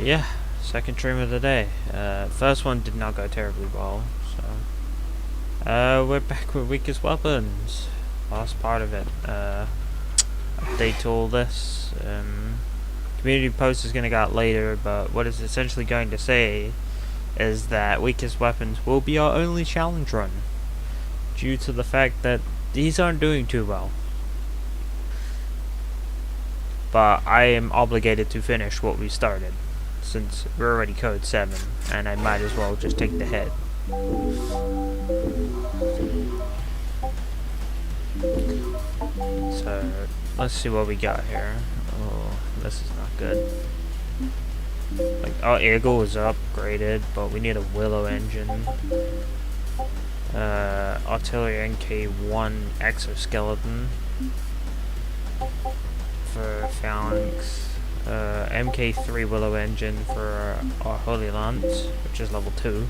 Yeah, second stream of the day. First one did not go terribly well, so we're back with weakest weapons. Last part of it. Update to all this. Community post is going to go out later, but what it's essentially going to say is that weakest weapons will be our only challenge run, due to the fact that these aren't doing too well. But I am obligated to finish what we started, since we're already code 7, and I might as well just take the hit. So, let's see what we got here. Oh, this is not good. Like, our Eagle is upgraded, but we need a Willow engine. Artillery NK1 exoskeleton for Phalanx. MK3 Willow engine for our Holy Lance, which is level 2.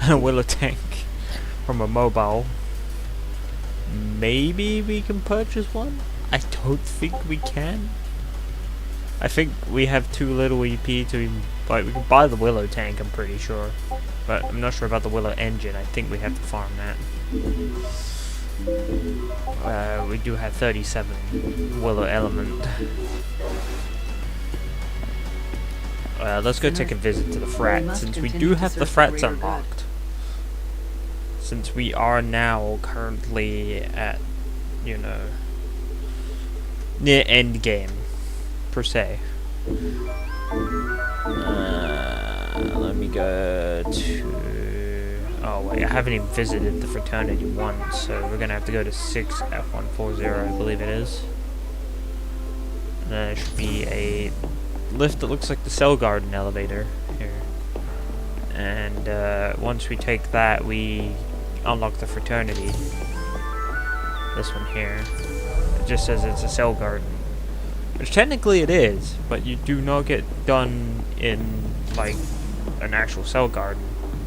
And a Willow tank from a mobile. Maybe we can purchase one? I don't think we can. I think we have too little EP to even, like, we can buy the Willow tank, I'm pretty sure. But I'm not sure about the Willow engine. I think we have to farm that. We do have 37 Willow element. Let's go take a visit to the frat, since we do have the frats unlocked. Since we are now currently at, you know, near end game, per se. Let me go to... Oh wait, I haven't even visited the fraternity once, so we're gonna have to go to 6F140, I believe it is. And then there should be a lift that looks like the Cell Garden elevator here. And once we take that, we unlock the fraternity. This one here. It just says it's a Cell Garden. Which technically it is, but you do not get done in, like, an actual Cell Garden,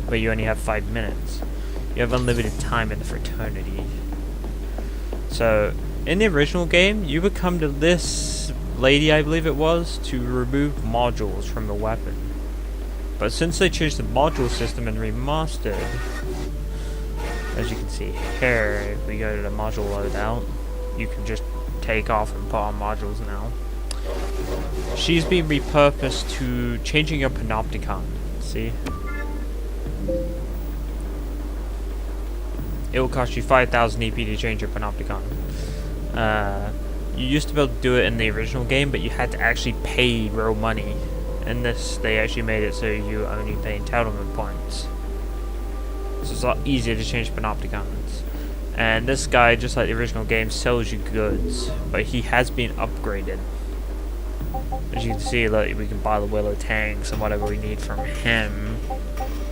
but you only have 5 minutes. You have unlimited time in the fraternity. So, in the original game, you would come to this lady, I believe it was, to remove modules from the weapon. But since they changed the module system in Remastered, as you can see here, if we go to the module loadout, you can just take off and put on modules now. She's been repurposed to changing your panopticon. See? It will cost you 5,000 EP to change your panopticon. You used to be able to do it in the original game, but you had to actually pay real money. In this, they actually made it so you only pay entitlement points. So it's a lot easier to change panopticons. And this guy, just like the original game, sells you goods, but he has been upgraded. As you can see, like, we can buy the Willow tanks and whatever we need from him.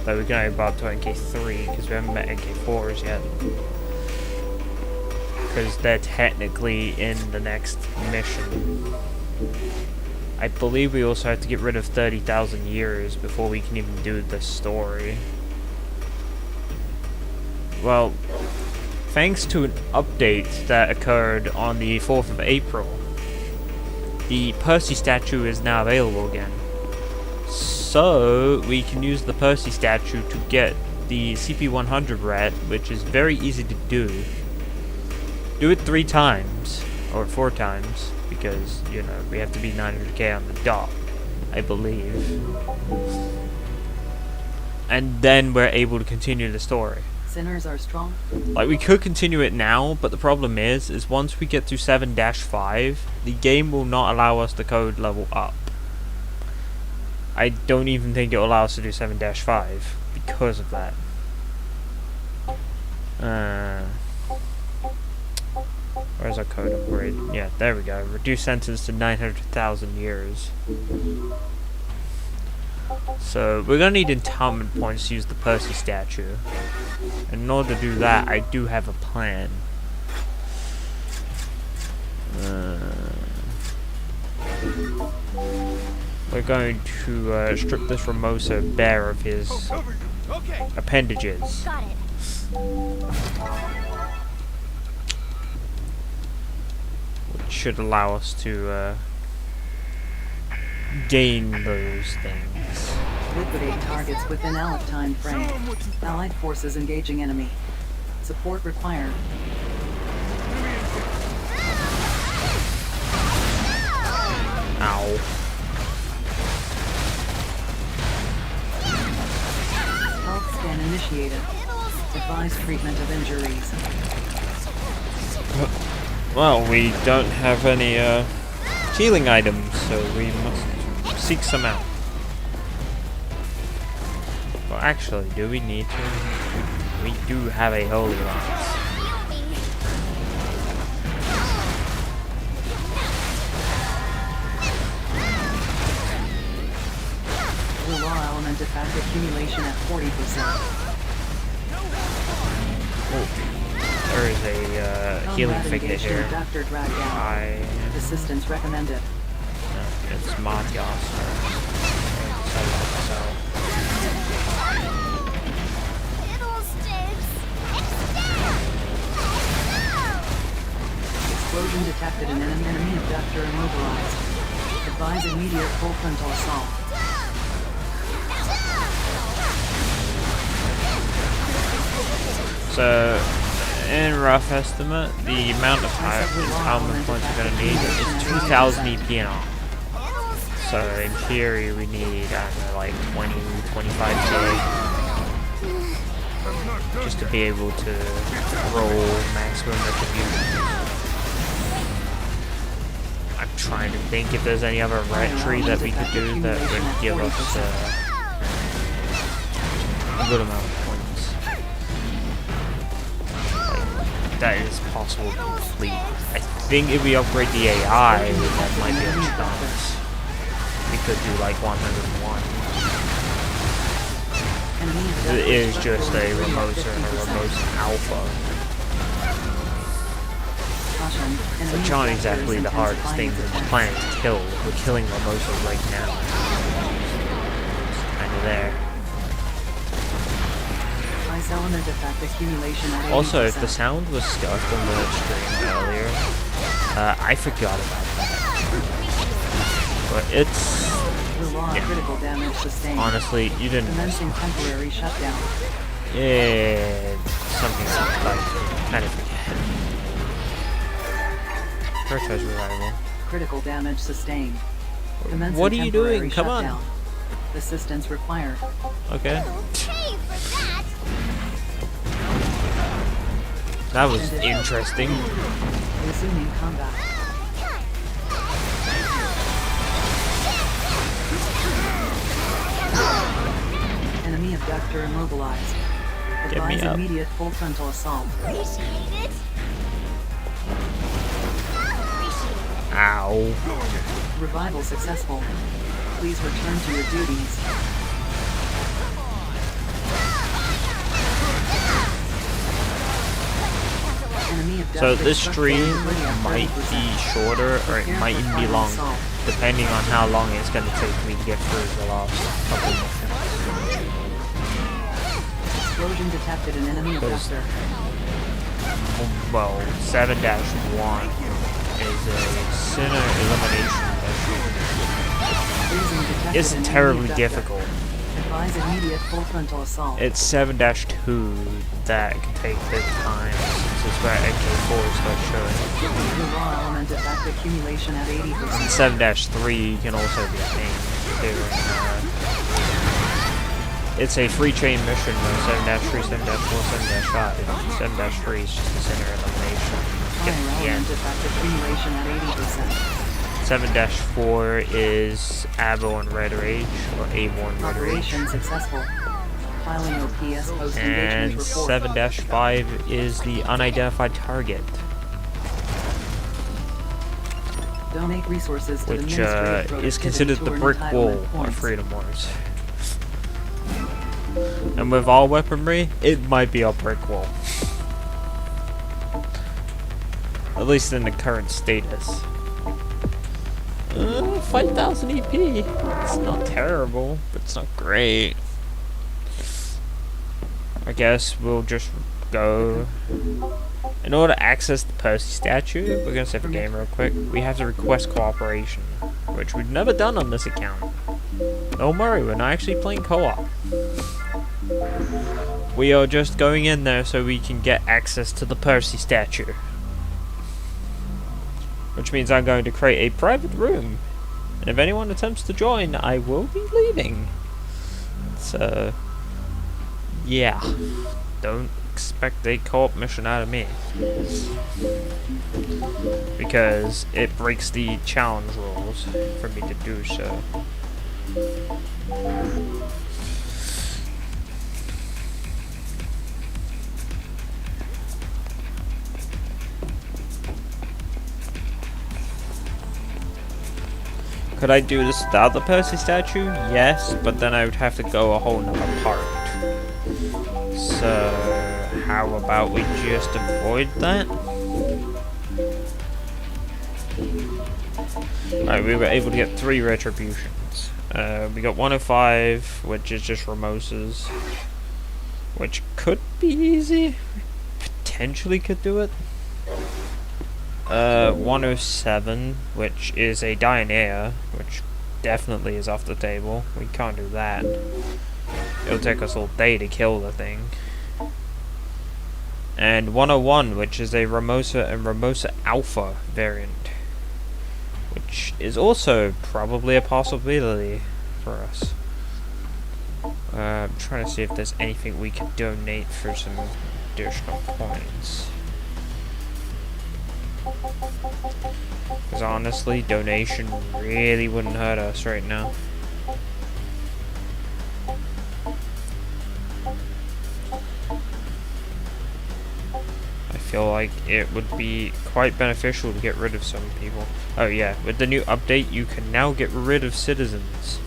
But we can only buy up to NK3 because we haven't met NK4s yet. Because they're technically in the next mission. I believe we also have to get rid of 30,000 years before we can even do the story. Well, thanks to an update that occurred on the 4th of April, the Percy statue is now available again. So, we can use the Percy statue to get the CP100 rat, which is very easy to do. Do it 3 times, or 4 times, because, you know, we have to be 900k on the dot, I believe. And then we're able to continue the story. Sinners are strong. Like, we could continue it now, but the problem is once we get to 7-5, the game will not allow us to code level up. I don't even think it will allow us to do 7-5 because of that. Where's our code upgrade? Yeah, there we go. Reduce sentence to 900,000 years. So, we're gonna need entitlement points to use the Percy statue. And in order to do that, I do have a plan. We're going to strip this Ramosa bare of his appendages. Got it. Which should allow us to gain those things. Liquidate targets within Allied time frame. Allied forces engaging enemy. Support required. Ow. Health scan initiated. Advise treatment of injuries. Well, we don't have any healing items, so we must seek some out. Well, actually, do we need to? We do have a holy lance. The raw element effect accumulation at 40%. Oh, there is a healing figure here. Dr. Dragdown. Assistance recommended. No, it's Matias. Explosion detected and an enemy abductor immobilized. Advise immediate full frontal assault. So, in rough estimate, the amount of entitlement points we're going to need is 2,000 EP and all. So, in theory, we need, I don't know, like 20, 25k just to be able to roll maximum retribution. I'm trying to think if there's any other retry that we could do that would give us a good amount of points. That is possible to complete. I think if we upgrade the AI, that might be a chance. We could do like 101. It is just a Remoser and a Remoser Alpha. Which aren't exactly the hardest things in the planet to kill. We're killing Remoser right now. Kind of there. Element effect accumulation at 80%. Also, if the sound was stuck on the stream earlier, I forgot about that. But it's critical damage sustained. Honestly, you didn't. Commencing temporary shutdown. Yeah, something like kind of forget. Prioritize revival. Critical damage sustained. Commencing what are you doing? Come shutdown. on. Assistance required. Okay. That was interesting. Resuming combat. Enemy abductor immobilized. Get me Advise up. immediate full frontal assault. Ow. Revival successful. Please return to your duties. So this stream might be shorter, or it might even be long, depending on how long it's going to take me to get through the last couple missions. Explosion detected an enemy abductor. Well, 7-1 is a sinner elimination mission. Isn't terribly difficult. Advise immediate full frontal assault. It's 7-2 that can take a bit of time since it's where AK4 starts showing. The raw element effect accumulation at 80%. And 7-3 can also be a thing too. It's a free chain mission though, 7-3, 7-4, 7-5. 7-3 is just a center elimination. Get to the end. Effect accumulation at 80%. 7-4 is Airborne Red Rage, or Airborne Red Rage. Operation successful. Filing OPS post And engagement report. 7-5 is the unidentified target, Donate resources to which the Ministry of is considered the Productivity brick to wall entitlement of points. Freedom Wars. And with all weaponry, it might be a brick wall. At least in the current status. 5,000 EP. It's not terrible, but it's not great. I guess we'll just go. In order to access the Percy statue, we're gonna save the game real quick. We have to request cooperation. which we've never done on this account. Don't worry, we're not actually playing co-op. We are just going in there so we can get access to the Percy statue. Which means I'm going to create a private room. And if anyone attempts to join, I will be leaving. So, yeah. Don't expect a co-op mission out of me. Because it breaks the challenge rules for me to do so. Could I do this without the Percy statue? Yes, but then I would have to go a whole nother part. So, how about we just avoid that? Alright, we were able to get 3 retributions. We got 105, which is just Ramosa's, which could be easy. Potentially could do it. 107, which is a Dianea, which definitely is off the table. We can't do that. It'll take us all day to kill the thing. And 101, which is a Ramosa and Ramosa Alpha variant, which is also probably a possibility for us. I'm trying to see if there's anything we can donate for some additional points. Because honestly, donation really wouldn't hurt us right now. I feel like it would be quite beneficial to get rid of some people. Oh yeah, with the new update, you can now get rid of citizens.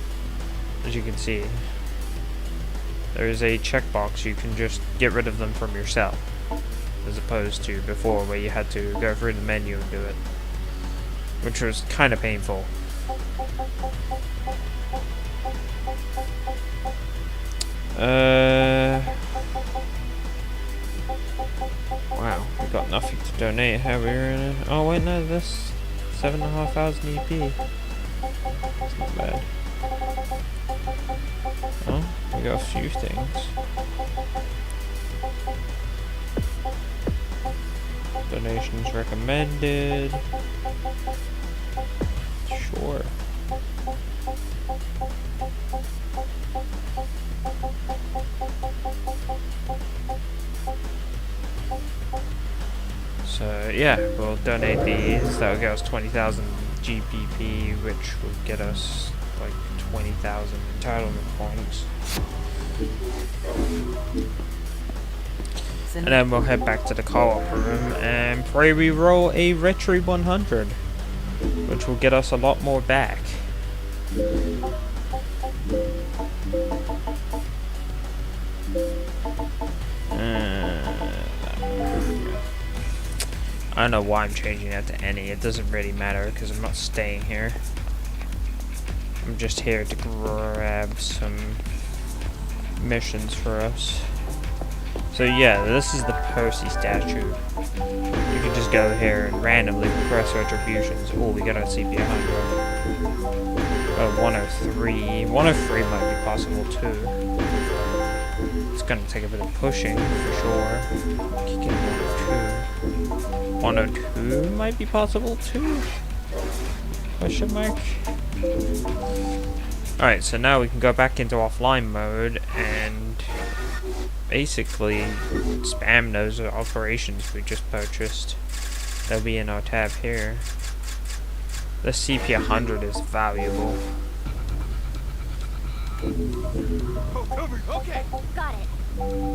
As you can see, there is a checkbox. You can just get rid of them from yourself, as opposed to before where you had to go through the menu and do it, which was kind of painful. Wow, we got nothing to donate. How we in it? Oh wait, no, this 7,500 EP. It's not bad. Oh, we got a few things. Donations recommended. Sure. So yeah, we'll donate these. That'll get us 20,000 GPP, which will get us like 20,000 entitlement points. And then we'll head back to the co-op room and pray we roll a Retri 100, which will get us a lot more back. I don't know why I'm changing that to any. It doesn't really matter because I'm not staying here. I'm just here to grab some missions for us. So yeah, this is the Percy statue. You can just go here and randomly request retributions. Oh, we got a CP 100. Oh, 103. 103 might be possible too. It's gonna take a bit of pushing for sure. Kicking 102. 102 might be possible too. Question mark. Alright, so now we can go back into offline mode and basically spam those operations we just purchased. They'll be in our tab here. The CP 100 is valuable. Okay, got it.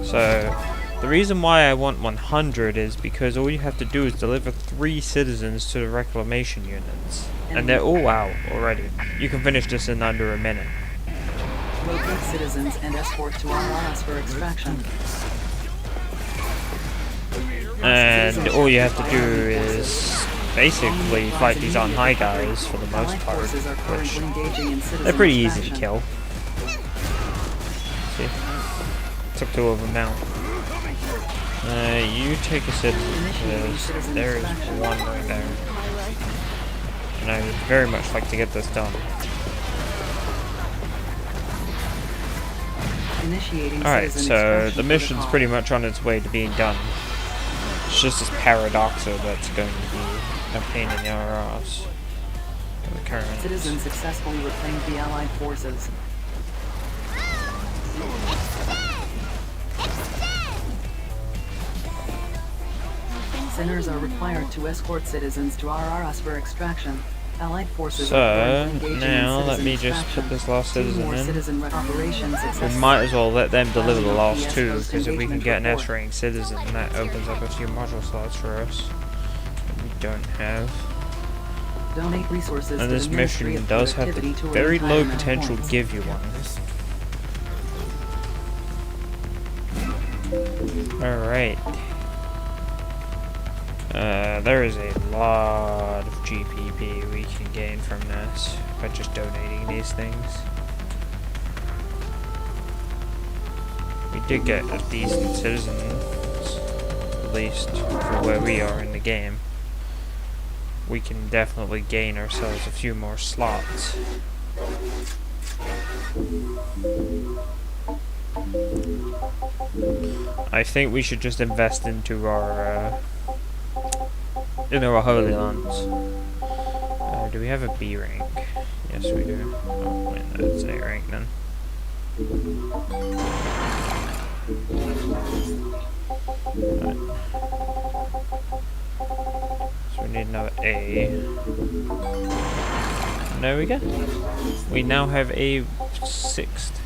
So the reason why I want 100 is because all you have to do is deliver 3 citizens to the reclamation units, and they're all out already. You can finish this in under a minute. Locate citizens and escort to our labs for extraction. And all you have to do is basically fight these on high guys for the most part, which they're pretty easy to kill. See? Took 2 of them out. You take a citizen, because there is one right there. and I would very much like to get this done. Initiating Alright, citizen so extraction the mission's protocol. pretty much on its way to being done. It's just this paradoxo that's going to be a pain in the ass. Citizens successfully reclaimed the Allied forces. Sinners are required to escort citizens to RRS for extraction. Allied forces are So, currently engaging now in let citizen me just extraction. put this last 2 citizen more in. citizen operations We successful. might as well let them deliver the Filing last PS 2, because if we can post-engagement get an report. S-rank citizen, that opens up a few module slots for us that we don't have. Donate resources And to this the Ministry mission of does have the Productivity to very low retirement potential points. to give you one. Alright. There is a lot of GPP we can gain from this by just donating these things. We did get a decent citizens, at least for where we are in the game. We can definitely gain ourselves a few more slots. I think we should just invest into our Holy Lands. Do we have a B rank? Yes, we do. Oh, wait, that's an A rank then. Right. So we need another A. There we go. We now have a sixth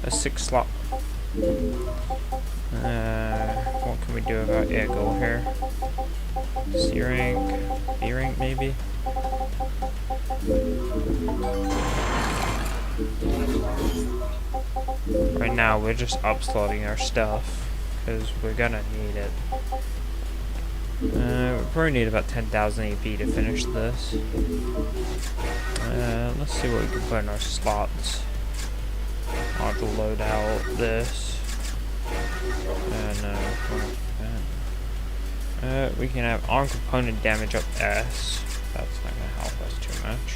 slot. What can we do about air goal here? C rank, B rank maybe? Right now we're just upslotting our stuff because we're gonna need it. We probably need about 10,000 AP to finish this. Let's see what we can put in our slots. I'll have to load out this. We can have arm component damage up S. That's not gonna help us too much.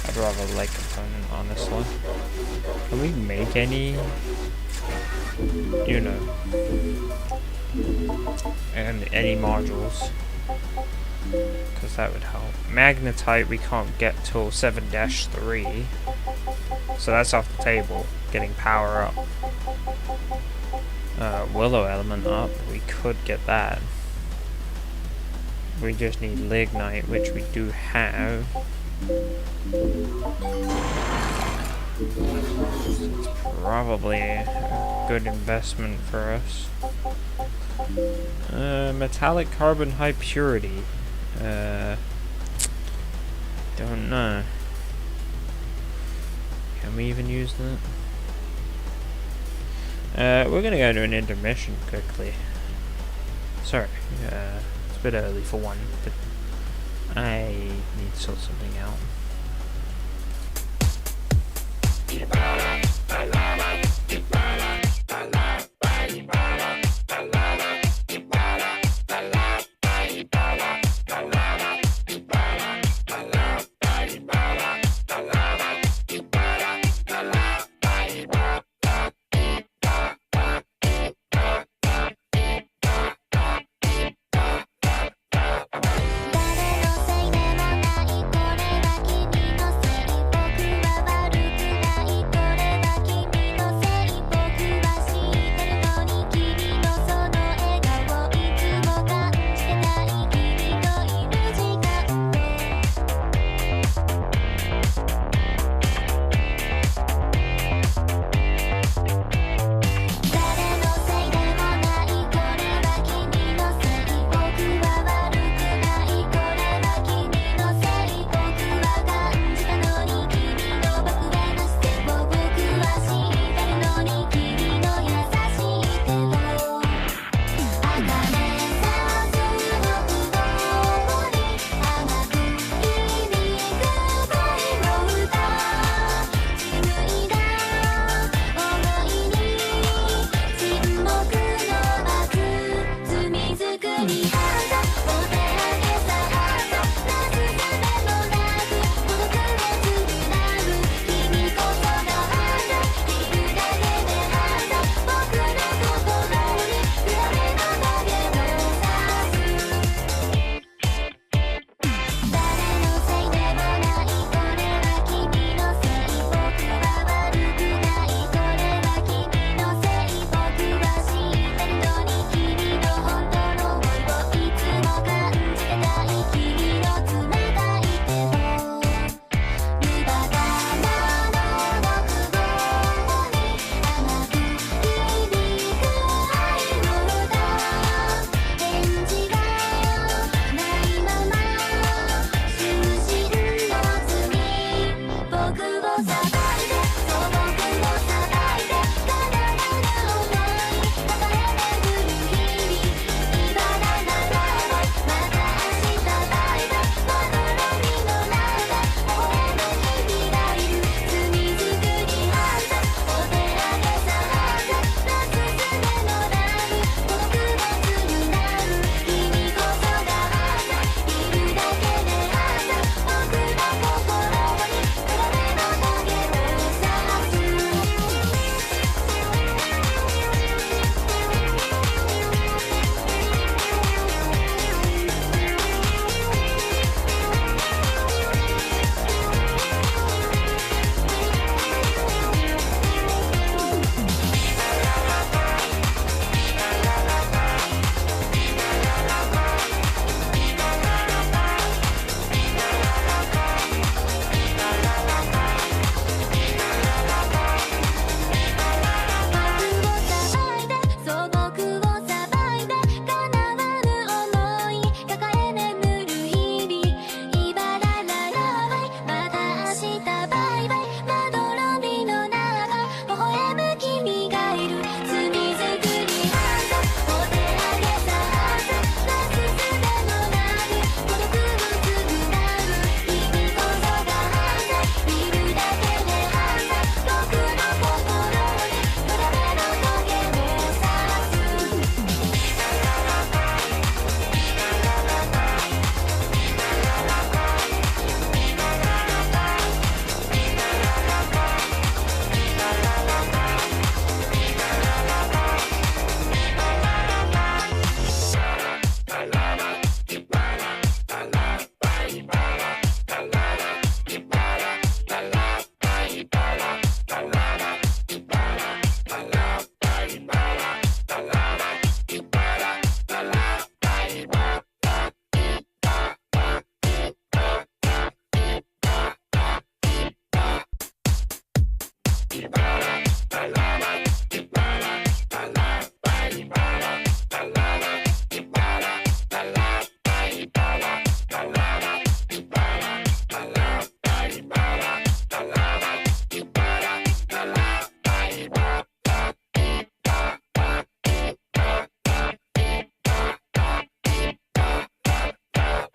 I'd rather leg component, honestly. Can we make any? You know. And any modules. Because that would help. Magnetite we can't get till 7-3. So that's off the table. Getting power up. Willow element up. We could get that. We just need lignite, which we do have. It's probably a good investment for us. Metallic carbon high purity. Don't know. Can we even use that? We're gonna go to an intermission quickly. Sorry, it's a bit early for one, but I need to sort something out.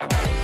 「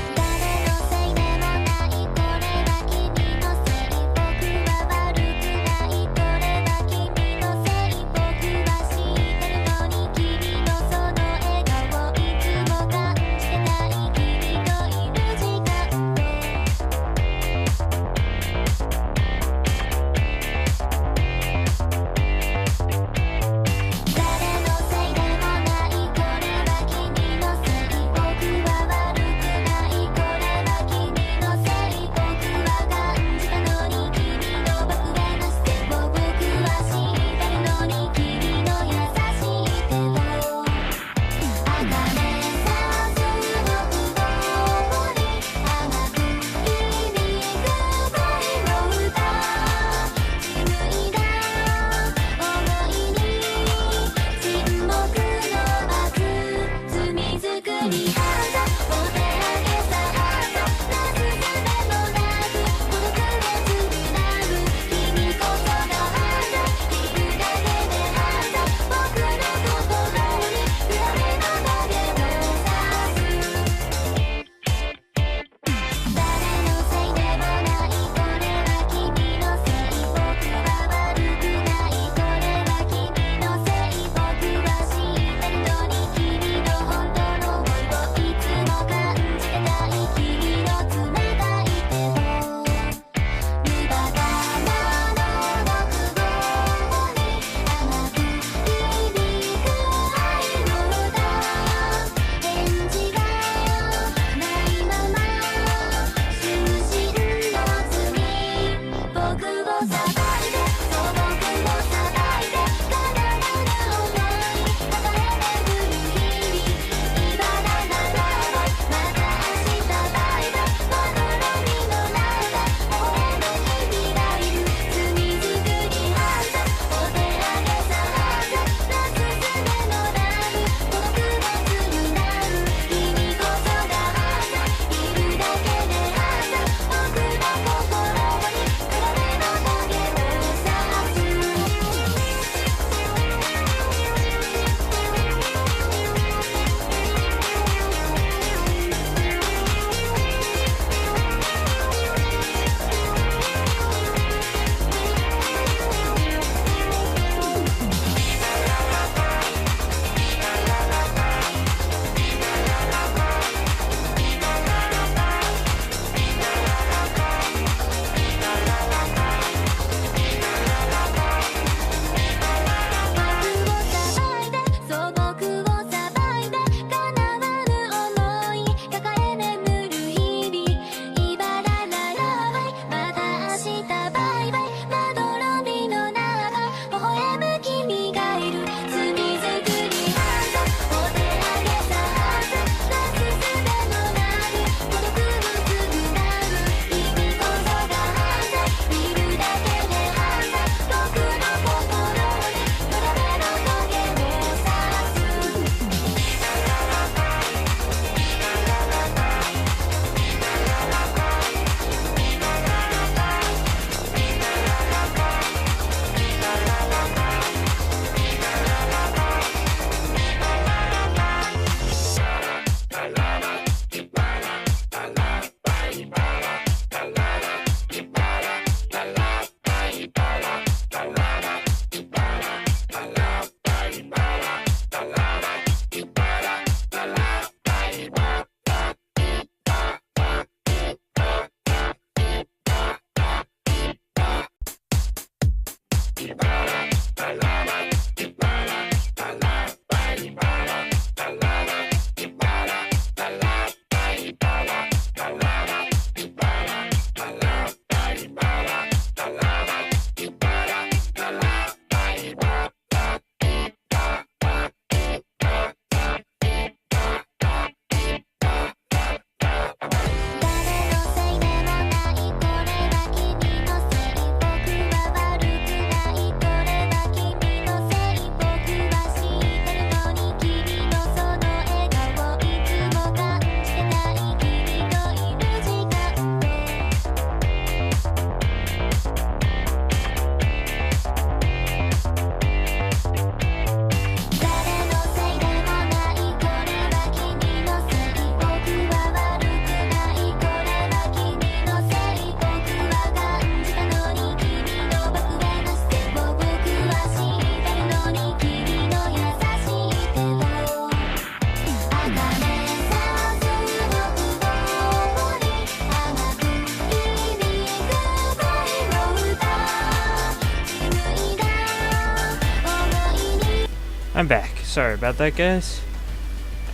I'm back. Sorry about that, guys.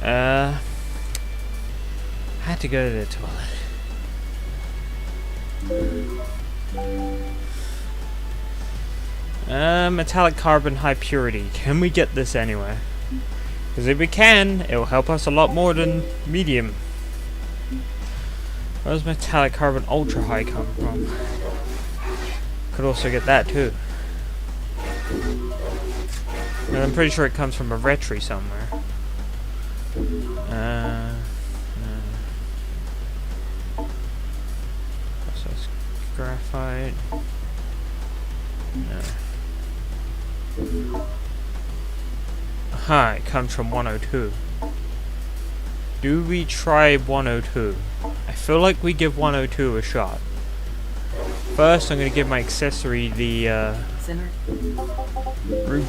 I had to go to the toilet. Metallic carbon high purity. Can we get this anyway? Because if we can, it will help us a lot more than medium. Where does metallic carbon ultra high come from? Could also get that too. And I'm pretty sure it comes from a retry somewhere. Process graphite. No. Aha, it comes from 102. Do we try 102? I feel like we give 102 a shot. First, I'm going to give my accessory the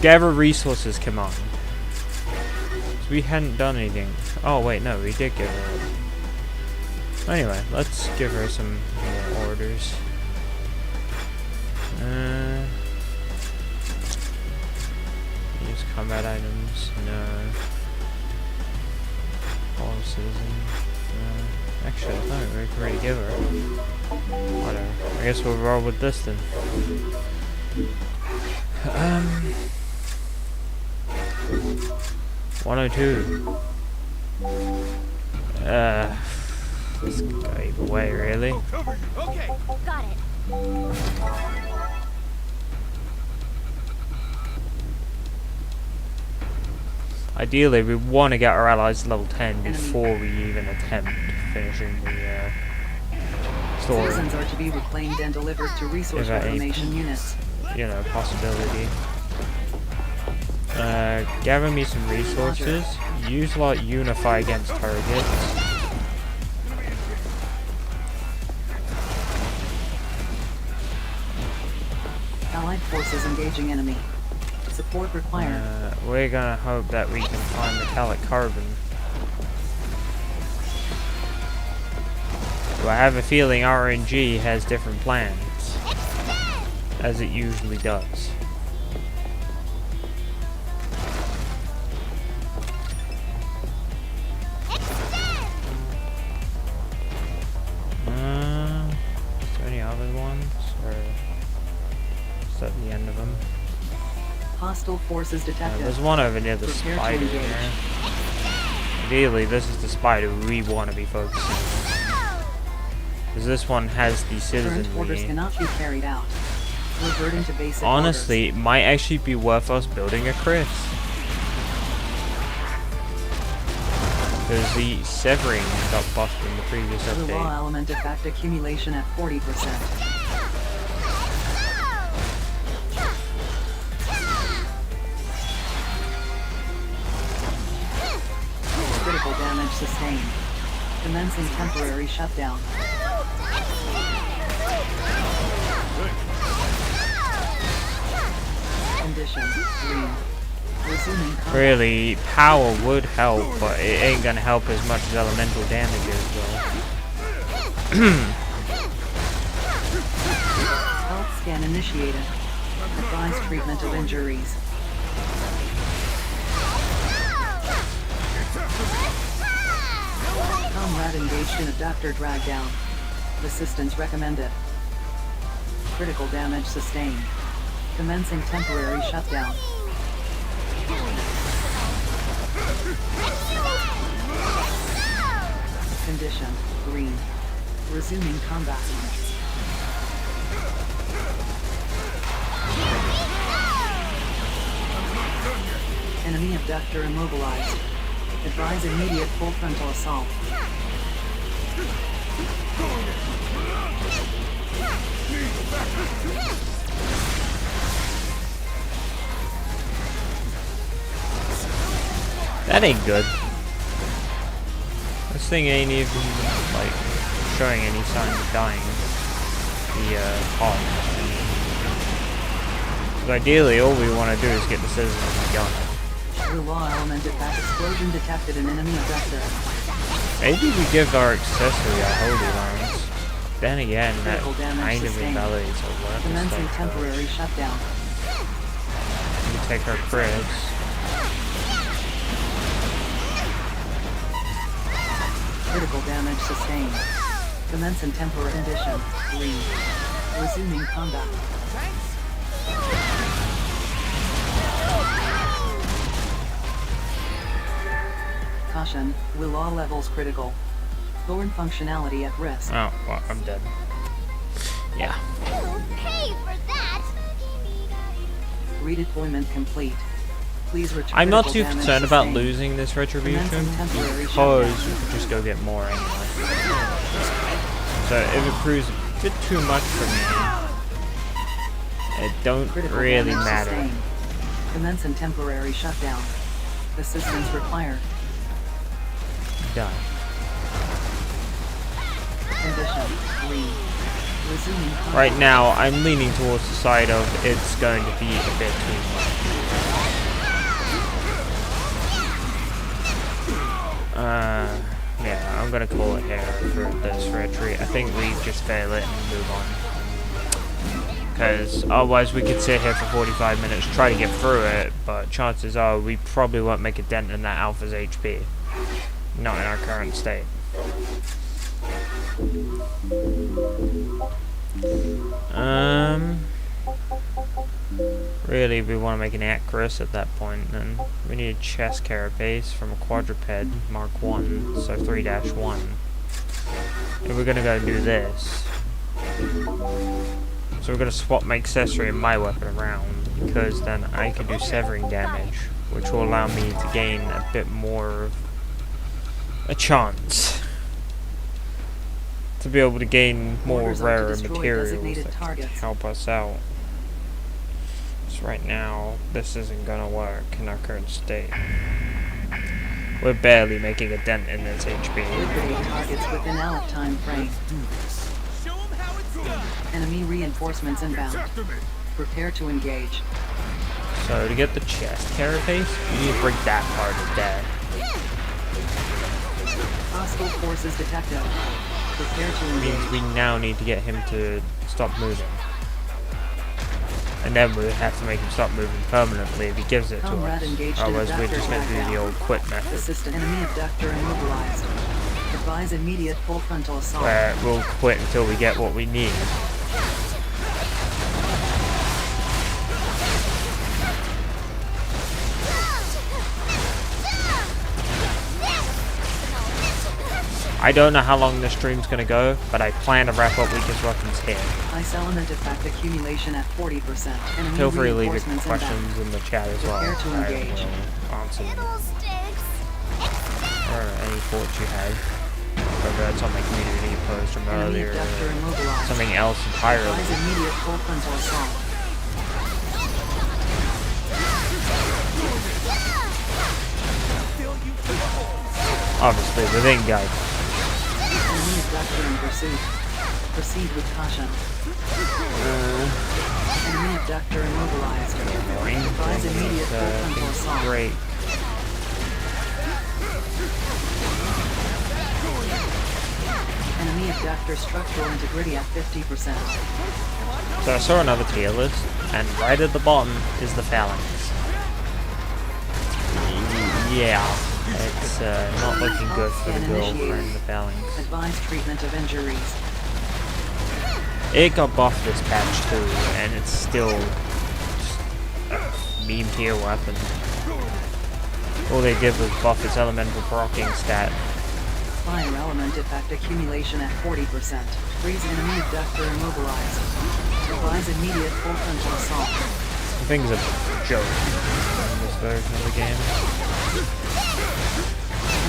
gather resources command. So we hadn't done anything. Oh wait, no, we did give her. Anyway, let's give her some more orders. Use combat items. No. All citizen. No. Actually, I thought we could already give her. Whatever. I guess we'll roll with this then. 102. This could go either way, really. Okay. Got it. Ideally, we want to get our allies to level 10 before we even attempt finishing the story. Citizens are to be reclaimed and delivered to resource reclamation units. You know, possibility. Gather me some resources. Use lot unify against targets. Allied forces engaging enemy. Support required. We're gonna hope that we can find metallic carbon. So I have a feeling RNG has different plans, as it usually does. Is there any other ones, or is that the end of them? Hostile forces detected. There's one over near the Prepare to spider engage. there. Ideally, this is the spider we want to be focusing on. Because this one has the Current orders citizenry. cannot be carried out. Reverting to basic Honestly, it might actually be worth us building a Chris. Because the severing got buffed in the previous orders. The raw update. element effect accumulation at 40%. Critical damage sustained. Commencing temporary shutdown. Condition green. Resuming combat. Really, power would help, but it ain't gonna help as much as elemental damage is, though. Health scan initiated. Advised treatment of injuries. Comrade engaged in abductor drag down. Assistance recommended. Critical damage sustained. Commencing temporary shutdown. Condition green. Resuming combat. Enemy abductor immobilized. Advise immediate full frontal assault. That ain't good. This thing ain't even, like, showing any signs of dying. The, pod. But ideally, all we want to do is get the citizens going. The raw element effect explosion detected in enemy abductor. Maybe we give our accessory a holy lance. Then again, that Critical damage kind of sustained. invalidates our weapon Commencing stuff. temporary shutdown. We take our crits. Critical damage sustained. Commencing temporary condition. Leave. Resuming combat. Caution, will all levels critical. Thorn functionality at risk. Oh, well, I'm dead. Yeah. You'll pay for that. Redeployment complete. Please return. I'm not critical too damage concerned about sustained. losing this retribution Commencing temporary because shutdown. we could just go get more anyway. So if it proves a bit too much for me, it don't Critical really damage matter. sustained. Commencing temporary shutdown. Assistance required. Done. Condition. Leave. Resuming combat. Right now, I'm leaning towards the side of it's going to be a bit too much. Yeah, I'm gonna call it here for this retreat. I think we just fail it and move on. Because otherwise we could sit here for 45 minutes, try to get through it, but chances are we probably won't make a dent in that alpha's HP. Not in our current state. Really, we want to make an Acris at that point, then we need a chest carapace from a quadruped Mark 1, so 3-1. And we're gonna go do this. So we're gonna swap my accessory and my weapon around, because then I can do severing damage, which will allow me to gain a bit more of a chance to be able to gain more Orders are to rare destroy materials designated that can targets. help us out. So right now, this isn't gonna work in our current state. We're barely making a dent in this HP. Liquidate targets within out time frame. Enemy reinforcements inbound. Prepare to engage. So to get the chest carapace, you need to break that part of death. Hostile forces detected. Prepare to Means engage. we now need to get him to stop moving. And then we have to make him stop moving permanently if he gives it to Comrade us. engaged in Otherwise we're just going to do abductor the old quit method. Assistant enemy abductor immobilized. Advise immediate full frontal assault. Where we'll quit until we get what we need. I don't know how long this stream's gonna go, but I plan to wrap up Weakest Weapons here. Ice element effect accumulation at 40%. Enemy Feel free to leave your reinforcements questions inbound. in the chat as well. Prepare to engage. I will answer them. Fiddlesticks. Or any thoughts you have. Whether that's on my community post from Enemy earlier, abductor or immobilized. something else entirely. Advise immediate full frontal assault. Obviously, within guidance. Enemy abductor in pursuit. Proceed with caution. Enemy abductor immobilized. Advise immediate full frontal assault. Great. Enemy abductor structural integrity at 50%. So I saw another tier list, and right at the bottom is the phalanx. Yeah, it's not looking good for the girlfriend, the phalanx. Advise treatment of injuries. It got buffed this patch too, and it's still just a meme tier weapon. All they did was buff its elemental proccing stat. Fire element effect accumulation at 40%. Freeze enemy abductor immobilized. Advise immediate full frontal assault. The thing's a joke in this version of the game.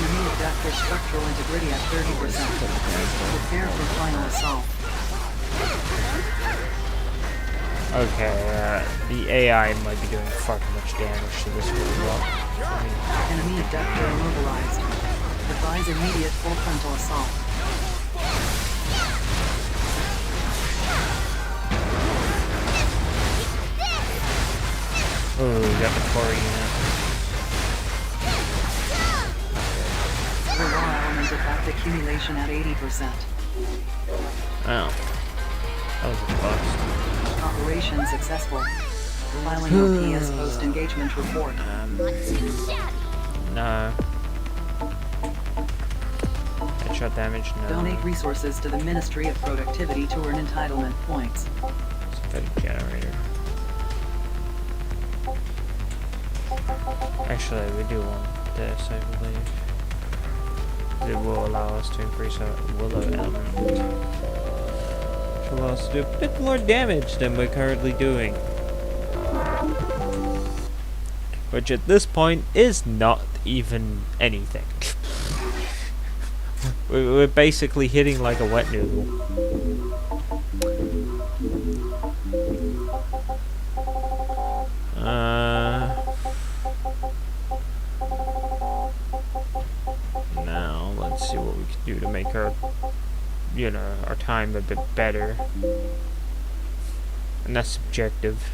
Enemy abductor structural integrity at 30%. Prepare for final assault. Okay, the AI might be doing fucking much damage to this robot. Enemy abductor immobilized. Advise immediate full frontal assault. Ooh, we got the core unit. The raw element effect accumulation at 80%. Oh. That was a bust. Operation successful. Filing OPS post-engagement report. No. It Shot damage? No. Donate resources to the Ministry of Productivity to earn entitlement points. Synthetic generator. Actually, we do want this, I believe. It will allow us to increase our willow element. Which will allow us to do a bit more damage than we're currently doing. Which at this point is not even anything. We're basically hitting like a wet noodle. Now let's see what we can do to make our, you know, our time a bit better. And that's subjective.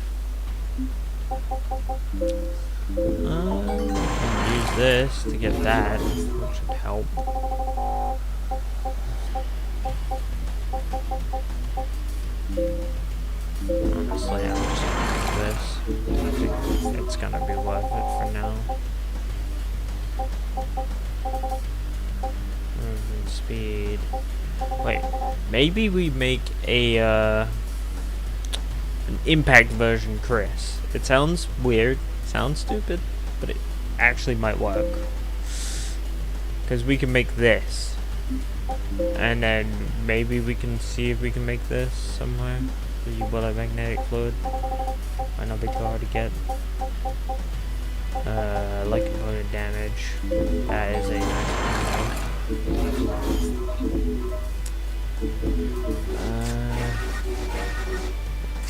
We can use this to get that, which should help. Honestly, I'm just gonna use this. I think it's gonna be worth it for now. Movement speed. Wait, maybe we make a an impact version Chris. It sounds weird, sounds stupid, but it actually might work. Because we can make this. And then maybe we can see if we can make this somewhere. The willow magnetic fluid. Might not be too hard to get. Light component damage. That is a nice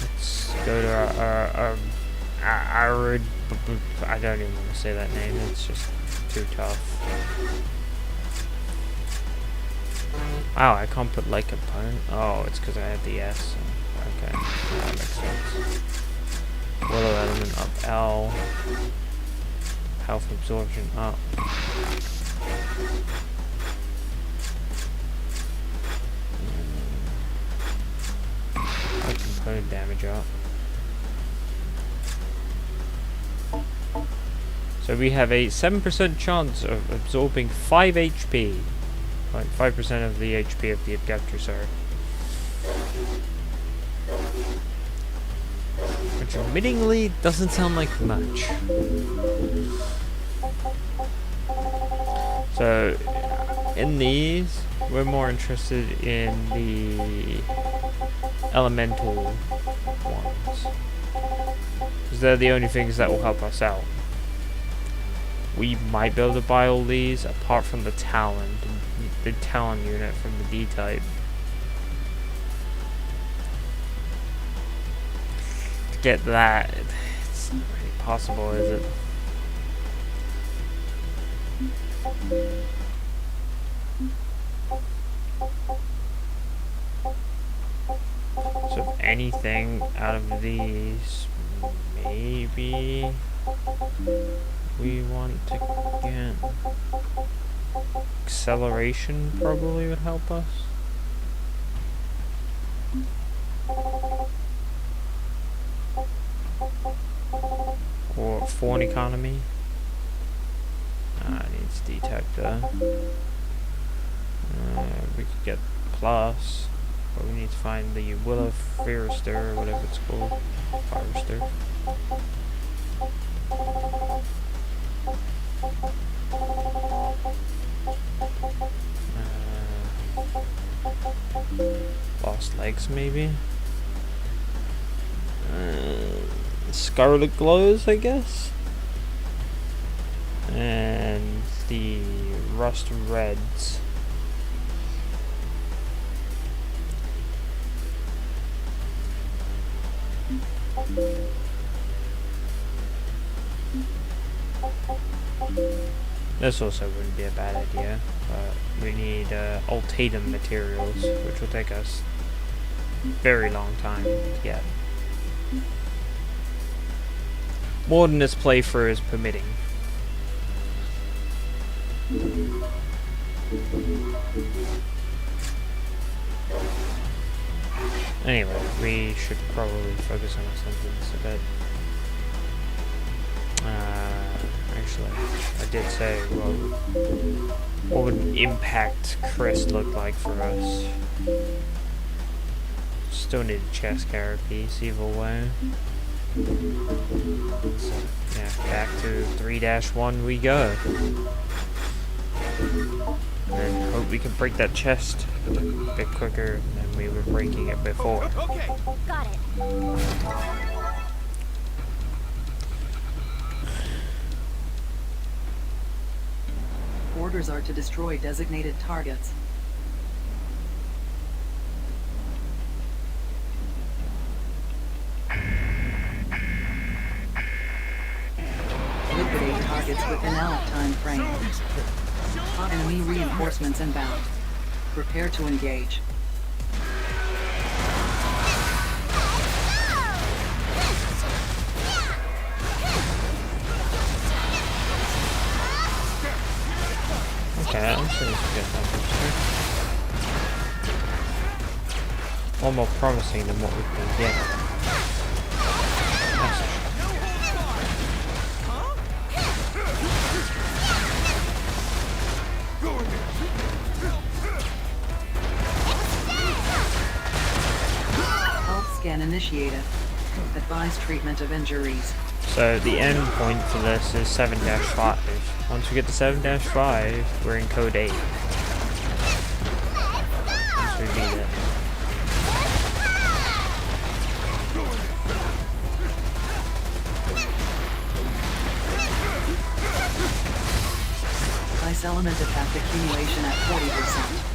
let's go to our arid. I don't even want to say that name. It's just too tough. Wow, I can't put light component. Oh, it's because I have the S. Okay, that makes sense. Willow element up L. Health absorption up. Light component damage up. So we have a 7% chance of absorbing 5 HP. Like 5% of the HP of the adapter, sorry. Which admittingly doesn't sound like much. So in these, we're more interested in the elemental ones. Because they're the only things that will help us out. We might be able to buy all these apart from the Talon. The Talon unit from the D-type. To get that, it's not really possible, is it? So if anything out of these, maybe we want to get acceleration probably would help us. Or phone economy. It needs detector. We could get plus, but we need to find the Willow Firester or whatever it's called. Firester. Lost legs, maybe. Scarlet glows, I guess. And the rust reds. This also wouldn't be a bad idea, but we need ultimatum materials, which will take us a very long time to get. More than this playthrough is permitting. Anyway, we should probably focus on our sentence a bit. actually. I did say, well, what would impact Chris look like for us? Still need a chest carapace either way. So, yeah, back to 3-1 we go. And hope we can break that chest a bit quicker than we were breaking it before. Okay. Got it. Orders are to destroy designated targets. Liquidate targets within out time frame. Enemy reinforcements inbound. Prepare to engage. Okay, I'm sure this will get numbers here. One more promising than what we've been getting. Health scan initiated. Advise treatment of injuries. So the end point for this is 7-5. Once we get to 7-5, we're in code 8. Once we beat it. Ice element effect accumulation at 40%.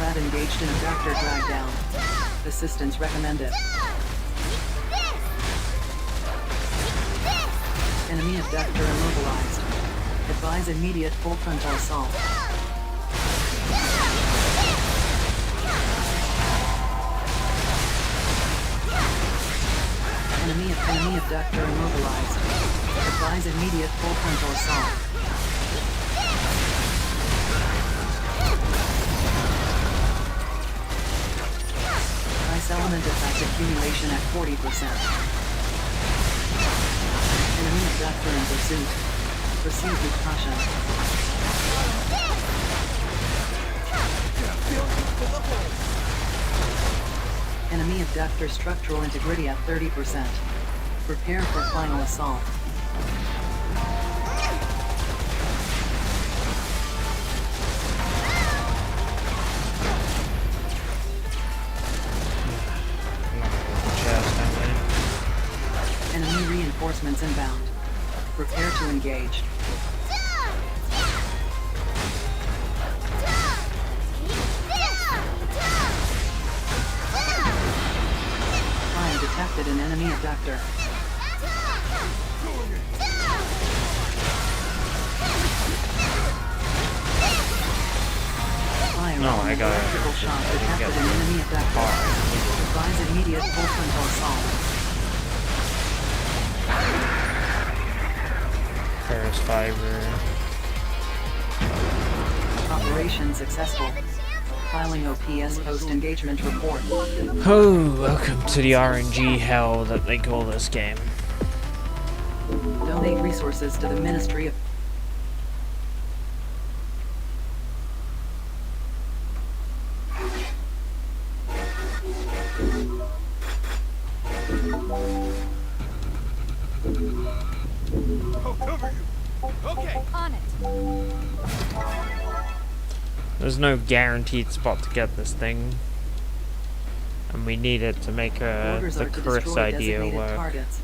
Rat engaged in abductor drag down. Assistance recommended. Enemy abductor immobilized. Advise immediate full frontal assault. Enemy abductor immobilized. Advise immediate full frontal assault. Element effect accumulation at 40%. Enemy abductor in pursuit. Proceed with caution. Enemy abductor structural integrity at 30%. Prepare for final assault. Enemy reinforcements inbound. Prepare to engage. Fire detected an enemy abductor. Fire No, I got it. electrical shock detected an enemy abductor. Advise immediate full frontal assault. Ferrous fiber. Operation successful. Filing OPS post-engagement report. Oh, welcome to the RNG hell that they call this game. Donate resources to the Ministry of... I'll cover you. Okay. On it. There's no guaranteed spot to get this thing. And we need it to make Orders the are to Chris destroy idea designated work. targets.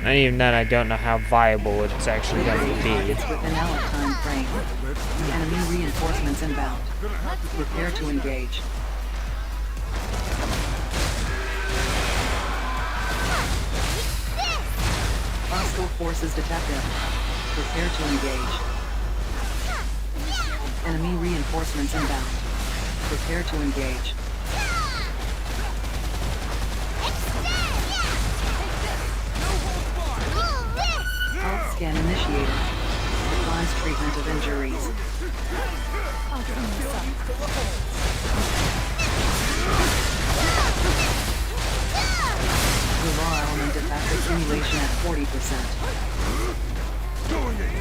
And even then, I don't know how viable it's actually going to be. Targets within our time frame. Enemy reinforcements inbound. Prepare to engage. Hostile forces detected. Prepare to engage. Enemy reinforcements inbound. Prepare to engage. Health scan initiated. Advise treatment of injuries. I'll clean this up. The raw element effect accumulation at 40%. Doing it.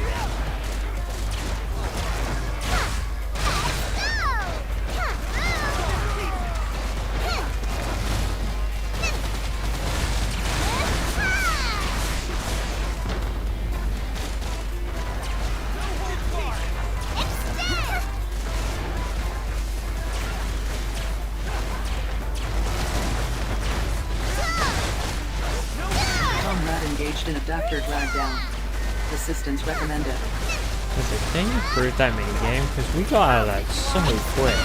Comrade engaged in abductor drag down. Assistance recommended. Does it can you improve that minigame? Because we got out of that so quick.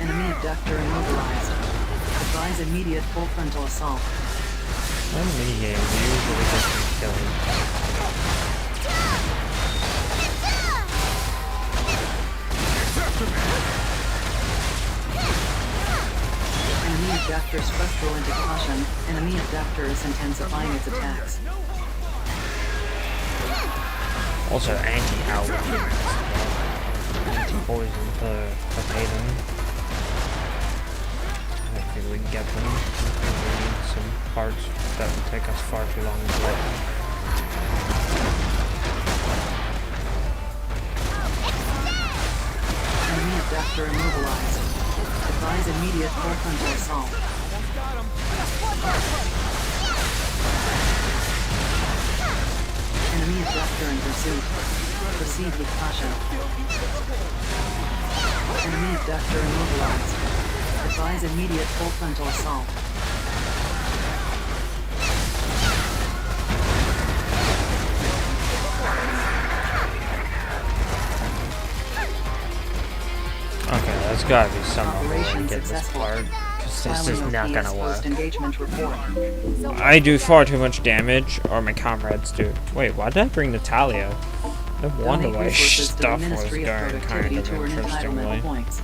Enemy abductor immobilized. Advise immediate full frontal assault. One minigame usually gets me killing. Enemy abductor structural into caution. Enemy abductor is intensifying its attacks. Also anti-allergy. Anti-poison for Payton. I think we can get them. We need some parts that will take us far too long to get. Enemy abductor immobilized. Advise immediate full frontal assault. Enemy abductor in pursuit. Proceed with caution. Enemy abductor immobilized. Advise immediate full frontal assault. Okay, that's gotta be some way to Operation get this successful. part. Because this Filing is of not PS gonna work. Post-engagement report. I do far too much damage, or my comrades do. Wait, why did I bring Natalia? No wonder Donate why resources to the stuff was Ministry of going Productivity kind to of earn interestingly. entitlement points.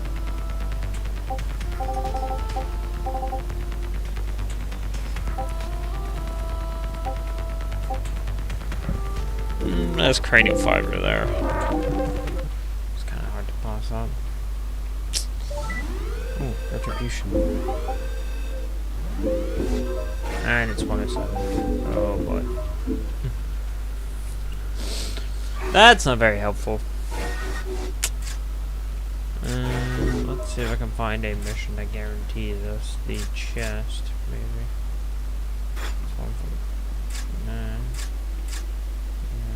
That's cranial fiber there. It's kind of hard to pass up. Ooh, retribution. And it's 107. Oh boy. That's not very helpful. Let's see if I can find a mission that guarantees us the chest, maybe. This one for 9.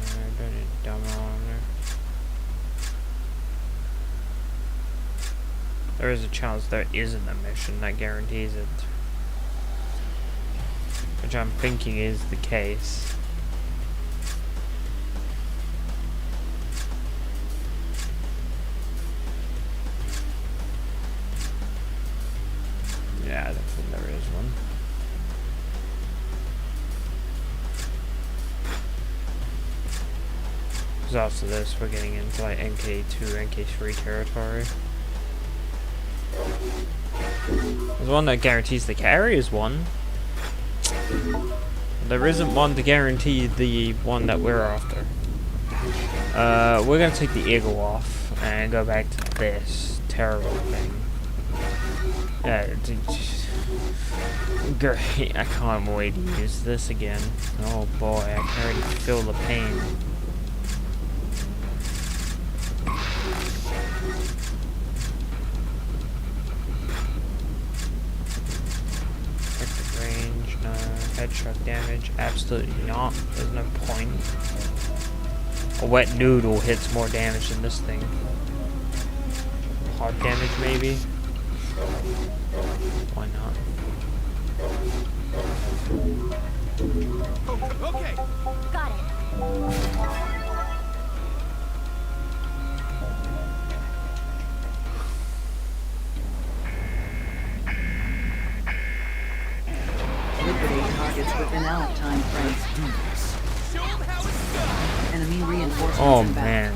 I don't need a demo on there. There is a chance there isn't a mission that guarantees it. Which I'm thinking is the case. Yeah, I don't think there is one. Because after this, we're getting into like NK2, NK3 territory. There's one that guarantees the carry is one. There isn't one to guarantee the one that we're after. We're gonna take the eagle off and go back to this terrible thing. Yeah, great. I can't wait to use this again. Oh boy, I can already feel the pain. Effective range, no. Headshot damage, absolutely not. There's no point. A wet noodle hits more damage than this thing. Hard damage, maybe? Why not? Okay. Got it. Liquidate targets within out time frame. Show 'em how it's done. Enemy reinforcements Oh inbound. man.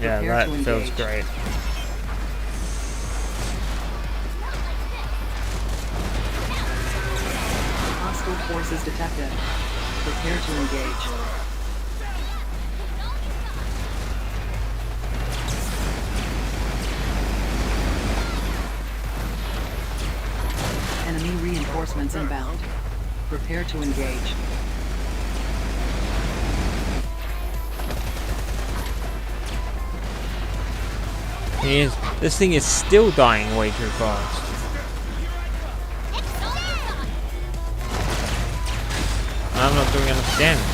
Yeah, Prepare that to feels engage. great. Hostile forces detected. Prepare to engage. Enemy reinforcements inbound. Prepare to engage. This thing is still dying way too fast. I'm not doing enough damage.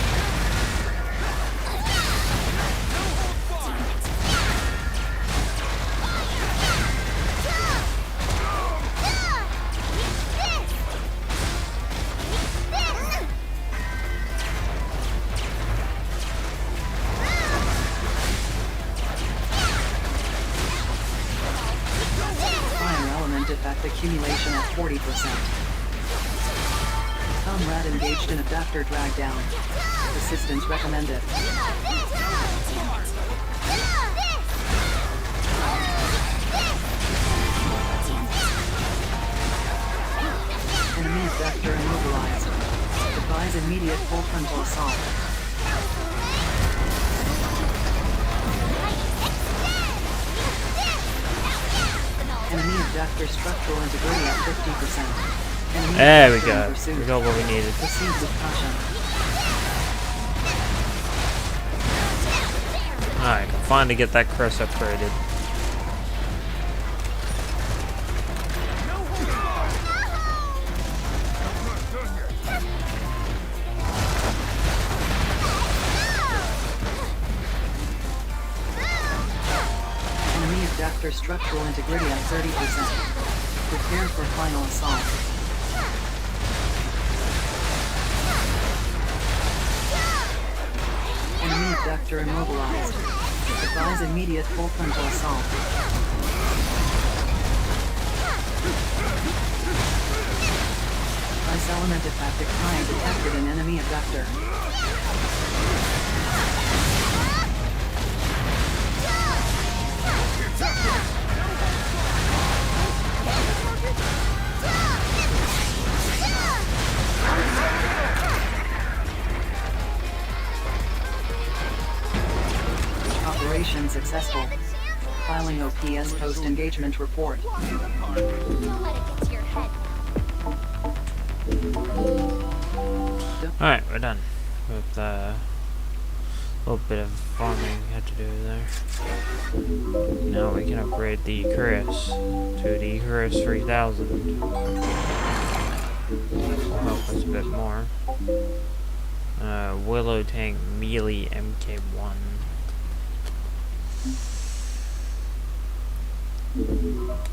Effect accumulation at 40%. Comrade engaged in abductor drag down. Assistance recommended. Enemy abductor immobilized. Advise immediate full frontal assault. Enemy abductor structural integrity at 50%. Enemy there we abductor go. in pursuit. We got what we needed. Proceed with caution. Alright, can finally get that crest upgraded. Enemy abductor structural integrity at 30%. Prepare for final assault. Enemy abductor immobilized. Advise immediate full frontal assault. Ice element effect decline detected in enemy abductor. Operation successful. Filing OPS post-engagement report. Don't let it get to your head. Alright, we're done with a little bit of farming we had to do there. Now we can upgrade the Icarus to the Icarus 3000. Help us a bit more. Willow Tank Melee MK1.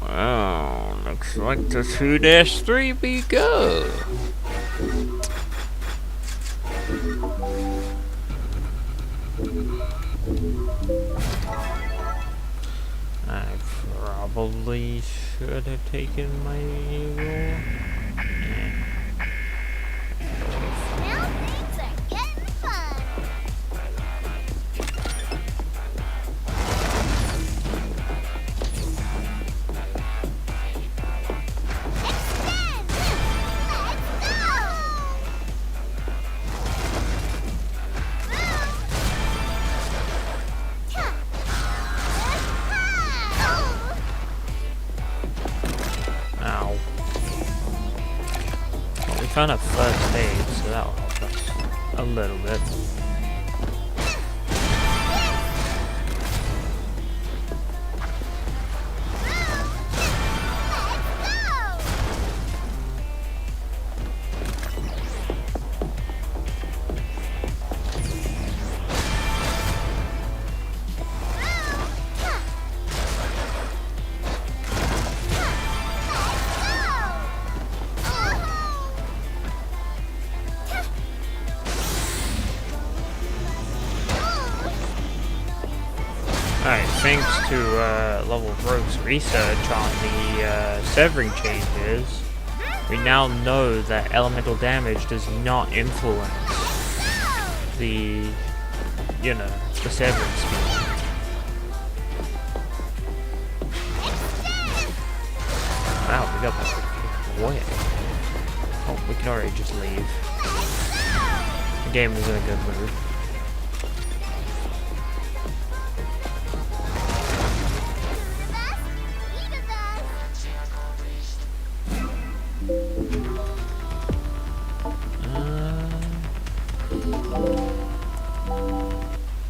Wow, looks like the 2-3 we go. I probably should have taken my eagle. Now things are getting fun. Ow. Well, we found a first aid, so that'll help us a little bit. Alright, thanks to Level Rogue's research on the severing changes, we now know that elemental damage does not influence the, the severing speed. Wow, we got that pretty quick. Oh, we can already just leave. The game is in a good mood.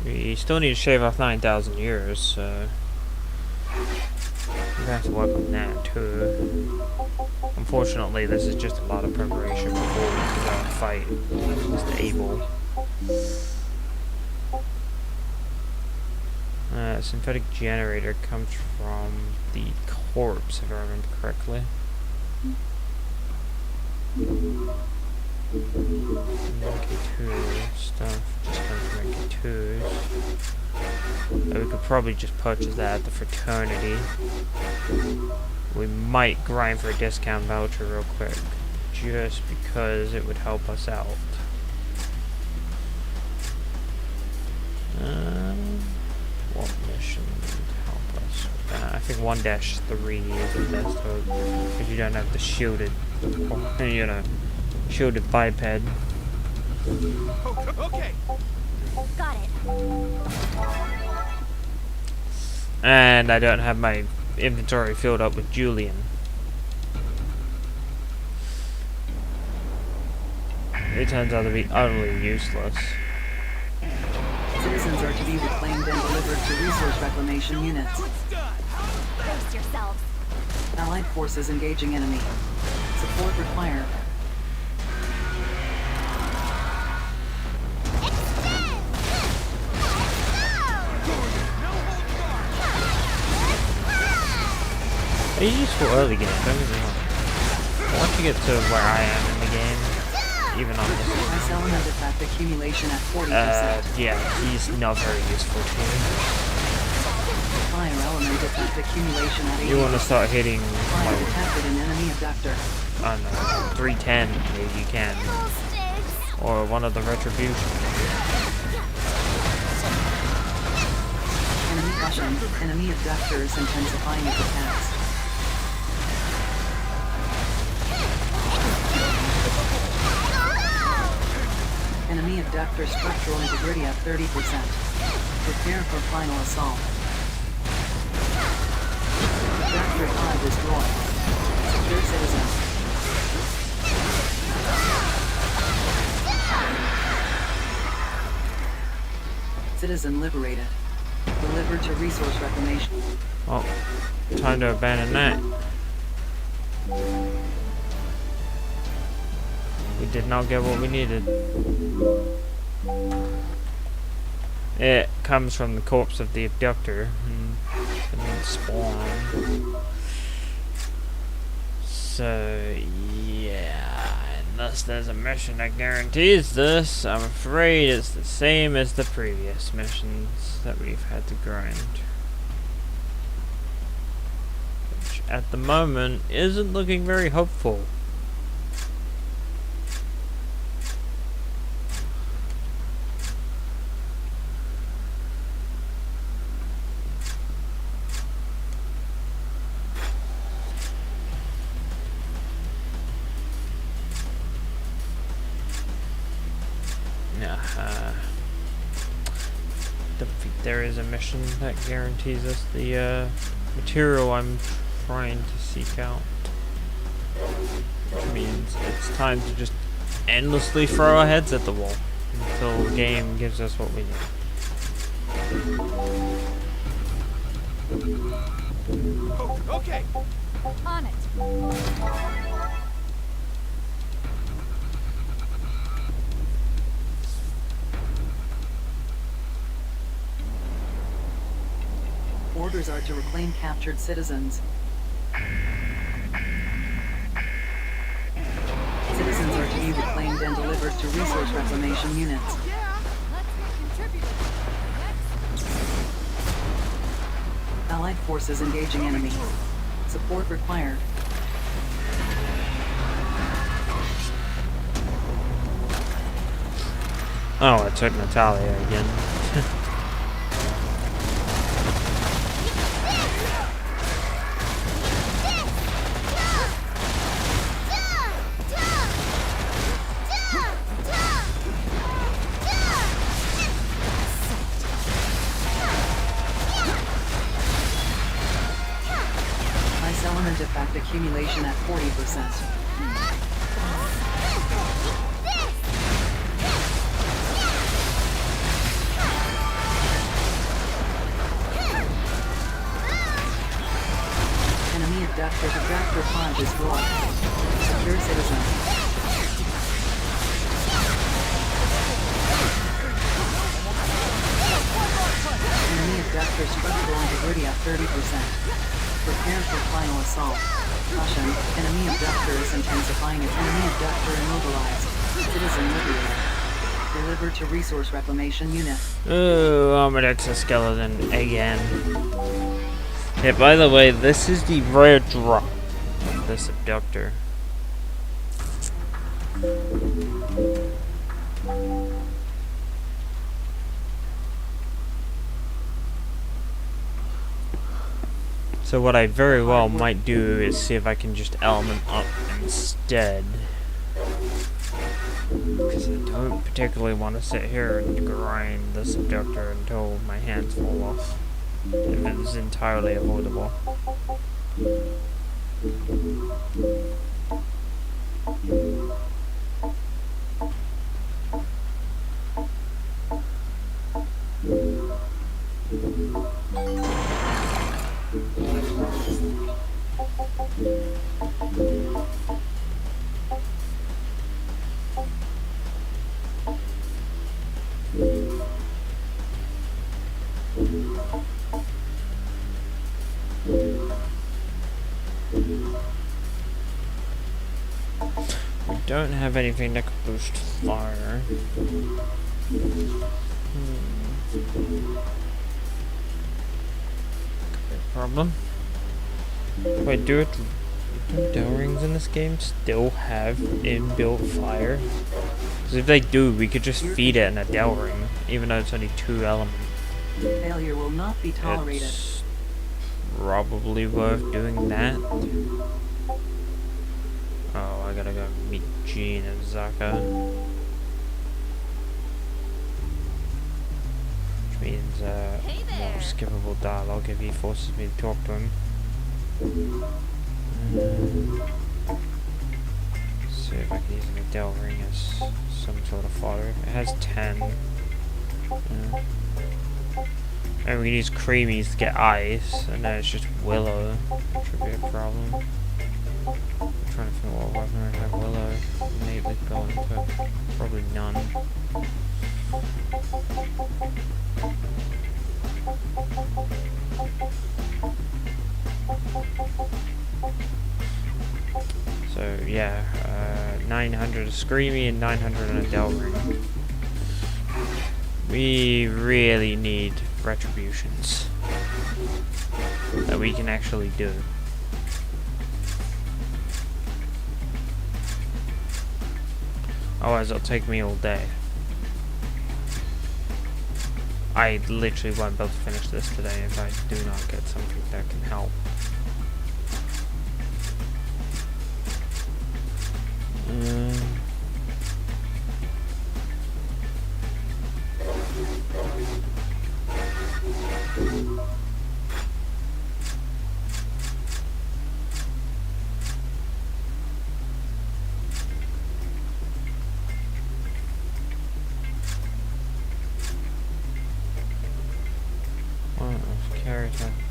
We still need to shave off 9,000 years, so we have to work on that too. Unfortunately, this is just a lot of preparation before we can go and fight Mr. Abel. Synthetic generator comes from the corpse, if I remember correctly. MK2 stuff just comes from MK2s. We could probably just purchase that at the fraternity. We might grind for a discount voucher real quick, just because it would help us out. What mission would help us with that? I think 1-3 is the best hope, because you don't have the shielded, you know, shielded biped. Okay. Got it. And I don't have my inventory filled up with Julian. It turns out to be utterly useless. Citizens are to be reclaimed and delivered to resource reclamation units. Brace yourselves. Allied forces engaging enemy. Support required. Extend! It's useful early game, don't get me wrong. Once you get to where I am in the game, even on this Price element effect accumulation at 40%. yeah, he's not very useful to me. Fire element effect accumulation at 80%. You want to start hitting, Fire like, detected in enemy abductor. I don't know, 310 if you can, or one of the retribution. Enemy caution. Enemy abductors intensifying its attacks. Enemy abductor structural integrity at 30%. Prepare for final assault. Abductor 5 destroyed. Secure citizens. Citizen liberated. Delivered to resource reclamation. Oh, time to abandon that. We did not get what we needed. It comes from the corpse of the abductor and spawn. So yeah, unless there's a mission that guarantees this, I'm afraid it's the same as the previous missions that we've had to grind. Which at the moment isn't looking very hopeful. Don't think there is a mission that guarantees us the material I'm trying to seek out. Which means it's time to just endlessly throw our heads at the wall until the game gives us what we need. Okay. On it. Orders are to reclaim captured citizens. Citizens are to be reclaimed and delivered to resource reclamation units. Yeah. Let's get contributing. Allied forces engaging enemy. Support required. Oh, I took Natalia again. Ice element effect accumulation at 40%. Enemy abductor. Abductor 5 destroyed. Secure citizen. Enemy abductor structural integrity at 30%. Prepare for final assault. Caution, enemy abductor is intensifying its enemy abductor immobilized. Citizen liberated. Delivered to resource reclamation unit. Oh, armored exoskeleton again. Yeah, by the way, this is the rare drop of this abductor. So what I very well might do is see if I can just element up instead. Because I don't particularly want to sit here and grind this abductor until my hands fall off. If it's entirely avoidable. We don't have anything that could boost fire. Could be a problem. Wait, do Del rings in this game still have inbuilt fire? Because if they do, we could just feed it in a Del ring, even though it's only 2 elements. Failure will not be tolerated. It's probably worth doing that. Oh, I gotta go meet Jean and Zaka. Which means more skippable dialogue if he forces me to talk to him. See if I can use an Adele ring as some sort of fodder. It has 10. And we can use Creamies to get ice, and then it's just Willow, which would be a problem. I'm trying to think what weapon I have Willow innately going to. Probably none. So yeah, 900 a Screamy and 900 on a Del ring. We really need retributions that we can actually do. Otherwise it'll take me all day. I literally won't be able to finish this today if I do not get something that can help.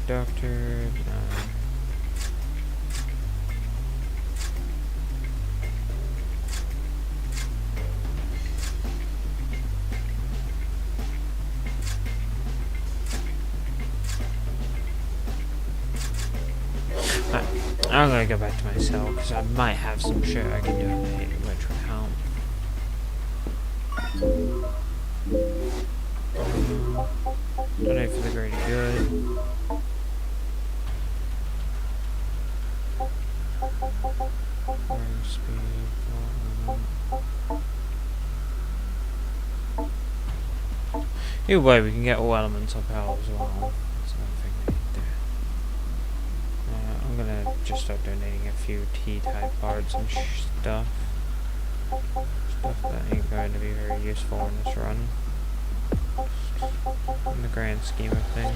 Doctor, I'm gonna go back to my cell because I might have some shit I can donate, which would help. Donate for the greater good. Either way, we can get all elements up out as well. That's another thing we need there. I'm gonna just start donating a few T-type parts and stuff. Stuff that ain't going to be very useful in this run. In the grand scheme of things.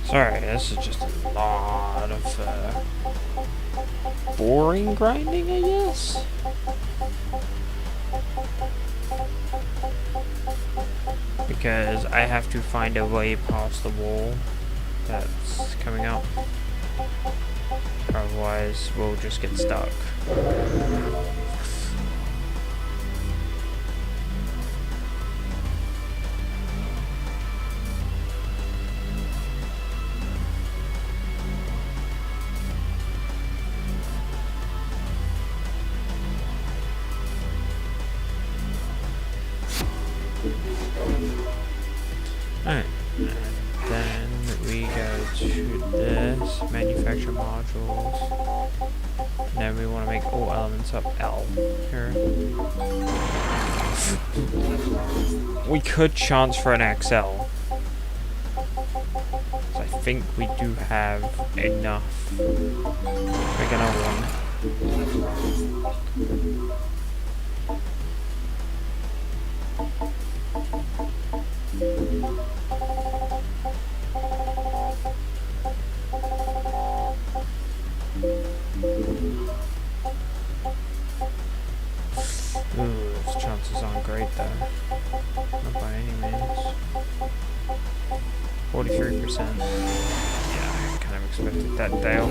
Sorry, this is just a lot of boring grinding, I guess. Because I have to find a way past the wall that's coming up. Otherwise, we'll just get stuck. Alright, and then we go to this, manufacture modules, and then we want to make all elements up L here. We could chance for an XL. So I think we do have enough to make another one. Ooh, those chances aren't great though. Not by any means. 43%. Yeah, I kind of expected that fail.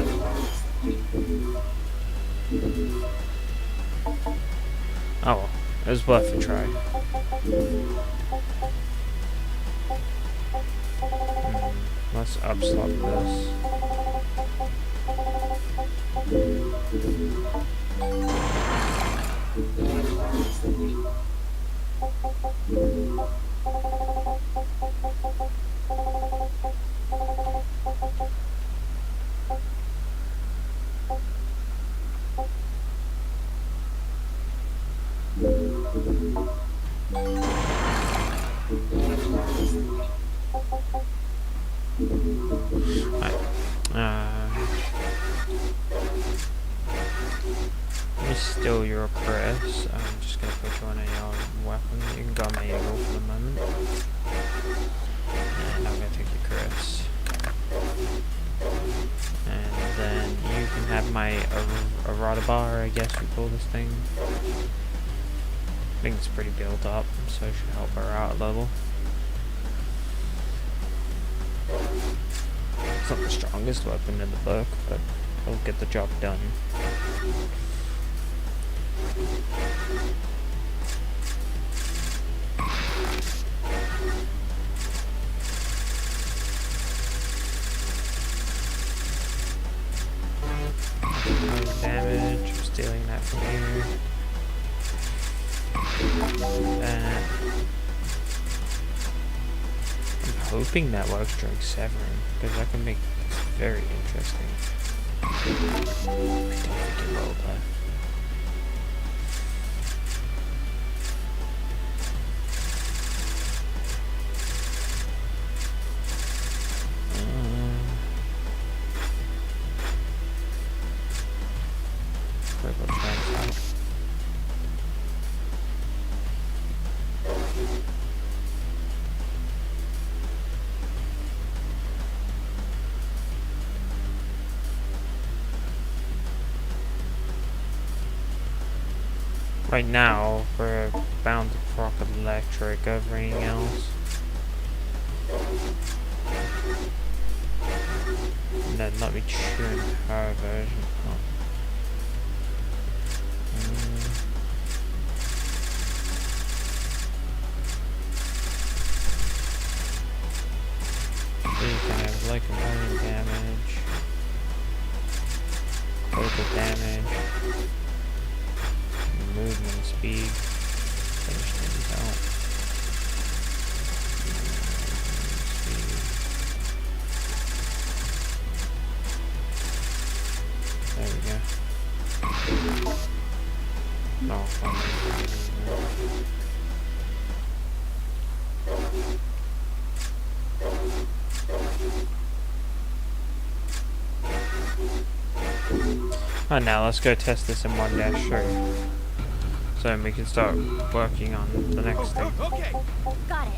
Oh well, it was worth a try. Let's upslot this. Let me steal your Chris. I'm just gonna put you on a weapon. You can go on my eagle for the moment. And I'm gonna take your Chris. And then you can have my Arada bar, I guess we call this thing. I think it's pretty built up, so it should help her out a little. It's not the strongest weapon in the book, but it'll get the job done. No damage, I'm stealing that from you. And I'm hoping that works during severing, because that can make this very interesting. I don't think it will though. Critical chance out. Right now, we're bound to proc electric over anything else. And then let me tune her version. Oh. So you can have light component damage, critical damage, movement speed, finish things out. There we go. No, Alright, now let's go test this in 1-3. So we can start working on the next thing. Okay. Got it.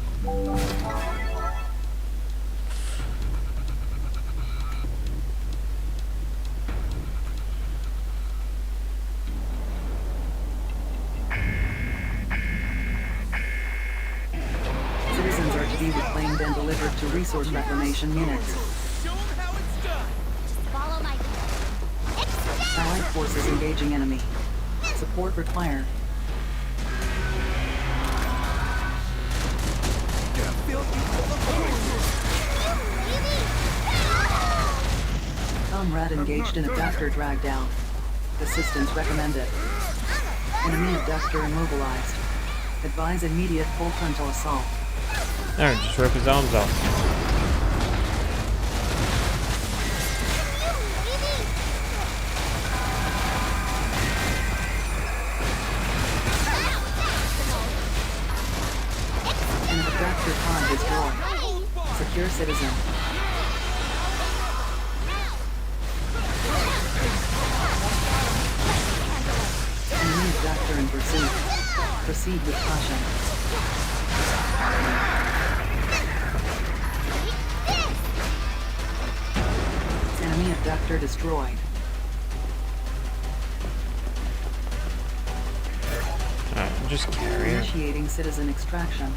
to resource reclamation units. Show 'em how it's done. Follow my lead. Allied forces engaging enemy. Support required. Gonna fill you full of Comrade engaged in abductor drag down. Assistance recommended. Enemy abductor immobilized. Advise immediate full frontal assault. No, just rip his arms off. An abductor pod destroyed. Secure citizen. Enemy abductor in pursuit. Proceed with caution. Enemy abductor destroyed. Alright, just carry it. Initiating citizen extraction.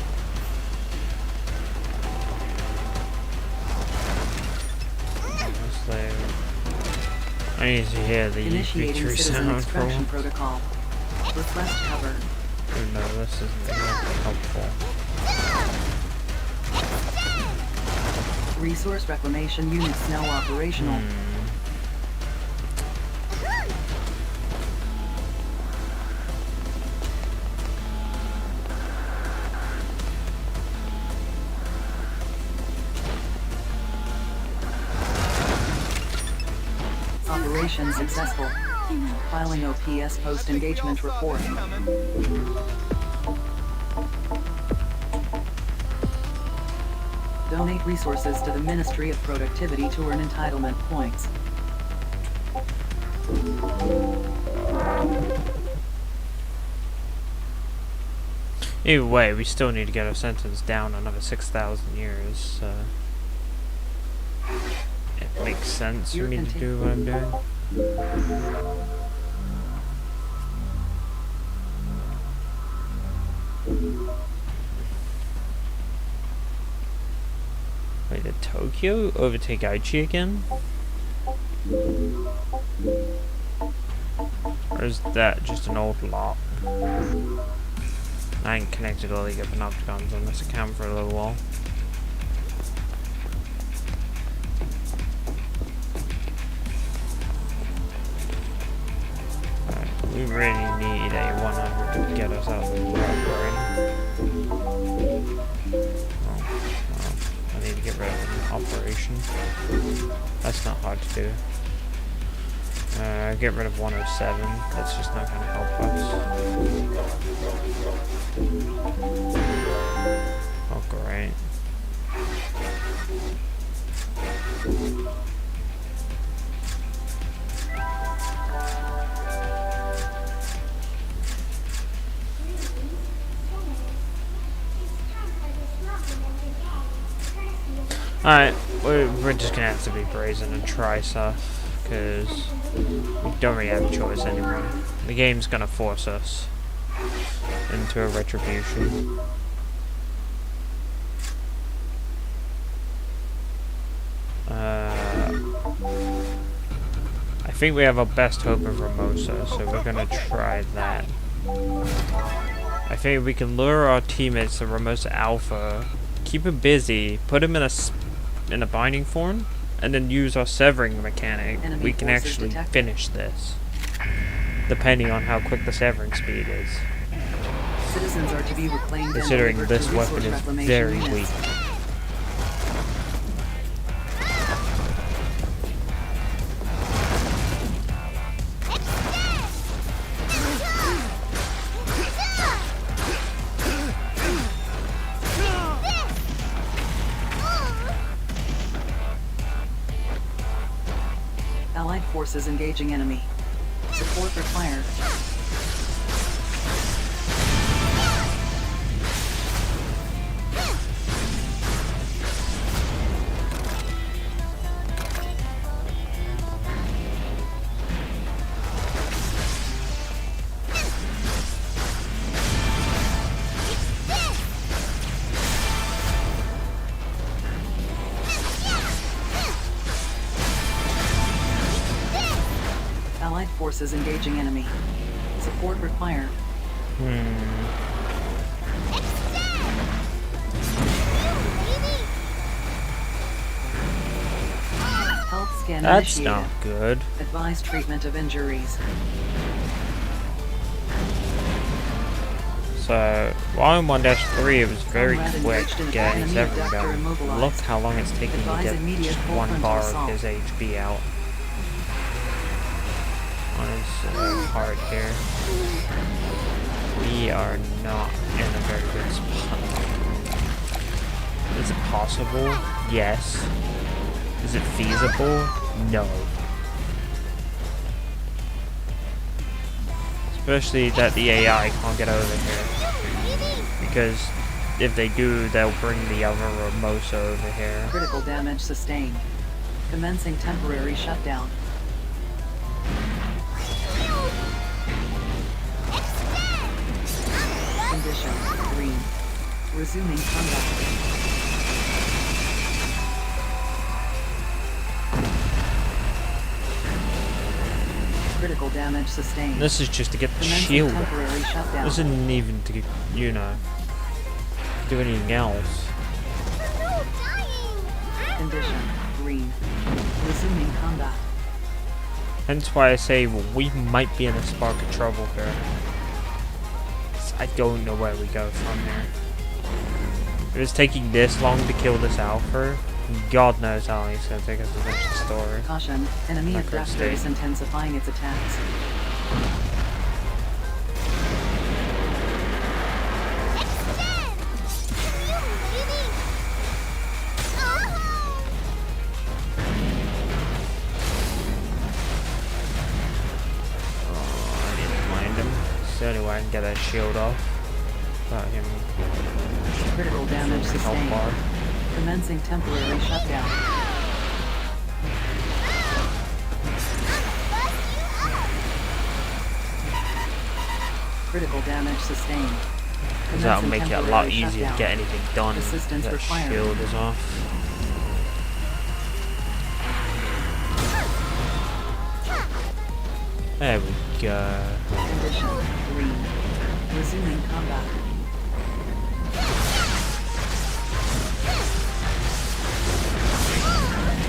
I need to hear the Initiating victory citizen sound for extraction once. protocol. Request cover. Even though this isn't really helpful. Resource reclamation units now operational. Operation successful. Filing OPS post-engagement report. Donate resources to the Ministry of Productivity to earn entitlement points. Either way, we still need to get our sentence down another 6,000 years. It makes sense for me to do what I'm doing. Wait, did Tokyo overtake Aichi again? Or is that just an old lock? I ain't connected to the League of Panopticons on this account for a little while. Alright, we really need a 100 to get us out of the upgrade. I need to get rid of an operation. That's not hard to do. Get rid of 107. That's just not going to help us. Oh, great. Alright, we're just gonna have to be brazen and try stuff, because we don't really have a choice anymore. The game's gonna force us into a retribution. I think we have our best hope of Ramosa, so we're gonna try that. I think we can lure our teammates to Ramosa Alpha, keep him busy, put him in a binding form, and then use our severing mechanic. Enemy We can forces actually detected. finish this, depending on how quick the severing speed is. Citizens are to be reclaimed and Considering delivered this to weapon resource is reclamation very units. weak. Allied forces engaging enemy. Support required. Allied forces engaging enemy. Support required. Health scan That's initiated. not good. Advise treatment of injuries. So, volume 1-3, it was very Comrade quick engaged in a getting his enemy everything abductor going. immobilized. Look how long it's taking to Advise get immediate just full one frontal bar assault. of his HP out. On his heart here. We are not in a very good spot. Is it possible? Yes. Is it feasible? No. Especially that the AI can't get over here. Because if they do, they'll bring the other Ramosa over here. Critical damage sustained. Commencing temporary shutdown. Condition green. Resuming combat. Critical damage sustained. This is just to get the Commencing shield. temporary shutdown. This isn't even to get, you know, do anything else. No dying! Condition green. Resuming combat. Hence why I say we might be in a spark of trouble here. I don't know where we go from here. If it's taking this long to kill this alpha, God knows how long it's going to take us to finish the story. Caution, enemy Not gonna abductor stay. is intensifying its attacks. Oh, I need to mind him. It's the only way I can get that shield off. Without him Critical damage health sustained. bar. Commencing temporary shutdown. Critical damage sustained. Because that'll make it a lot Commencing easier to temporary get anything done. if Assistance that required. shield is off. There we go. Condition green. Resuming combat.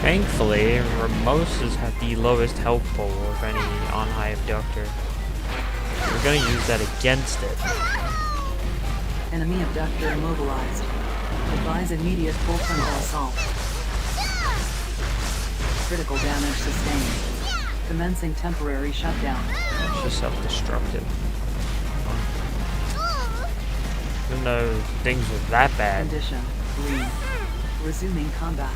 Thankfully, Ramosas have the lowest health pool of any on-high abductor. We're gonna use that against it. Enemy abductor immobilized. Advise immediate full frontal assault. Critical damage sustained. Commencing temporary shutdown. It's just self-destructive. Even though things were that bad. Condition green. Resuming combat.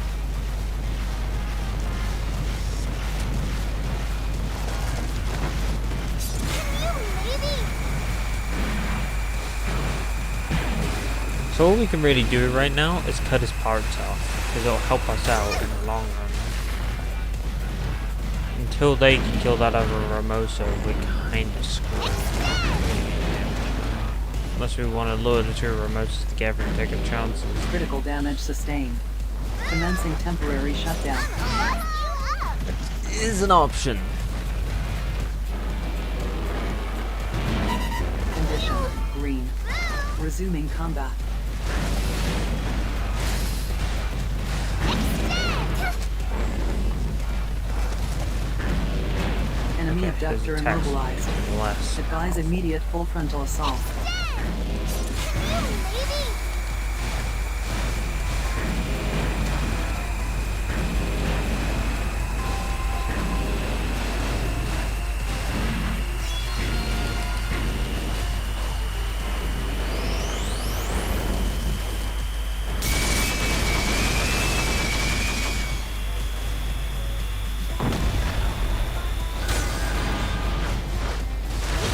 So all we can really do right now is cut his parts off, because it'll help us out in the long run. Until they can kill that other Ramosa, we're kinda screwed. Unless we want to lure the two Ramosas together and take our chances. Critical damage sustained. Commencing temporary shutdown. Is an option. Condition green. Resuming combat. Enemy Okay, abductor his attacks immobilized. less. Advise immediate full frontal assault.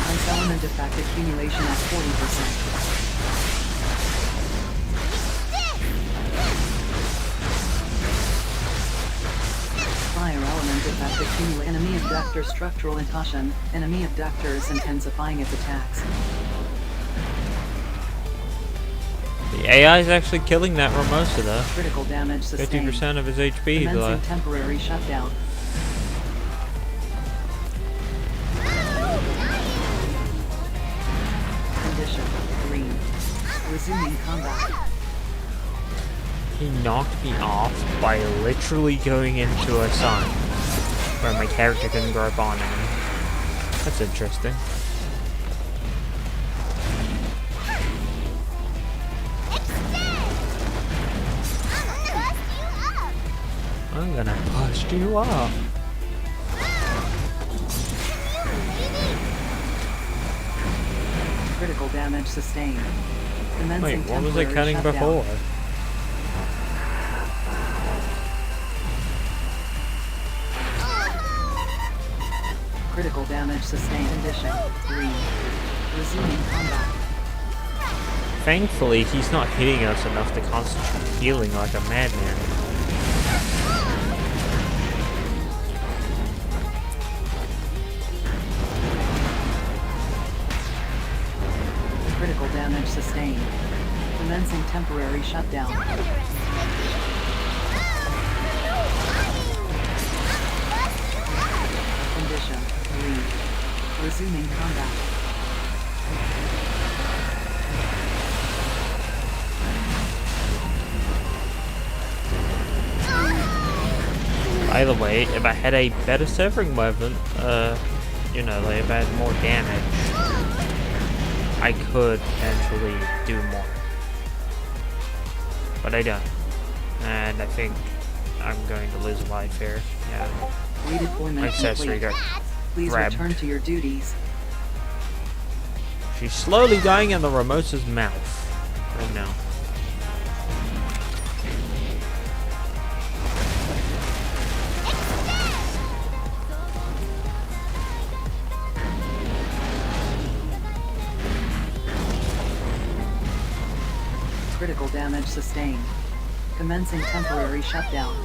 Ice element effect accumulation at 40%. Fire element effect accumulate. Enemy abductor structural and caution. Enemy abductor is intensifying its attacks. The AI is actually killing that Ramosa though. Critical damage sustained. 50% of his HP Commencing though. temporary shutdown. Condition, green. Resuming combat. He knocked me off by literally going into a sign where my character couldn't grow up on him. That's interesting. I'm gonna bust you up. Critical damage sustained. Commencing Wait, what was I temporary cutting shutdown. before? Critical damage sustained. Condition, green. Resuming combat. Thankfully, he's not hitting us enough to concentrate healing like a madman. Critical damage sustained. Commencing temporary shutdown. Condition, green. Resuming combat. By the way, if I had a better severing weapon, you know, like if I had more damage, I could potentially do more. But I don't. And I think I'm going to lose a life here. Yeah. Redeployment My accessory complete. got Please grabbed. return to your duties. She's slowly dying in the Ramosa's mouth right now. Critical damage sustained. Commencing temporary shutdown.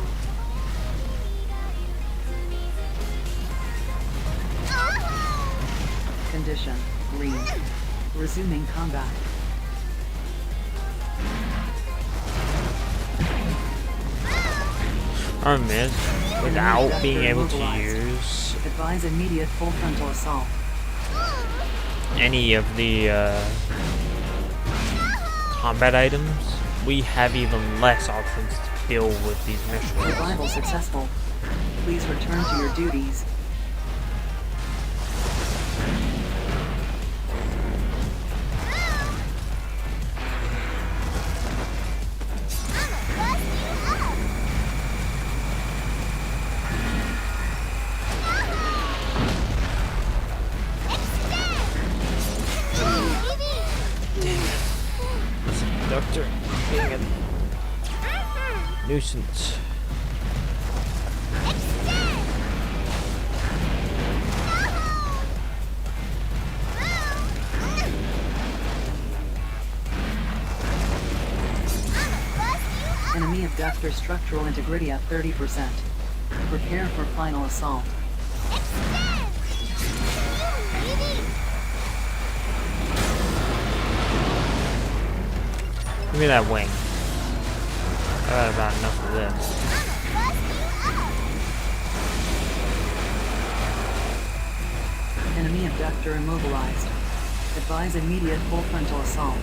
Condition, green. Resuming combat. I missed without being able to use Advise immediate full frontal assault. any of the combat items. We have even less options to deal with these missions. Survival successful. Please return to your duties. Doctor being a nuisance. Enemy abductor structural integrity at 30%. Prepare for final assault. Give me that wing. I've had about enough of this. Enemy abductor immobilized. Advise immediate full frontal assault.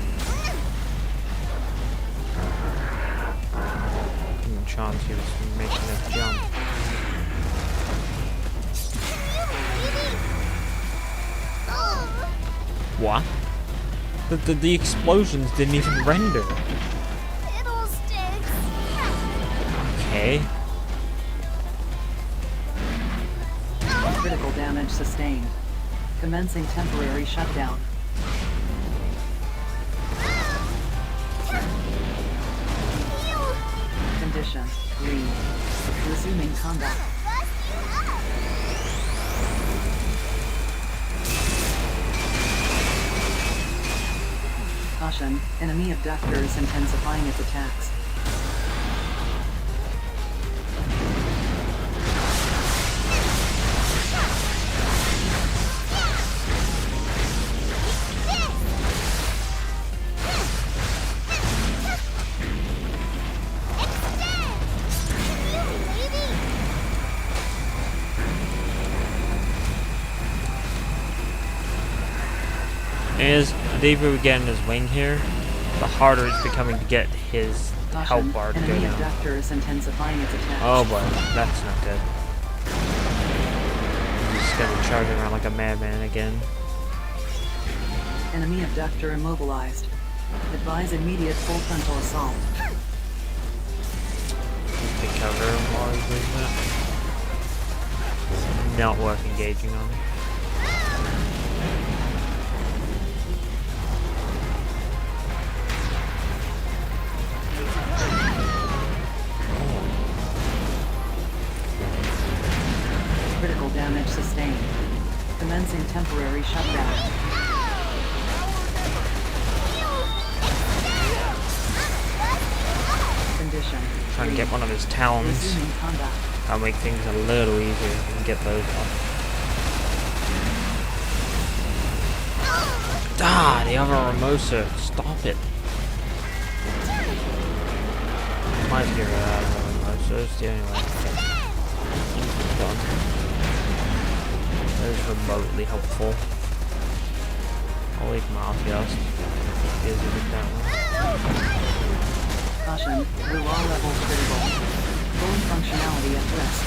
Chance he was making a jump. What? The explosions didn't even render. Fiddlesticks. Okay. Critical damage sustained. Commencing temporary shutdown. Condition, green. Resuming combat. Caution, enemy abductor is intensifying its attacks. Is deeper we get in his wing here, the harder it's becoming to get his health Caution, bar to go enemy down. abductor is intensifying its attack. Oh boy, that's not good. Just gonna charge around like a madman again. Enemy abductor immobilized. Advise immediate full frontal assault. Take cover while he's doing that. Not worth engaging on. Critical damage sustained. Commencing temporary shutdown. Condition. Trying to get one of his talons. Resuming combat. That'll make things a little easier and get those off. Ah, the other Ramosa. Stop it. Might get rid of that other Ramosa. It's the only way I can get it done. That is remotely helpful. I'll leave him off just. Busy with that one. Caution, will all levels critical. Full functionality at risk.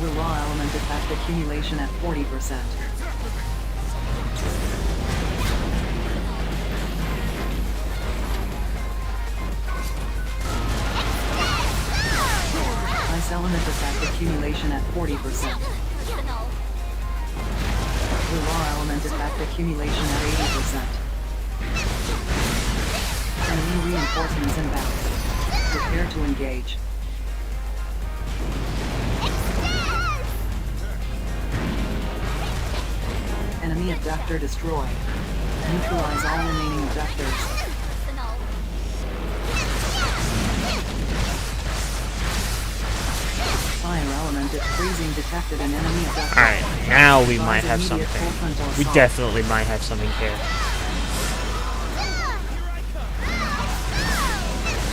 Will raw element effect accumulation at 40%. Ice element effect accumulation at 40%. The raw element effect accumulation at 80%. Enemy reinforcements inbound. Prepare to engage. Enemy abductor destroyed. Neutralize all remaining abductors. Fire element is freezing detected in enemy abductor. Alright, now we might have Advise immediate something. full frontal We assault. definitely might have something here.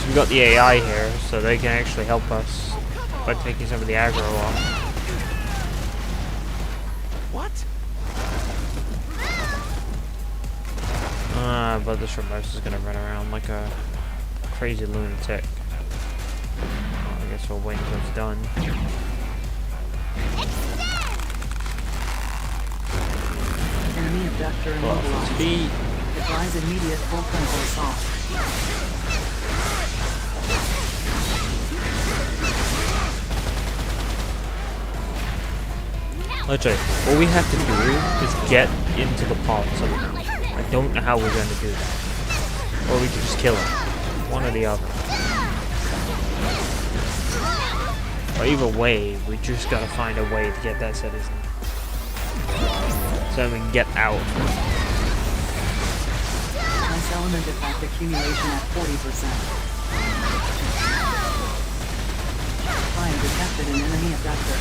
So we got the AI here, so they can actually help us by taking some of the aggro off. What? But this Ramosa is gonna run around like a crazy lunatic. I guess we'll wait until it's done. Enemy abductor Pull off his immobilized. feet. Advise immediate full frontal assault. Literally, what we have to do is get into the pod somehow. I don't know how we're going to do that. Or we can just kill him. One or the other. But either way, we just gotta find a way to get that citizen. So we can get out. Ice element effect accumulation at 40%. Fire detected in enemy abductor.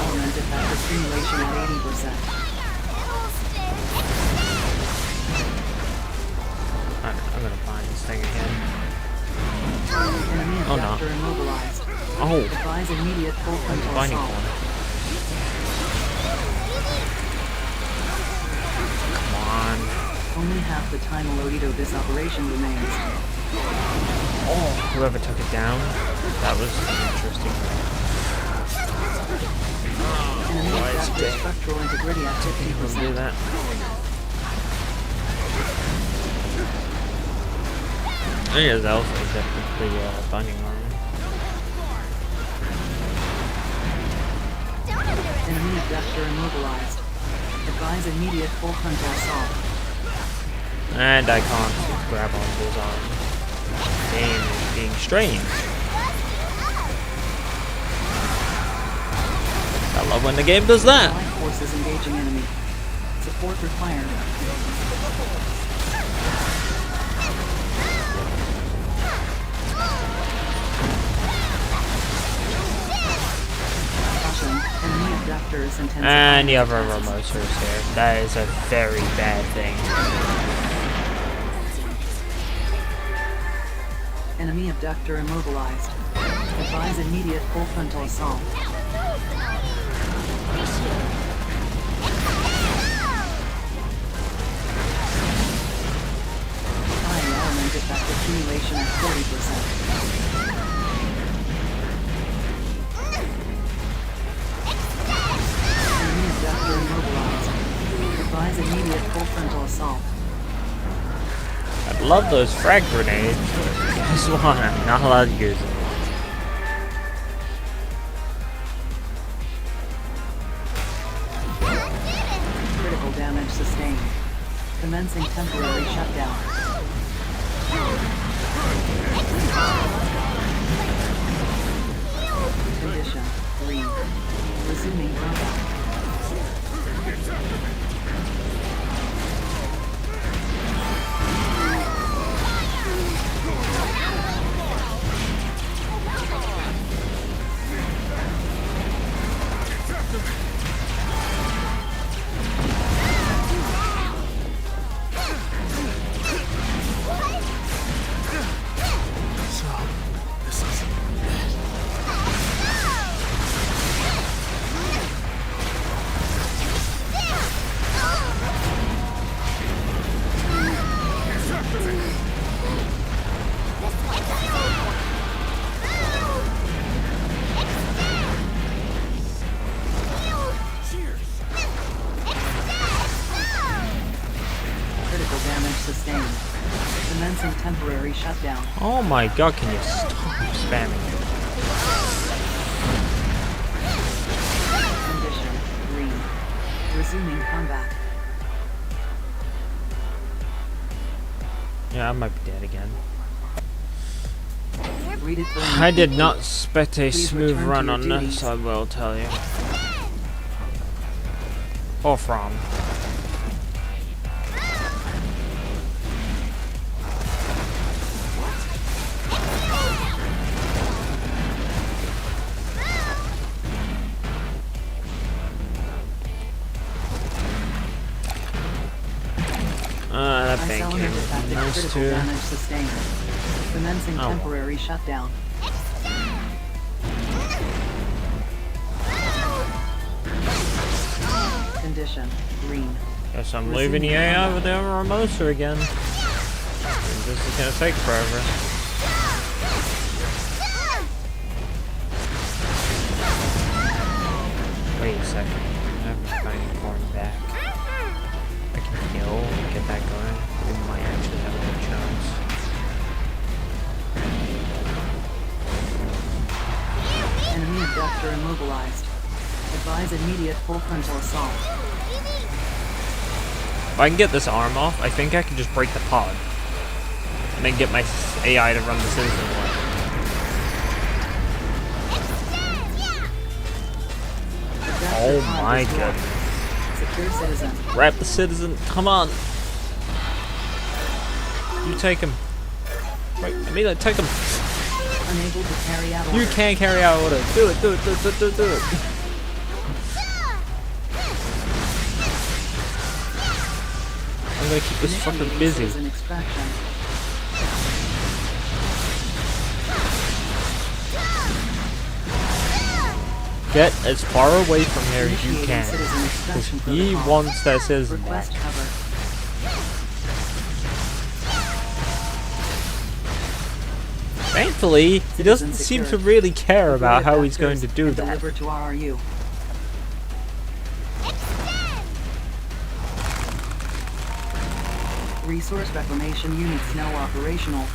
Accumulation at 80%. Alright, I'm gonna find this thing again. Enemy Oh, no. abductor immobilized. Oh, Advise immediate full frontal finding assault. one. Come on. Only half the time Alodido this operation remains. Oh, whoever took it down, that was interesting. Enemy Why is abductor it structural integrity at We'll do 50%. that. I think there's also definitely binding armor. Enemy abductor immobilized. Advise immediate full frontal assault. And I can't grab onto his arm. Game is being strange. I love when the game does that. Allied forces engaging enemy. Support required. intensifying And you its have a attacks. Ramosers here. That is a very bad thing. Enemy abductor immobilized. Advise immediate full frontal assault. Fire element effect accumulation at 40%. Enemy abductor immobilized. Advise immediate full frontal assault. I love those frag grenades. Guess what? I'm not allowed to use them. Critical damage sustained. Commencing temporary shutdown. Condition 3. Resuming combat. Critical damage sustained. Commencing temporary shutdown. Oh my god, can you stop spamming? Condition 3. Resuming combat. Yeah, I might be dead again. Read it for I did not expect a Please smooth return to run your on duties. this, I will tell you. Or from. That Ice thing element effect nice critical too. damage sustained. Commencing Oh. temporary shutdown. Condition green. Guess I'm leaving the AI with the Ramosa again. This is gonna take forever. Wait a second. I have my fighting form back. I can heal and get that going. We might actually have a good chance. Enemy abductor immobilized. Advise immediate full frontal assault. If I can get this arm off, I think I can just break the pod. And then get my AI to run the citizen one. Abductor Oh pod my destroyed. goodness. Secure citizen. Grab the citizen. Come on. You take him. Wait, Amelia, take him. Unable to carry out You order. can carry out order. Do it, do it, do it, do it, do it, do it. I'm gonna keep this fucker Initiating busy. citizen extraction. Get as far away from here as you Initiating can. citizen Because extraction he protocol. wants that citizen back. Request cover. Thankfully, he doesn't seem to really care about how he's going to do that. Deliver to RRU. Resource reclamation units now operational.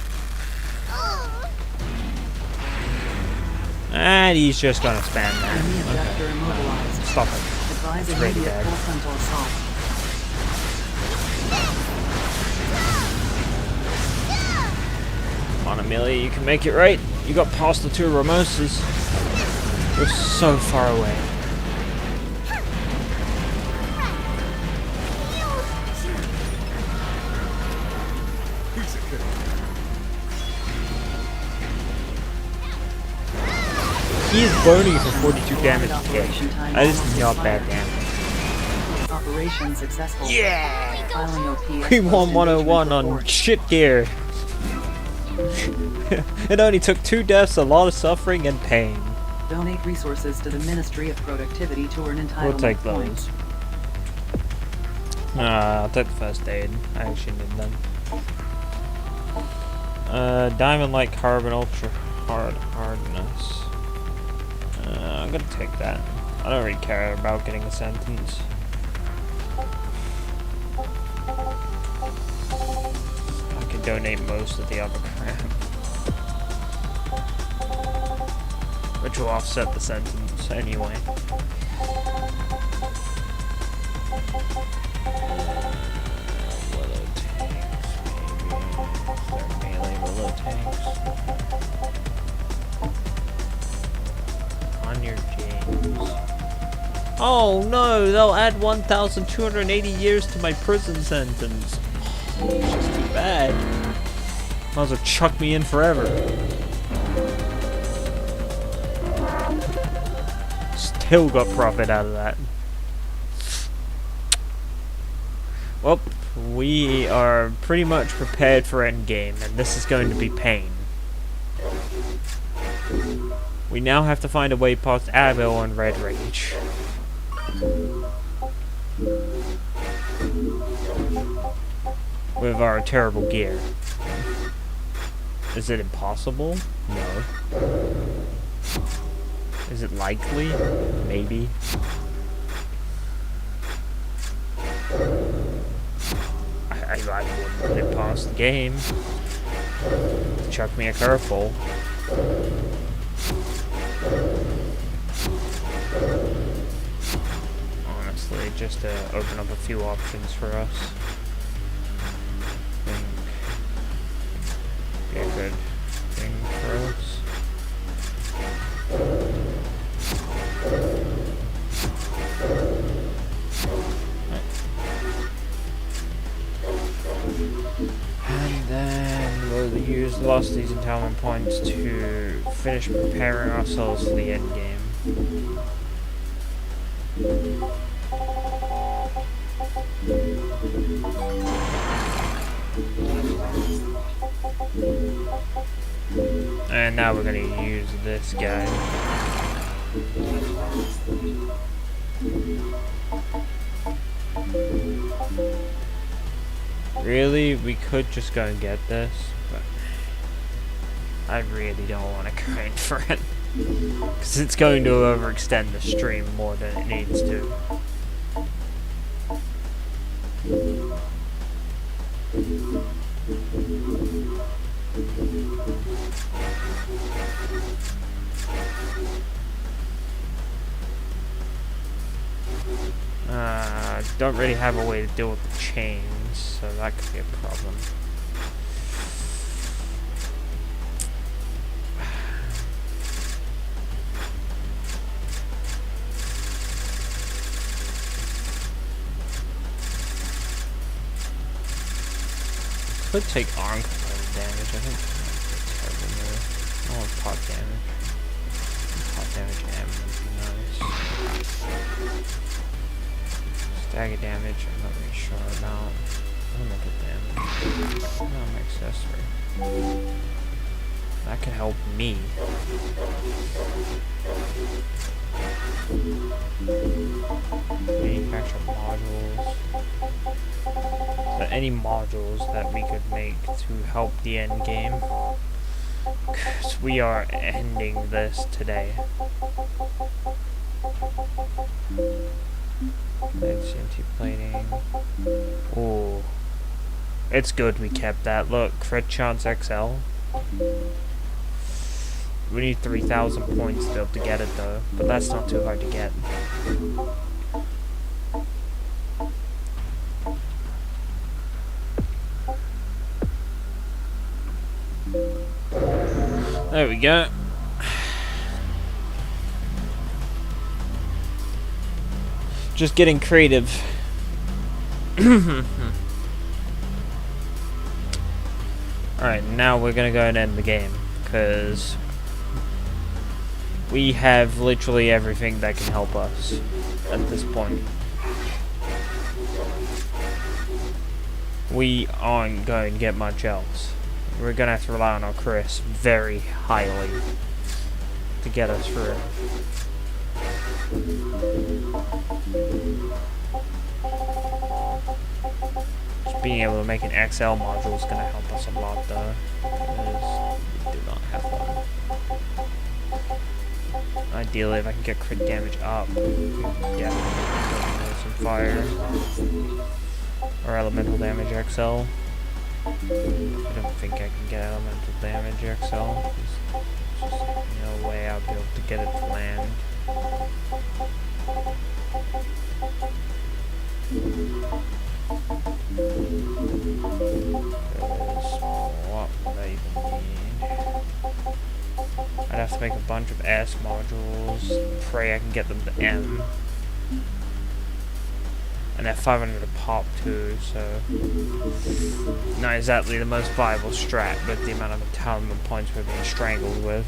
And he's just gonna spam Enemy that. abductor immobilized. Stop it. Advise It's really immediate bad. full frontal assault. Come on, Amelia, you can make it right. You got past the two Ramosas. You're so far away. He is burning for 42 damage Prolonged a hit. operation time That is almost not bad expired. damage. Operation successful. Yeah! Filing OP We won 101 post-engagement on report. shit gear. It only took 2 deaths, a lot of suffering, and pain. Donate resources to the Ministry of Productivity to earn entitlement We'll take points. those. I'll take the first aid. I actually need them. Diamond Light Carbon Ultra Hardness. I'm gonna take that. I don't really care about getting a sentence. I can donate most of the other crap. Which will offset the sentence anyway. Willow tanks, maybe. They're melee willow tanks. On your James. Oh no, they'll add 1,280 years to my prison sentence. It's just too bad. Might as well chuck me in forever. Still got profit out of that. Well, we are pretty much prepared for endgame, and this is going to be pain. We now have to find a way past Abel and Red Rage. With our terrible gear. Is it impossible? No. Is it likely? Maybe. I wouldn't put it past the game. Chuck me a curveball. Honestly, just to open up a few options for us. Think be a good thing for us. And then we'll use the last of these entitlement points to finish preparing ourselves for the end game. And now we're gonna use this guy. Really, we could just go and get this, but I really don't want to grind for it. Because it's going to overextend the stream more than it needs to. Don't really have a way to deal with the chains, so that could be a problem. Could take arm component damage. I think that's terrible move. I want pot damage. Pot damage ammo would be nice. Stagger damage, I'm not really sure about. Elemental damage. Accessory. That could help me. Manufacture modules. So any modules that we could make to help the end game. Because we are ending this today. CNT plating. Ooh. It's good we kept that. Look, crit chance XL. We need 3,000 points to be able to get it though, but that's not too hard to get. There we go. Just getting creative. Alright, now we're gonna go and end the game, because We have literally everything that can help us at this point. We aren't going to get much else. We're going to have to rely on our Chris very highly to get us through. Just being able to make an XL module is going to help us a lot, though, because we do not have one. Ideally, if I can get crit damage up, yeah, some fire or elemental damage XL. I don't think I can get elemental damage XL. There's just no way I'll be able to get it to land. What would I even need? I'd have to make a bunch of S modules. Pray I can get them to M. And they're 500 a pop too, so not exactly the most viable strat, but the amount of entitlement points we're being strangled with.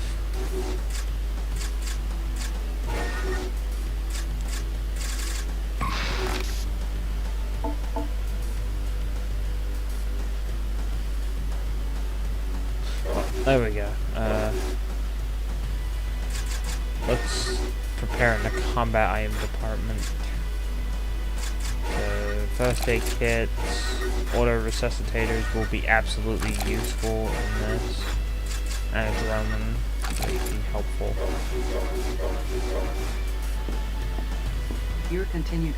Well, there we go. Let's prepare in the combat item department. So, first aid kits, auto resuscitators will be absolutely useful in this, and a drone might be helpful. Your continued.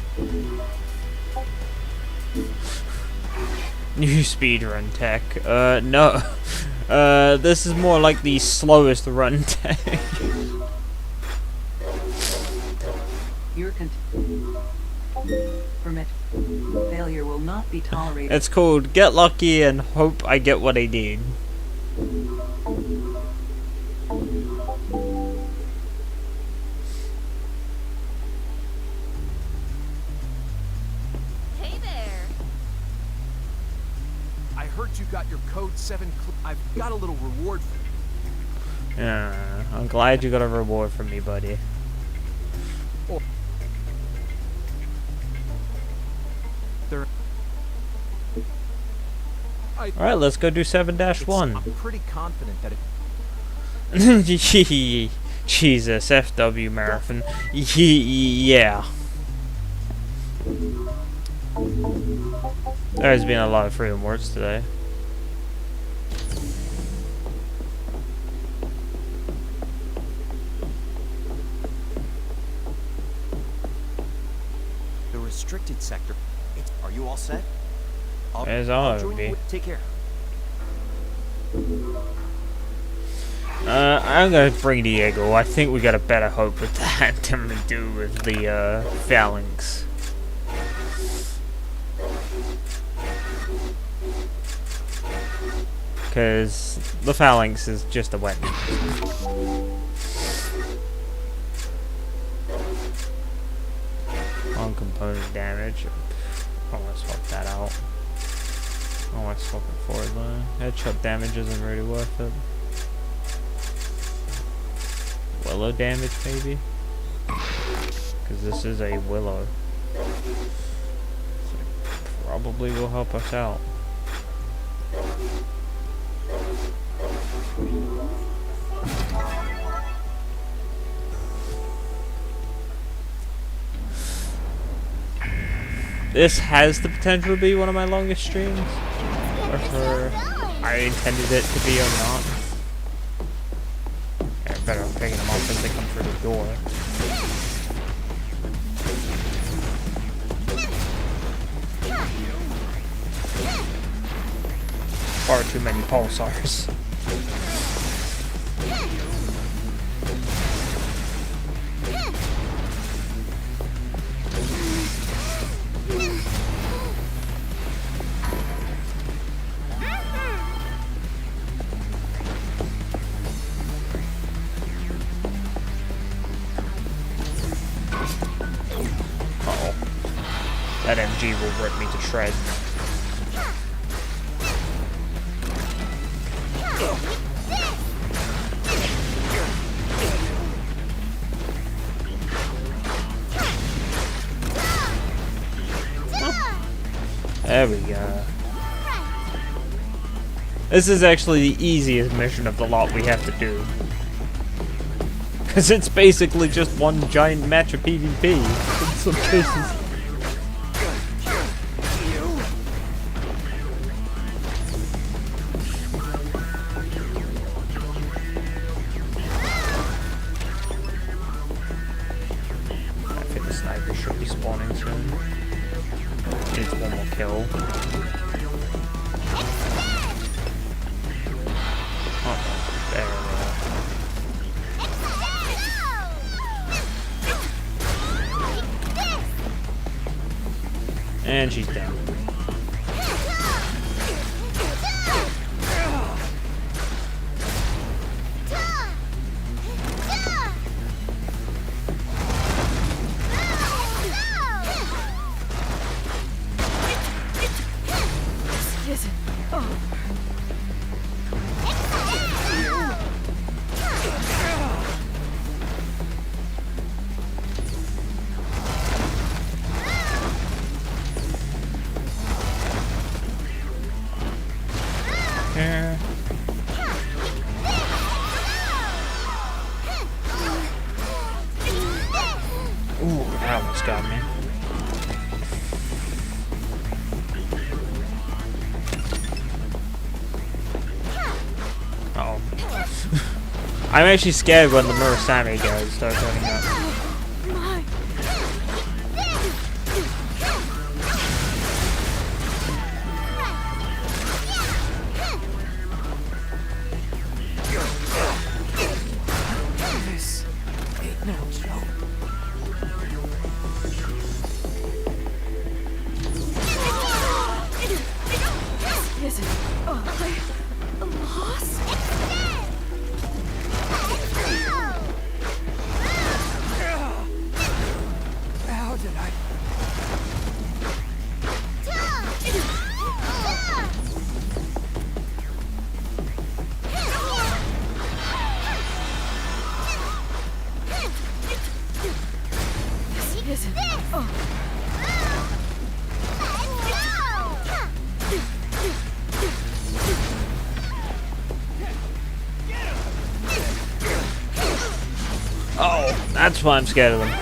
New speedrun tech. No. This is more like the slowest run tech. Your permit. Failure will not be tolerated. It's called Get Lucky and Hope I Get What I Need. Hey there. I heard you got your code 7. I've got a little reward for you. Yeah, I'm glad you got a reward from me, buddy. Alright, let's go do 7-1. I'm pretty confident that it. Jesus, FW marathon. Yeah. There's been a lot of freedom words today. The restricted sector. Are you all set? As I would be. Take care. I'm gonna bring Diego. I think we got a better hope with that than we do with the phalanx. Because the phalanx is just a weapon. On component damage. I want to swap that out. I want to swap it forward though. Headshot damage isn't really worth it. Willow damage maybe? Because this is a willow. So probably will help us out. This has the potential to be one of my longest streams. Whether I intended it to be or not. Yeah, better off picking them off as they come through the door. Far too many pulsars. That MG will rip me to shreds. There we go. This is actually the easiest mission of the lot we have to do. Because it's basically just one giant match of PvP in some cases. I think the sniper should be spawning soon. Needs one more kill. Oh, there we go. And she's down. Here. Ooh, that almost got me. Uh oh. I'm actually scared when the Murasame guys start running up. Oh, that's why I'm scared of them.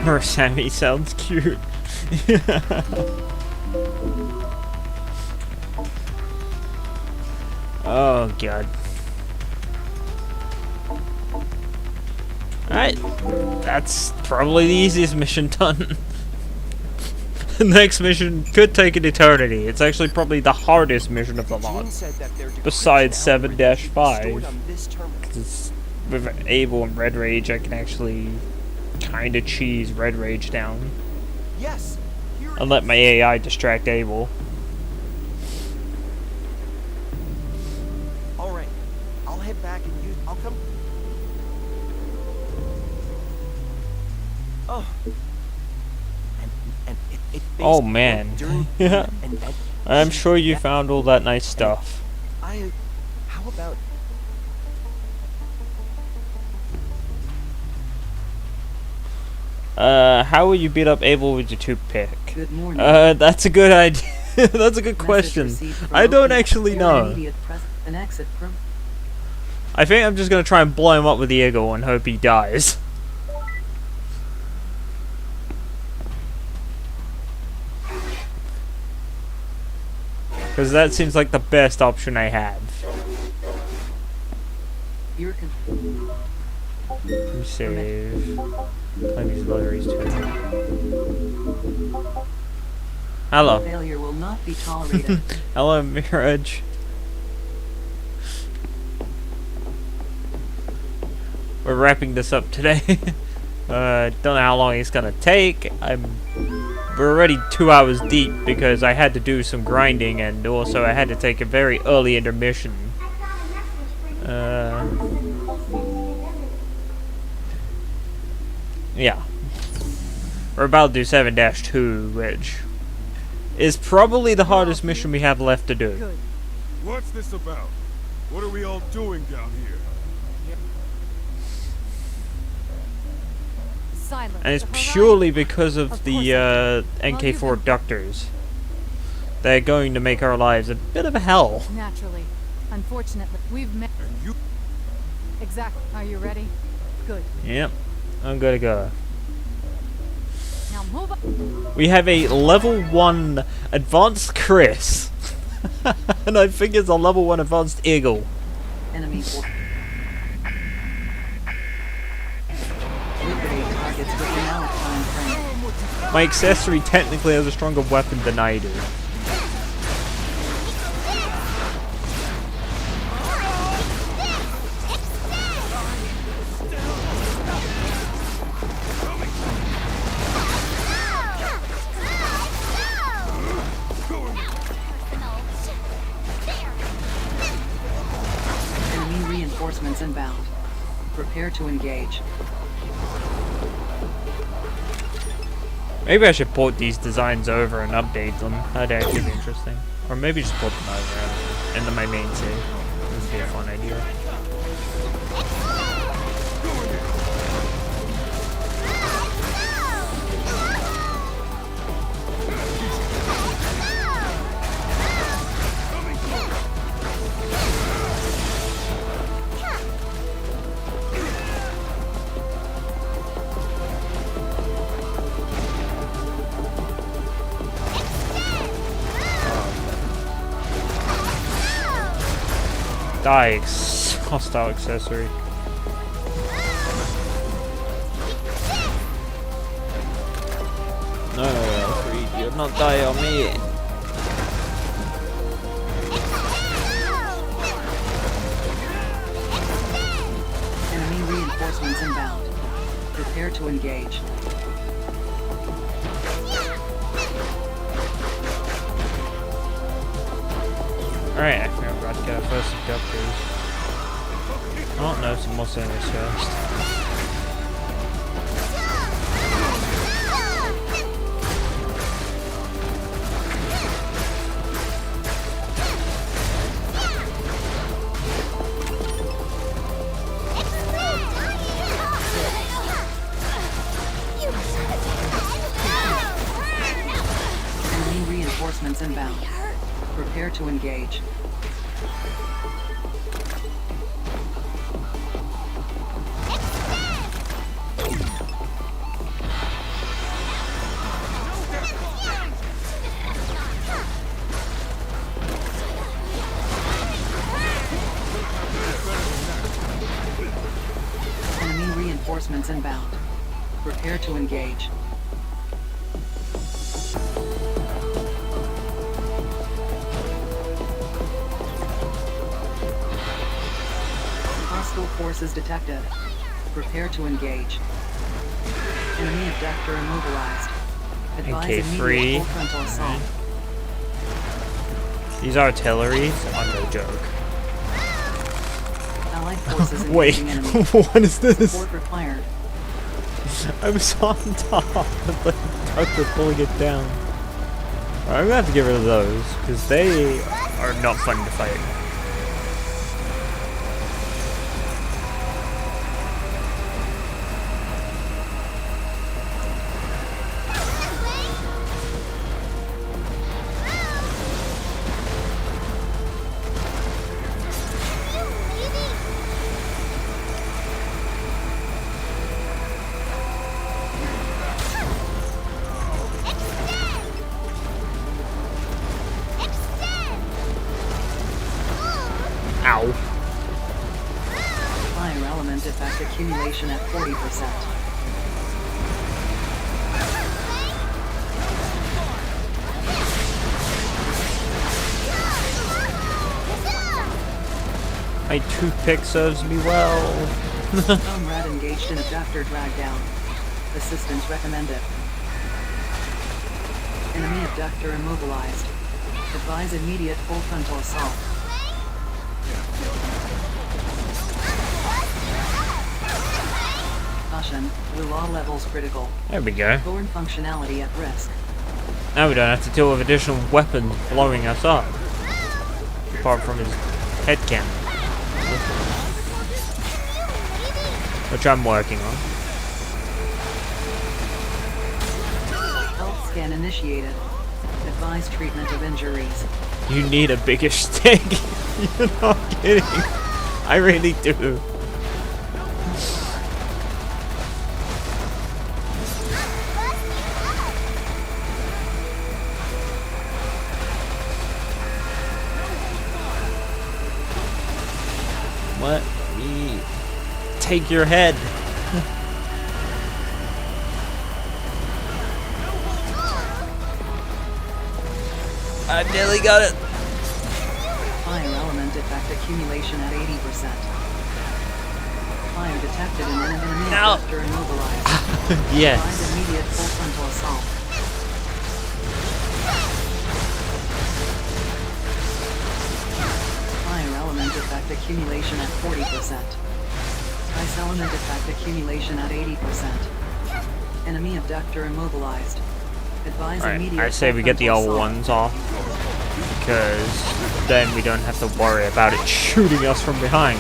Murasame sounds cute. Oh god. Alright, that's probably the easiest mission done. The next mission could take an eternity. It's actually probably the hardest mission of the lot. Besides 7-5. Because with Abel and Red Rage, I can actually kind of cheese Red Rage down. Yes. And let my AI distract Abel. Alright. I'll head back and I'll come. Oh. And it Oh man. Yeah. and I'm sure you found all that nice stuff. How about how will you beat up Abel with your toothpick? Good morning. That's a good idea. That's a good question. I don't actually know. An exit from. I think I'm just gonna try and blow him up with the eagle and hope he dies. Because that seems like the best option I have. You're Let me save. Play these batteries too. Hello. Failure will not be tolerated. Hello, Mirage. We're wrapping this up today. Don't know how long it's gonna take. We're already 2 hours deep because I had to do some grinding and also I had to take a very early intermission. Yeah. We're about to do 7-2, which is probably the hardest mission we have left to do. Good. What's this about? What are we all doing down here? Silence. And it's The horizon. purely because of Of the course I NK4 abductors. They're going to make our lives a bit of a hell. Naturally. Unfortunately, we've met. And you... Exactly. Are you ready? Good. Yep. I'm gonna go. Now move up. We have a level 1 advanced Chris. And I think it's a level 1 advanced Eagle. Enemy for liquidate targets within our time frame. My accessory technically has a stronger weapon than I do. Enemy reinforcements inbound. Prepare to engage. Maybe I should port these designs over and update them. That'd actually be interesting. Or maybe just port them over into my main save. This would be a fun idea. Hostile accessory. No, Alfred, you'll not die on me. Enemy reinforcements inbound. Prepare to engage. Alright, I think I'm about to get our first abductors. Oh no, some more enemies first. Enemy reinforcements inbound. Prepare to engage. Enemy reinforcements inbound. Prepare to engage. Hostile forces detected. Prepare to engage. Enemy abductor immobilized. Advise NK3. immediate full frontal assault. These artilleries are no joke. Allied forces Wait, engaging enemy. what is this? Support required. I was on top of the abductor pulling it down. Alright, I'm gonna have to get rid of those, because they are not fun to fight. Ow. Fire element effect accumulation at 40%. My toothpick serves me well. Comrade engaged in abductor drag down. Assistance recommended. Enemy abductor immobilized. Advise immediate full frontal assault. Caution, Caution, Lulaw levels critical. There we go. Thorn functionality at risk. Now we don't have to deal with additional weapons blowing us up. Apart from his head cannon. Which I'm working on. Health scan initiated. Advise treatment of injuries. You need a bigger stick. You're not kidding. I really do. Let me take your head. I nearly got it. Fire element effect accumulation at 80%. Fire detected in an enemy No. after immobilized. Yes. Advise immediate full frontal assault. Fire element effect accumulation at 40%. Ice element effect accumulation at 80%. Enemy abductor immobilized. Advise Alright, immediate I say full we get the frontal L1s assault. off. Because then we don't have to worry about it shooting us from behind.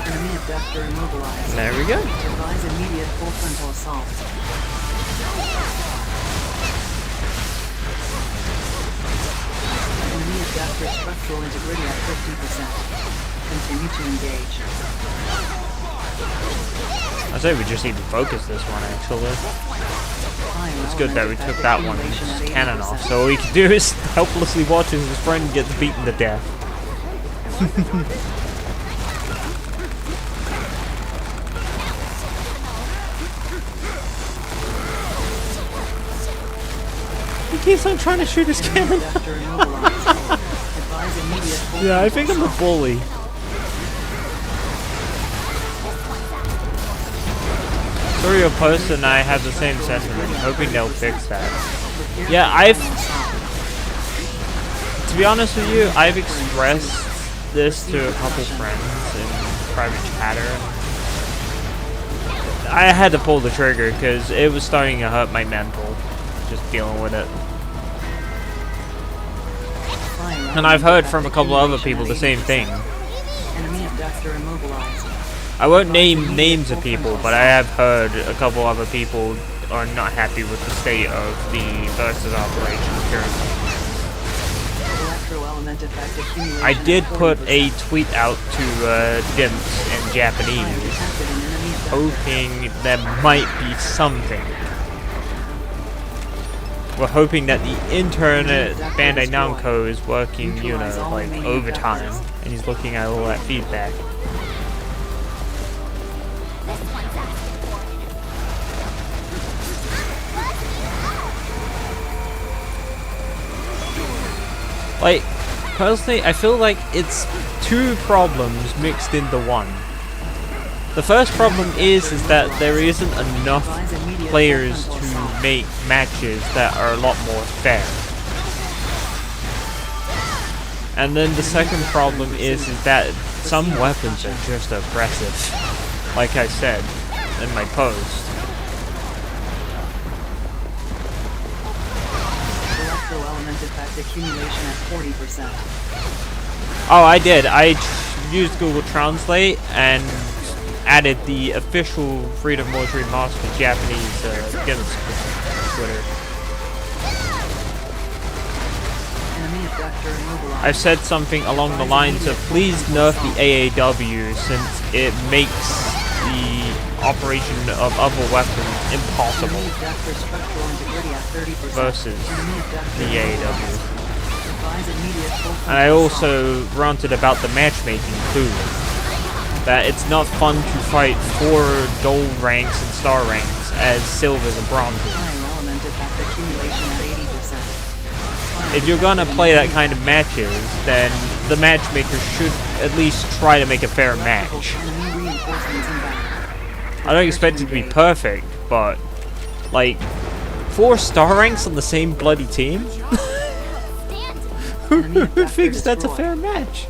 Enemy abductor immobilized. There we go. Advise immediate full frontal assault. Enemy abductor structural integrity at 50%. Continue to engage. I say we just even focus this one actually. Fire It's good that we element took effect that one's accumulation at cannon off. 80%. So all we can do is helplessly watch as his friend gets beaten to death. He keeps on trying to shoot his cannon. Abductor immobilized. Advise immediate full Yeah, I frontal think I'm a assault. bully. Serial Post and I have the same sentiment, hoping they'll fix that. Yeah, to be honest with you, I've expressed this to a couple friends in private chatter. I had to pull the trigger because it was starting to hurt my mental, just dealing with it. And I've heard from a couple other people the same thing. Enemy abductor immobilized. I won't name names of people, but I have heard a couple other people are not happy with the state of the Versus operation currently. Electro-element effect accumulation I did at put 40%. a tweet out to Dimps in Fire Japanese, detected in enemy abductor. hoping there might be something. We're hoping that the intern at Bandai Namco is working, you know, like overtime, and he's looking at all that feedback. Like, personally, I feel like it's two problems mixed into one. The first problem is that there isn't enough players to make matches that are a lot more fair. And then the second problem is that some weapons are just aggressive, like I said in my post. Electro-element effect accumulation at 40%. Oh, I did. I used Google Translate and added the official Freedom Wars Remastered Japanese Gims Twitter. Enemy abductor immobilized. I've said something along the lines of please nerf the AAW since it makes the operation of other weapons impossible Enemy abductor structural integrity at 30%. versus Enemy abductor the AAW. Advise immediate full And I frontal also ranted about the matchmaking too. That it's not fun to fight 4 gold ranks and star ranks as silvers and bronzes. Fire element effect accumulation at 80%. Fire If you're gonna detected play in that kind of matches, then the matchmaker should at least try to make a fair match. enemy reinforcements inbound. I don't expect it to be perfect, but like 4 star ranks on the same bloody team? Who thinks that's a fair match?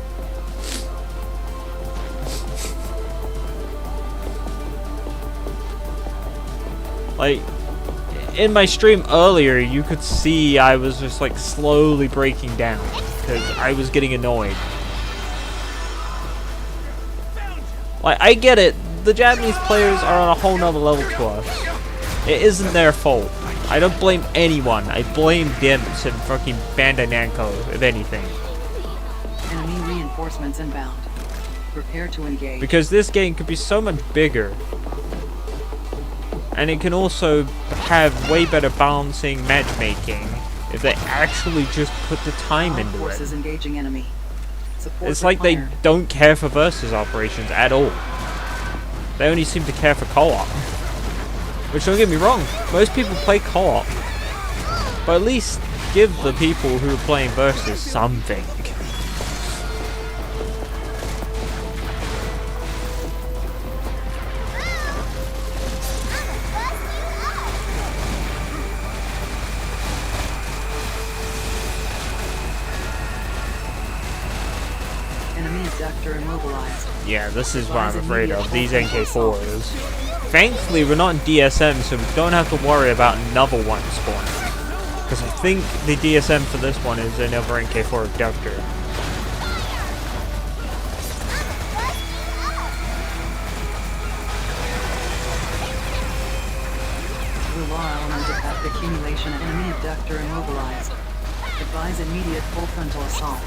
Like, in my stream earlier, you could see I was just like slowly breaking down because I was getting annoyed. Like, I get it, the Japanese players are on a whole nother level to us. It isn't their fault. I don't blame anyone. I blame Dimps and fucking Bandai Namco, if anything. Enemy reinforcements inbound. Prepare to engage. Because this game could be so much bigger. And it can also have way better balancing matchmaking if they actually just put the time into Forces it. engaging enemy. Support It's like they required. don't care for versus operations at all. They only seem to care for co-op. Which, don't get me wrong, most people play co-op. But at least give the people who are playing versus something. Enemy abductor immobilized. Yeah, this is what I'm afraid of, these NK4s. Thankfully, we're not in DSM, so we don't have to worry about another one spawning. Because I think the DSM for this one is another NK4 abductor. Rular element effect accumulation. Enemy abductor immobilized. Advise immediate full frontal assault.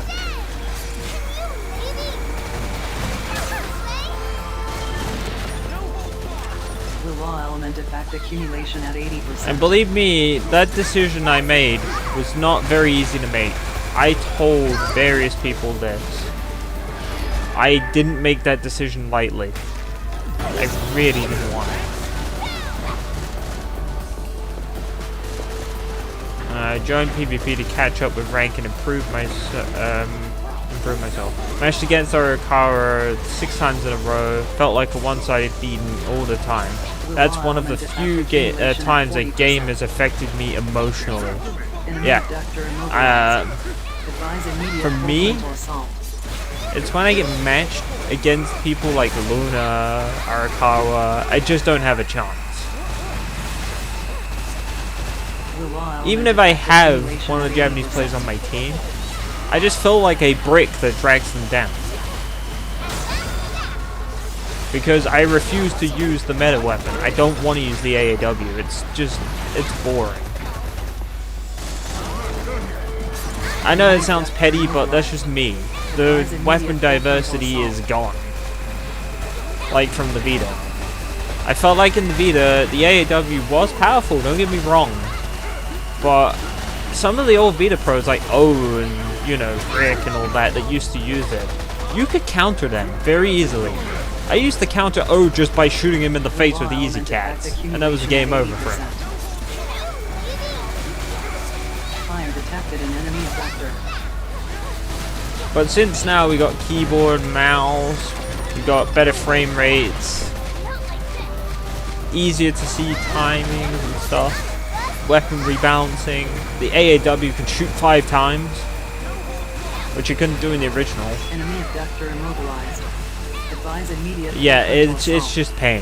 Rular element effect accumulation at 80%. And believe me, that decision I made was not very easy to make. I told various people this. I didn't make that decision lightly. I really didn't want it. I joined PvP to catch up with rank and improve myself. Managed to get Arakawa 6 times in a row. Felt like a one-sided beating all the time. That's one of the few times a game has affected me emotionally. Yeah. For me, it's when I get matched against people like Luna, Arakawa. I just don't have a chance. Even if I have one of the Japanese players on my team, I just feel like a brick that drags them down. Because I refuse to use the meta weapon. I don't want to use the AAW. It's boring. I know it sounds petty, but that's just me. The weapon diversity is gone. Like from the Vita. I felt like in the Vita, the AAW was powerful, don't get me wrong. But some of the old Vita pros like O and, you know, Rick and all that used to use it, you could counter them very easily. I used to counter O just by shooting him in the face with the easy cats, and that was a game over for him. Fire detected an enemy abductor. But since now we got keyboard, mouse, we got better frame rates, easier to see timings and stuff. Weapon rebalancing. The AAW can shoot 5 times, which you couldn't do in the original. Enemy abductor immobilized. Advise immediate. Yeah, it's just pain.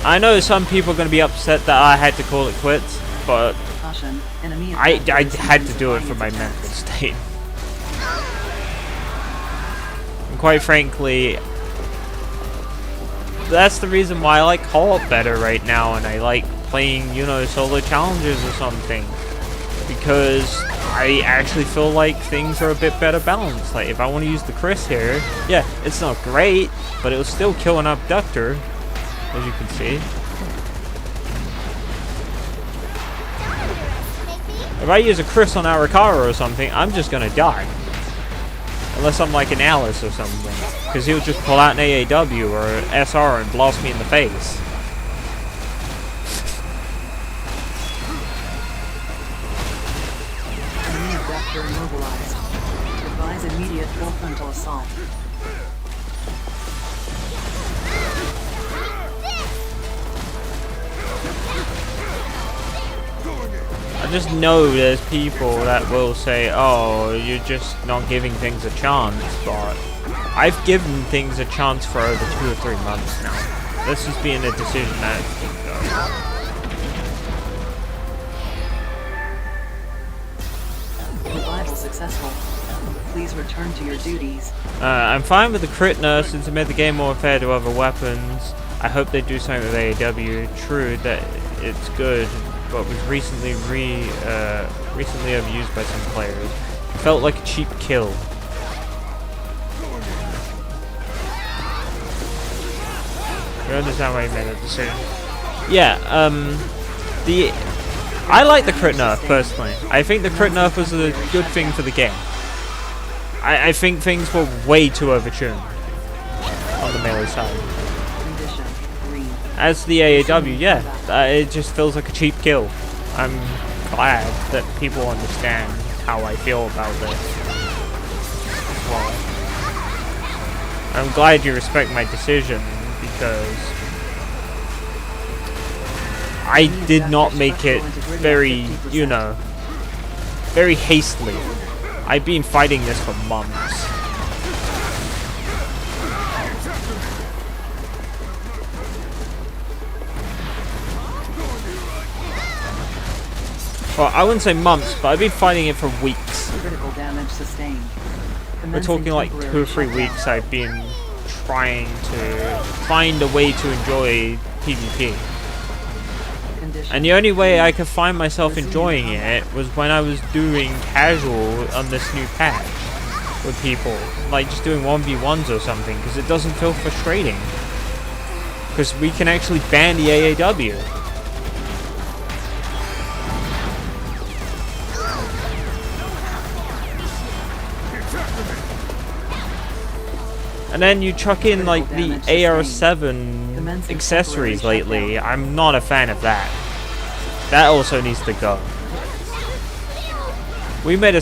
I know some people are going to be upset that I had to call it quits, but Caution, enemy I abductor had to do it for intensifying my its mental attacks. state. And quite frankly, that's the reason why I like co-op better right now, and I like playing, you know, solo challenges or something. Because I actually feel like things are a bit better balanced. Like, if I want to use the Chris here, yeah, it's not great, but it will still kill an abductor, as you can see. If I use a Chris on Arakawa or something, I'm just gonna die. Unless I'm like an Alice or something. Because he'll just pull out an AAW or an SR and blast me in the face. Enemy abductor immobilized. Advise immediate full frontal assault. I just know there's people that will say, oh, you're just not giving things a chance, but I've given things a chance for over 2 or 3 months now. This has been a decision that Revival successful. Please return to your duties. I'm fine with the crit nerf since it made the game more fair to other weapons. I hope they do something with AAW. True that it's good, but was recently overused by some players. It felt like a cheap kill. You understand why you made that decision? Yeah, I like the crit nerf personally. I think the crit nerf was a good thing for the game. I think things were way too overtuned on the melee side. Condition green. As the AAW, yeah, it just feels like a cheap kill. I'm glad that people understand how I feel about this. Well, I'm glad you respect my decision because I did not make it very, you know, very hastily. I've been fighting this for months. Well, I wouldn't say months, but I've been fighting it for weeks. Critical damage sustained. We're talking like 2 or 3 weeks I've been trying to find a way to enjoy PvP. And the only way I could find myself enjoying it was when I was doing casual on this new patch with people. Like just doing 1v1s or something, because it doesn't feel frustrating. Because we can actually ban the AAW. And then you chuck in like the AR7 accessories lately. I'm not a fan of that. That also needs to go. We made a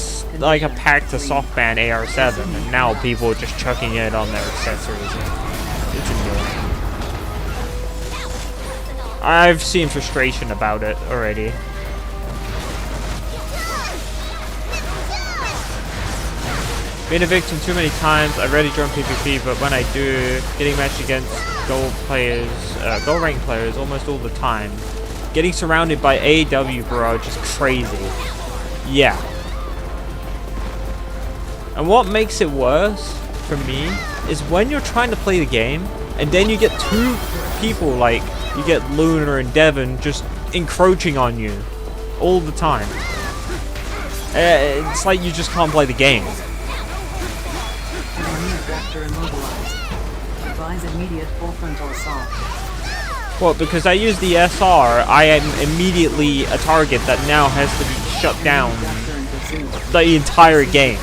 pack to soft ban AR7, and now people are just chucking it on their accessories. It's annoying. I've seen frustration about it already. Been a victim too many times. I rarely join PvP, but when I do, getting matched against gold rank players almost all the time. Getting surrounded by AW bro, just crazy. Yeah. And what makes it worse for me is when you're trying to play the game, and then you get 2 people, like you get Luna and Devon, just encroaching on you all the time. It's like you just can't play the game. Immobilized. Advise immediate full frontal assault. Well, because I use the SR, I am immediately a target that now has to be shut down the entire game.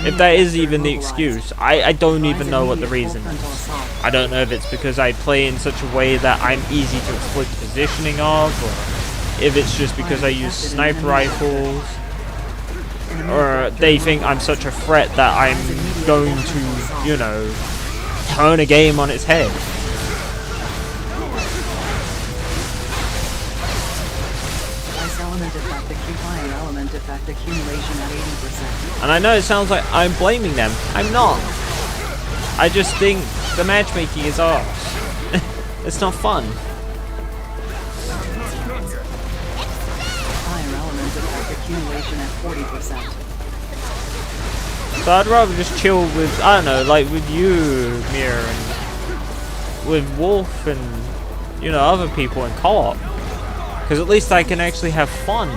If that is even the excuse, I don't even know what the reason is. I don't know if it's because I play in such a way that I'm easy to exploit the positioning of, or if it's just because I use sniper rifles, or they think I'm such a threat that I'm going to, you know, turn a game on its head. Element effect accumulation at 80%. And I know it sounds like I'm blaming them. I'm not. I just think the matchmaking is arse. It's not fun. Higher element effect accumulation at 40%. So I'd rather just chill with, I don't know, like with you, Mir, and with Wolf and, you know, other people in co-op. Because at least I can actually have fun.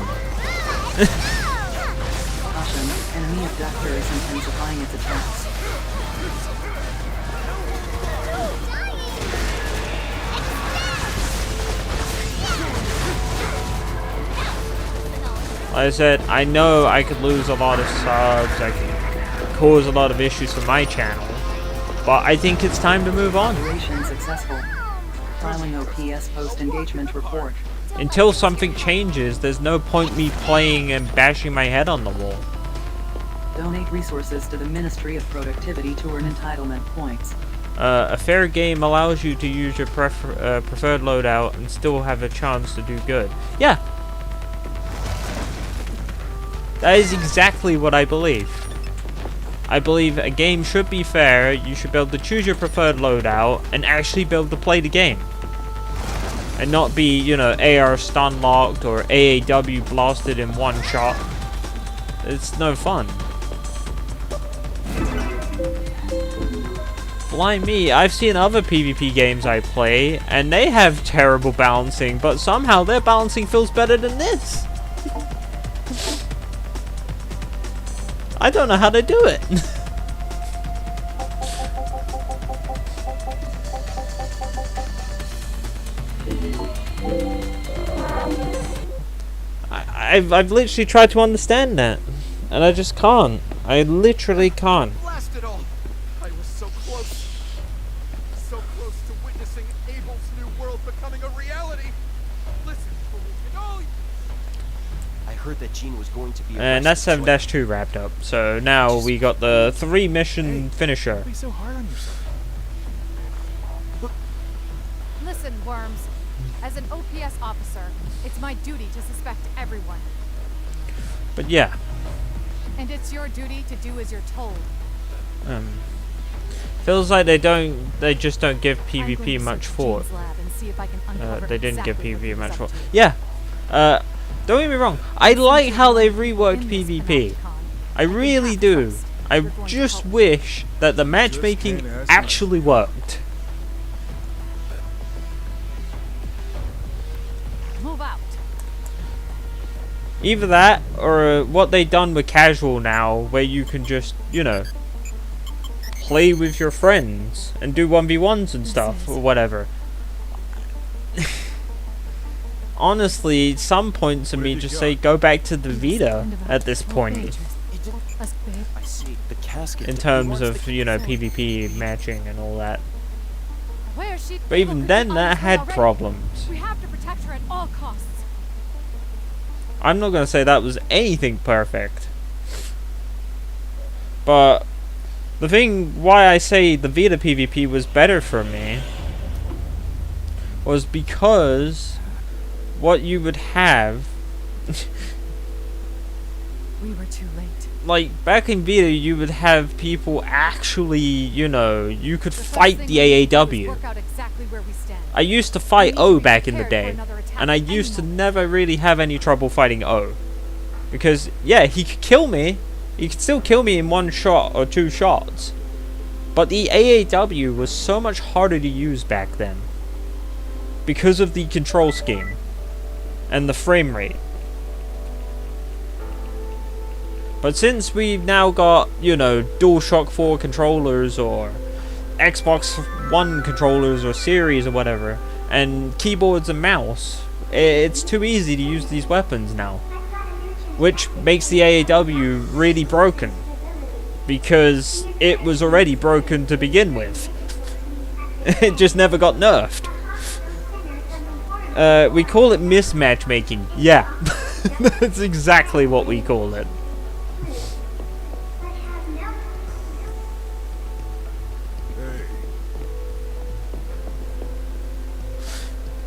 Caution, enemy abductor is intensifying its attacks. Like I said, I know I could lose a lot of subs, I can cause a lot of issues for my channel, but I think it's time to move on. Operation successful. Filing OPS post-engagement report. Until something changes, there's no point me playing and bashing my head on the wall. Donate resources to the Ministry of Productivity to earn entitlement points. A fair game allows you to use your preferred loadout and still have a chance to do good. Yeah. That is exactly what I believe. I believe a game should be fair. You should be able to choose your preferred loadout and actually be able to play the game. And not be, you know, AR stun locked or AAW blasted in one shot. It's no fun. Blind me, I've seen other PvP games I play, and they have terrible balancing, but somehow their balancing feels better than this. I don't know how to do it. I've literally tried to understand that, and I just can't. I literally can't. Blast it all! I was so close. So close to witnessing Abel's new world becoming a reality. Listen, oh, I heard that Jean was going to be And that's arrested, 7-2 wrapped up. So now we got the 3-mission finisher. don't be so hard on yourself. Listen, Worms. As an OPS officer, it's my duty to suspect everyone. But yeah, And it's your duty to do as you're told. feels like they just don't give I'm going PvP to much search thought. Jean's lab and see if I can uncover They didn't give exactly PvP what much he's up thought. to. Yeah, don't get me wrong. I like how they've reworked In this PvP. Panopticon, I really have do. trust I you're going to just help me. wish that the matchmaking can't ask actually worked. Move out. Either that, or what they done with casual now, where you can just, you know, play with your friends and do 1v1s and stuff, or whatever. Honestly, some points of me just say go back to the Vita at this point, I see the casket. in terms of, you know, PvP matching and all that. Where is she? But even Look, then, on that its way had already. problems. We have to protect her at all costs. I'm not gonna say that was anything perfect, but the thing why I say the Vita PvP was better for me was because what you would have, We were too late. like back in Vita, you would have people actually, you know, you could The first fight thing the we need to do is AAW. work out exactly where we stand. I used to We fight need to O be back in the prepared for day, another attack and I at any used to moment. never really have any trouble fighting O. Because, yeah, he could kill me. He could still kill me in one shot or two shots. But the AAW was so much harder to use back then. Because of the control scheme. And the frame rate. But since we've now got, you know, DualShock 4 controllers or Xbox One controllers or series or whatever, and keyboards and mouse, it's too easy to use these weapons now. Which makes the AAW really broken. Because it was already broken to begin with. It just never got nerfed. We call it mismatch making. Yeah. That's exactly what we call it. Hey,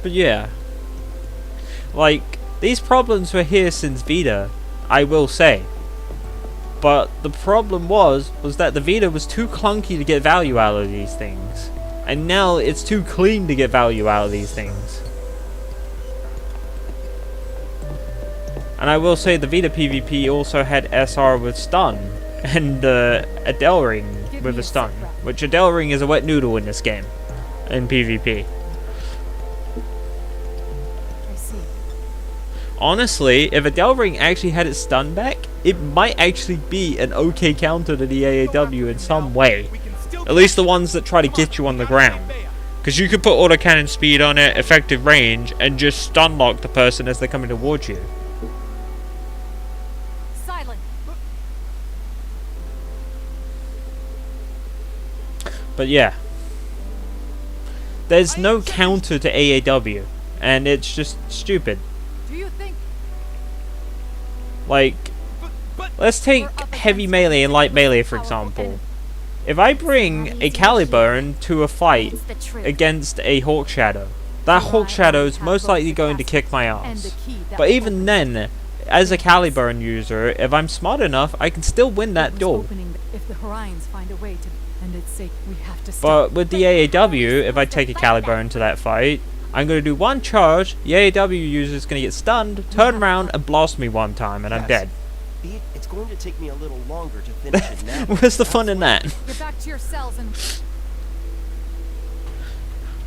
But yeah. Like, these problems were here since Vita, I will say. But the problem was that the Vita was too clunky to get value out of these things. And now it's too clean to get value out of these things. And I will say the Vita PvP also had SR with stun. And Adele Ring Give with me a a stun. sit rep. Which Adele Ring is a wet noodle in this game. In PvP. I see. Honestly, if Adele Ring actually had its stun back, it might actually be an okay counter to the AAW in some way. We can still At least the ones that try to get you on the ground. Because you could put autocannon speed on it, effective range, and just stun lock the person as they're coming towards you. Silent. But yeah. There's no counter to AAW. And it's just stupid. Do you think Like, But let's take we're up heavy against melee and light melee for powerful example. enemy? if I bring a Caliburn to a fight It's the truth. against a Hawk Shadow, that Hawk Shadow is most likely going to kick my And ass. the key that But will even open then, as a Caliburn user, if I'm smart enough, I can still win that was duel. opening if the Orions find a way to and its sake we have to stop. But with the AAW, if I take a Caliburn to that fight, I'm going to do one charge, the AAW user is going to get stunned, turn around and blast me one time, and I'm Yes. dead. It's going to take me a little longer to finish it now. Where's the fun in that? Get back to your cells and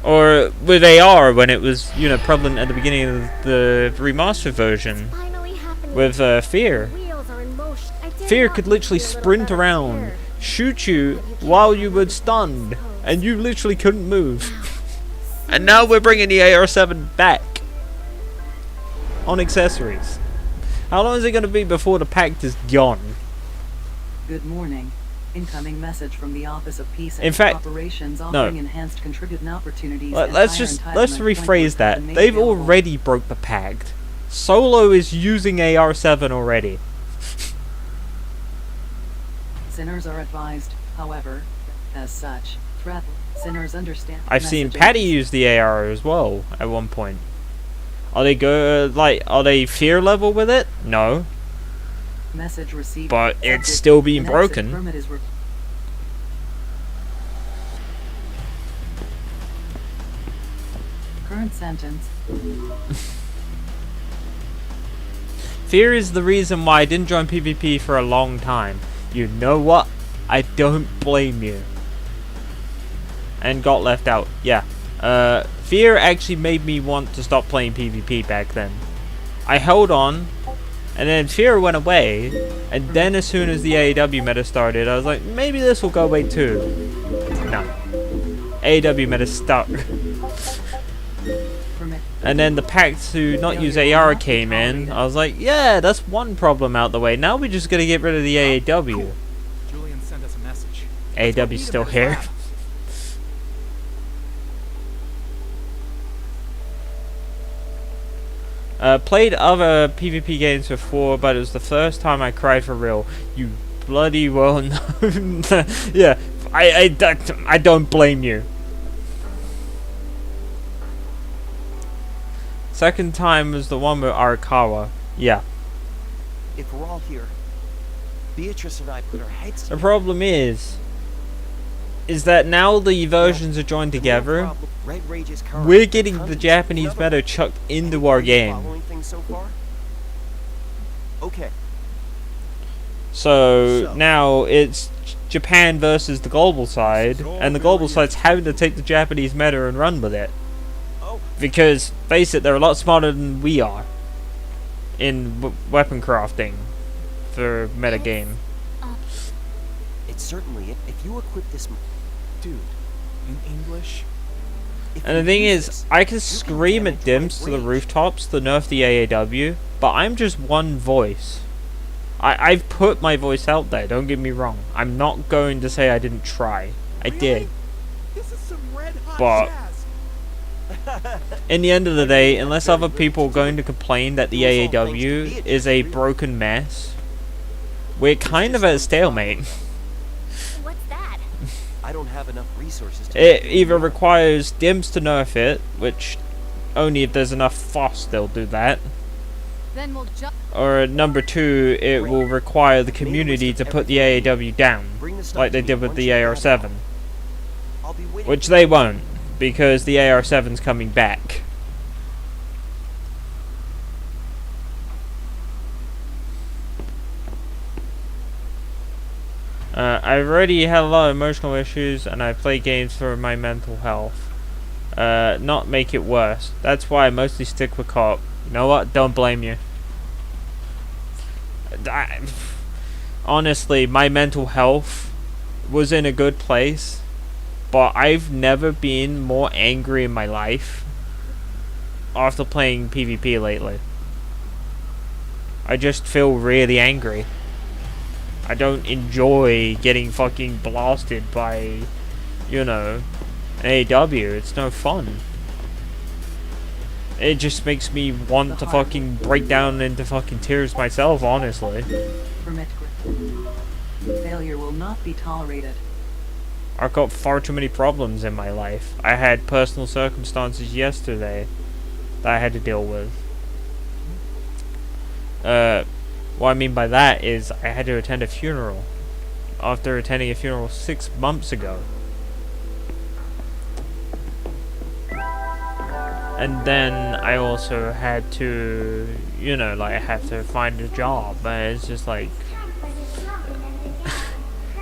Or with AR, when it was, you know, prevalent at the beginning of the remastered version, Finally happening. with Fear. Wheels are in motion. I did Fear want could you to literally be a little sprint better around, prepared. shoot you while you were stunned, and you literally couldn't move. And now we're bringing the AR-7 back on accessories. How long is it going to be before the pact is gone? Good morning. Incoming message from the Office of Peace In and fact, Operations no. offering enhanced contributing opportunities. and Let's higher let's entitlement rephrase points that. have been made They've available. already broke the pact. Solo is using AR-7 already. Sinners are advised, however, as such, threat. Sinners understand. I've seen messaging. Patty use the AR as well at one point. Are they good? Are they fear level with it? No, Message received. but it's Subject, still being an exit broken. permit is current sentence. Fear is the reason why I didn't join PvP for a long time. You know what? I don't blame you. And got left out. Yeah. Fear actually made me want to stop playing PvP back then. I held on, and then Fear went away, and then as soon as the AEW meta started, I was like, maybe this will go away too. No. AEW meta stuck. Permit. And then the pact to not use AR came in. I was like, yeah, that's one problem out the way. Now we're just gonna get rid of the AAW. Julian sent us a message. AAW's still here. Played other PvP games before, but it was the first time I cried for real. You bloody well known. Yeah, I don't blame you. Second time was the one with Arakawa. Yeah. If we're all here, Beatrice and I put our heads The together. problem is that now the versions are joined together. Red Rage is current. We're getting the Content- Japanese another- meta chucked into Are our you game. following things so far? Okay. So now it's Japan versus the global side, and the global side's having to take the Japanese meta and run with it. Oh, Because, face it, they're a lot smarter than we are in weapon crafting for metagame. it's certainly if you equip this. Dude, in English? If And you the thing use is, this, I can you scream at damage Dimps Red to the Rage. rooftops to nerf the AAW, but I'm just one voice. I've put my voice out there, don't get me wrong. I'm not going to say I didn't try. I did. This is some red hot But- jazz. In the end of the day, unless other people are going to complain that the AAW is a broken mess, we're kind of at a stalemate. What's that? I don't have enough resources to It make either it. requires Dims to nerf it, which only if there's enough fuss they'll do that, then we'll jump. or number two, it will require the community to put the AAW down, Bring the stuff like to they me did with once the you have it AR-7, out. I'll be waiting. which they won't, because the AR-7's coming back. I've already had a lot of emotional issues, and I play games for my mental health. Not make it worse. That's why I mostly stick with co-op. You know what? Don't blame you. Honestly, my mental health was in a good place, but I've never been more angry in my life after playing PvP lately. I just feel really angry. I don't enjoy getting fucking blasted by, you know, an AW. It's no fun. It just makes me want to fucking break down into fucking tears myself, honestly. Permit. Failure will not be tolerated. I've got far too many problems in my life. I had personal circumstances yesterday that I had to deal with. What I mean by that is I had to attend a funeral after attending a funeral 6 months ago. And then I also had to, you know, like I have to find a job, and it's just like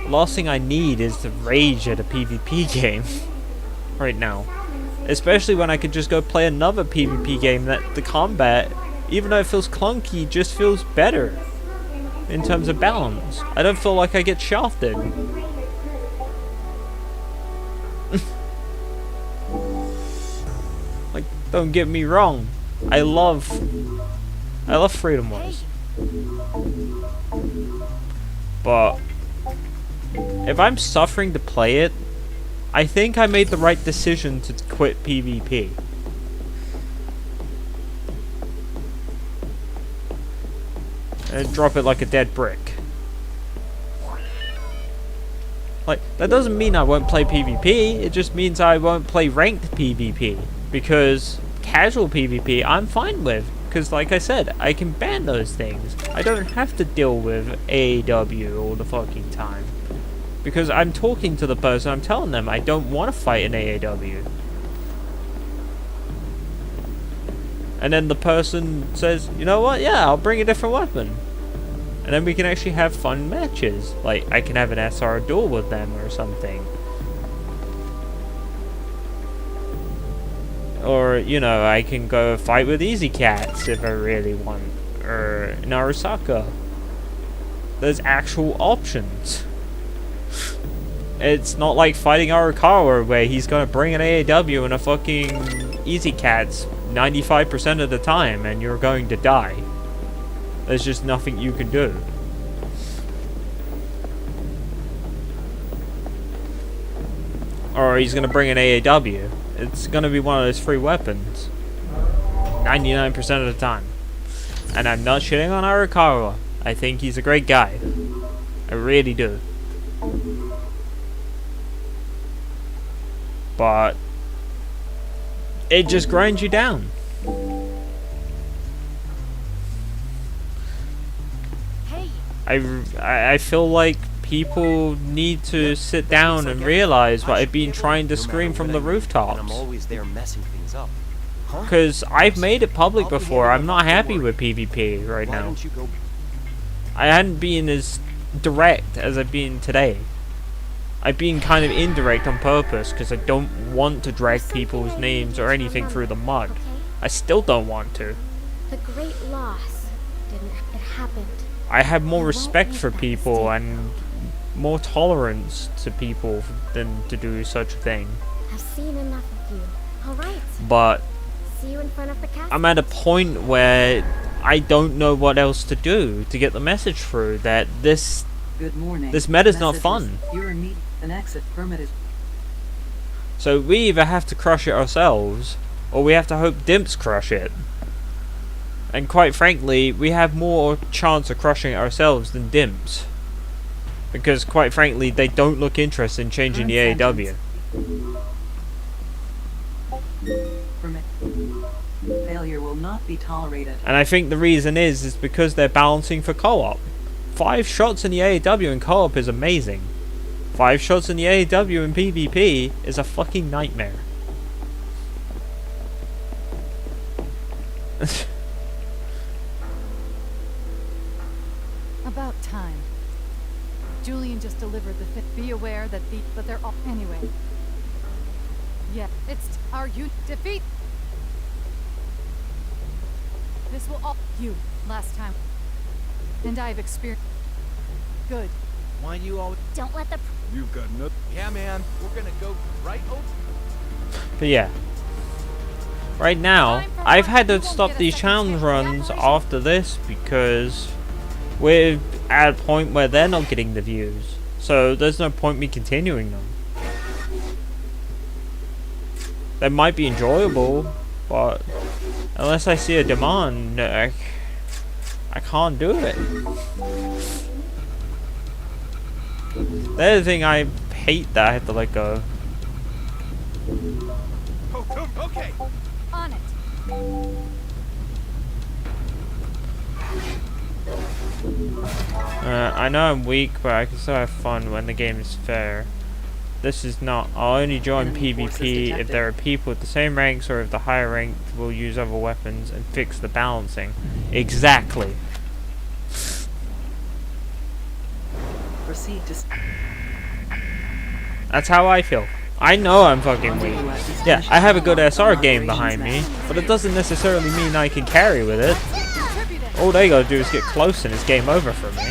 last thing I need is to rage at a PvP game right now. Especially when I could just go play another PvP game that the combat, even though it feels clunky, just feels better in terms of balance. I don't feel like I get shafted. Like, don't get me wrong. I love Freedom Wars. But if I'm suffering to play it, I think I made the right decision to quit PvP. And drop it like a dead brick. Like, that doesn't mean I won't play PvP, it just means I won't play ranked PvP. Because casual PvP I'm fine with. Because like I said, I can ban those things. I don't have to deal with AAW all the fucking time. Because I'm talking to the person, I'm telling them I don't want to fight an AAW. And then the person says, you know what, yeah, I'll bring a different weapon. And then we can actually have fun matches. Like, I can have an SR duel with them or something. Or, you know, I can go fight with Easy Cats if I really want. Or Narusaka. There's actual options. It's not like fighting Arakawa where he's gonna bring an AAW and a fucking Easy Cats 95% of the time and you're going to die. There's just nothing you can do. Or he's gonna bring an AAW. It's gonna be one of those free weapons. 99% of the time. And I'm not shitting on Arakawa. I think he's a great guy. I really do. But it just grinds you down. I feel like people need to sit down and realize what I've been trying to scream from the rooftops. I'm always there messing things up. Because I've made it public before, I'm not happy with PvP right Why now. don't you go? I hadn't been as direct as I've been today. I've been kind of indirect on purpose because I don't want to drag people's names or anything through the mud. I still don't want to. The great loss. It happened. I have more respect for people and more tolerance to people than to do such a thing. I've seen enough of you. Alright. But See you in front of the castle. I'm at a point where I don't know what else to do to get the message through that this Good morning. meta's not Messages. fun. You're in need. An exit permit is. So we either have to crush it ourselves, or we have to hope Dimps crush it. And quite frankly, we have more chance of crushing it ourselves than Dimps. Because quite frankly, they don't look interested in changing the AAW. Permit. Failure will not be tolerated. And I think the reason is because they're balancing for co-op. 5 shots in the AAW in co-op is amazing. 5 shots in the AAW in PvP is a fucking nightmare. About time. Julian just delivered the fit. Be aware that but they're all anyway. Yeah, it's our defeat. This will all you last time. And I've experienced. Good. Why do you always? Don't let the You've got nothing. Yeah, man. We're gonna go right over. But yeah. Right now, I've had to stop these challenge runs after this because we're at a point where they're not getting the views. So there's no point me continuing them. They might be enjoyable, but unless I see a demand, I can't do it. The other thing I hate hate that I have to let go. Oh, okay. On it. I know I'm weak, but I can still have fun when the game is fair. This is not. I'll only join Enemy forces PvP if detected. there are people with the same ranks, or if the higher ranked will use other weapons and fix the balancing. Exactly. Proceed to That's how I feel. I know I'm fucking weak. Yeah, I have a good SR game behind me, but it doesn't necessarily mean I can carry with it. All they gotta do is get close and it's game over for me.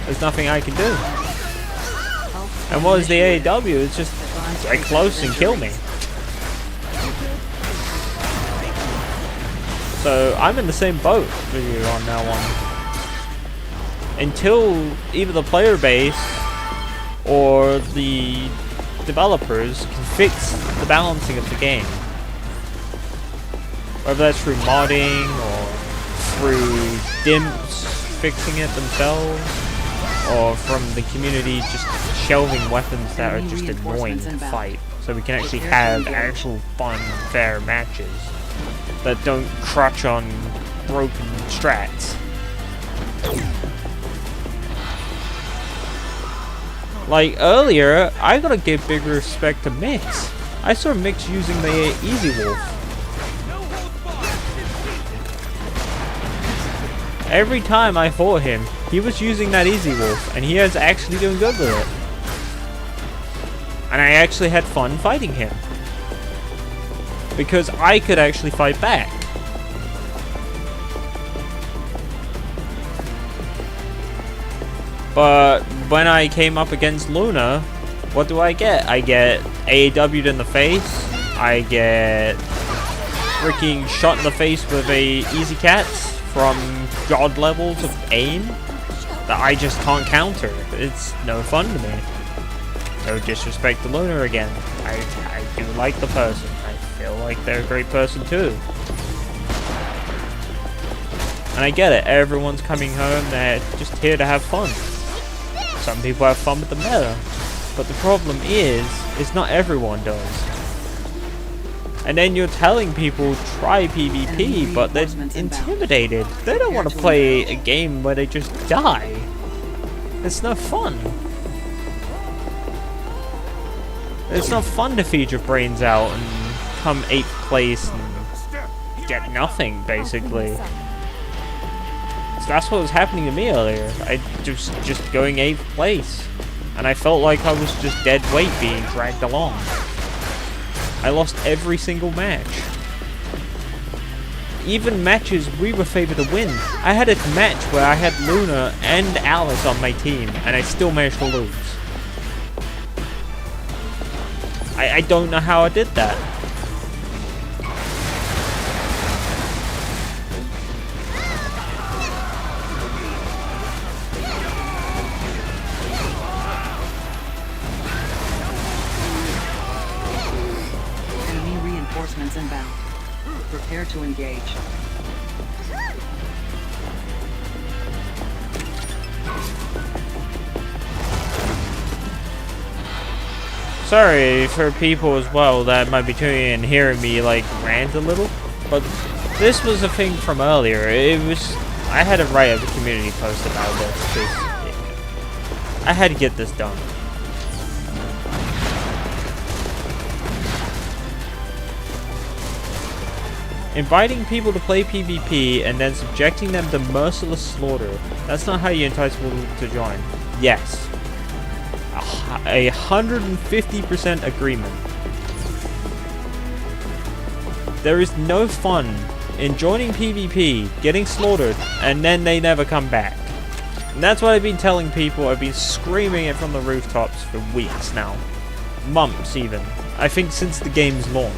There's nothing I can do. And what is the AEW? It's just get close and kill me. So I'm in the same boat with you on that one. Until either the player base or the developers can fix the balancing of the game. Whether that's through modding or through dimps fixing it themselves, or from the community just shelving weapons that are just annoying to fight, so we can actually have actual fun, fair matches that don't crutch on broken strats. Like earlier, I gotta give big respect to Mix. I saw Mix using the Easy Wolf. Every time I fought him, he was using that Easy Wolf, and he was actually doing good with it. And I actually had fun fighting him. Because I could actually fight back. But when I came up against Luna, what do I get? I get AEW'd in the face. I get freaking shot in the face with a Easy Cats from god levels of aim that I just can't counter. It's no fun to me. No disrespect to Luna again. I do like the person. I feel like they're a great person too. And I get it. Everyone's coming home. They're just here to have fun. Some people have fun with the meta. But the problem is not everyone does. And then you're telling people try PvP, but they're intimidated. They don't want to play a game where they just die. It's no fun. It's not fun to feed your brains out and come 8th place and get nothing, basically. So that's what was happening to me earlier. I just going 8th place. And I felt like I was just dead weight being dragged along. I lost every single match. Even matches we were favored to win. I had a match where I had Luna and Alice on my team, and I still managed to lose. I don't know how I did that. enemy reinforcements inbound. Prepare to engage. Sorry for people as well that might be tuning in and hearing me like rant a little, but this was a thing from earlier. I had to write a community post about this because I had to get this done. Inviting people to play PvP and then subjecting them to merciless slaughter, that's not how you entice people to join. Yes. A 150% agreement. There is no fun in joining PvP, getting slaughtered, and then they never come back. And that's what I've been telling people. I've been screaming it from the rooftops for weeks now. Months even. I think since the game's launch.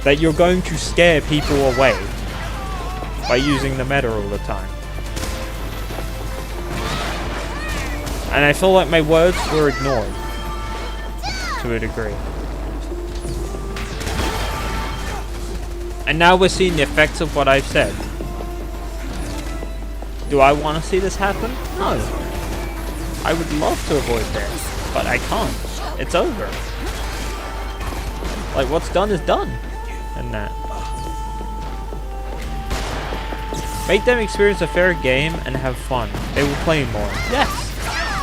That you're going to scare people away by using the meta all the time. And I feel like my words were ignored to a degree. And now we're seeing the effects of what I've said. Do I want to see this happen? No. I would love to avoid this, but I can't. It's over. Like, what's done is done. And that. Make them experience a fair game and have fun. They will play more. Yes!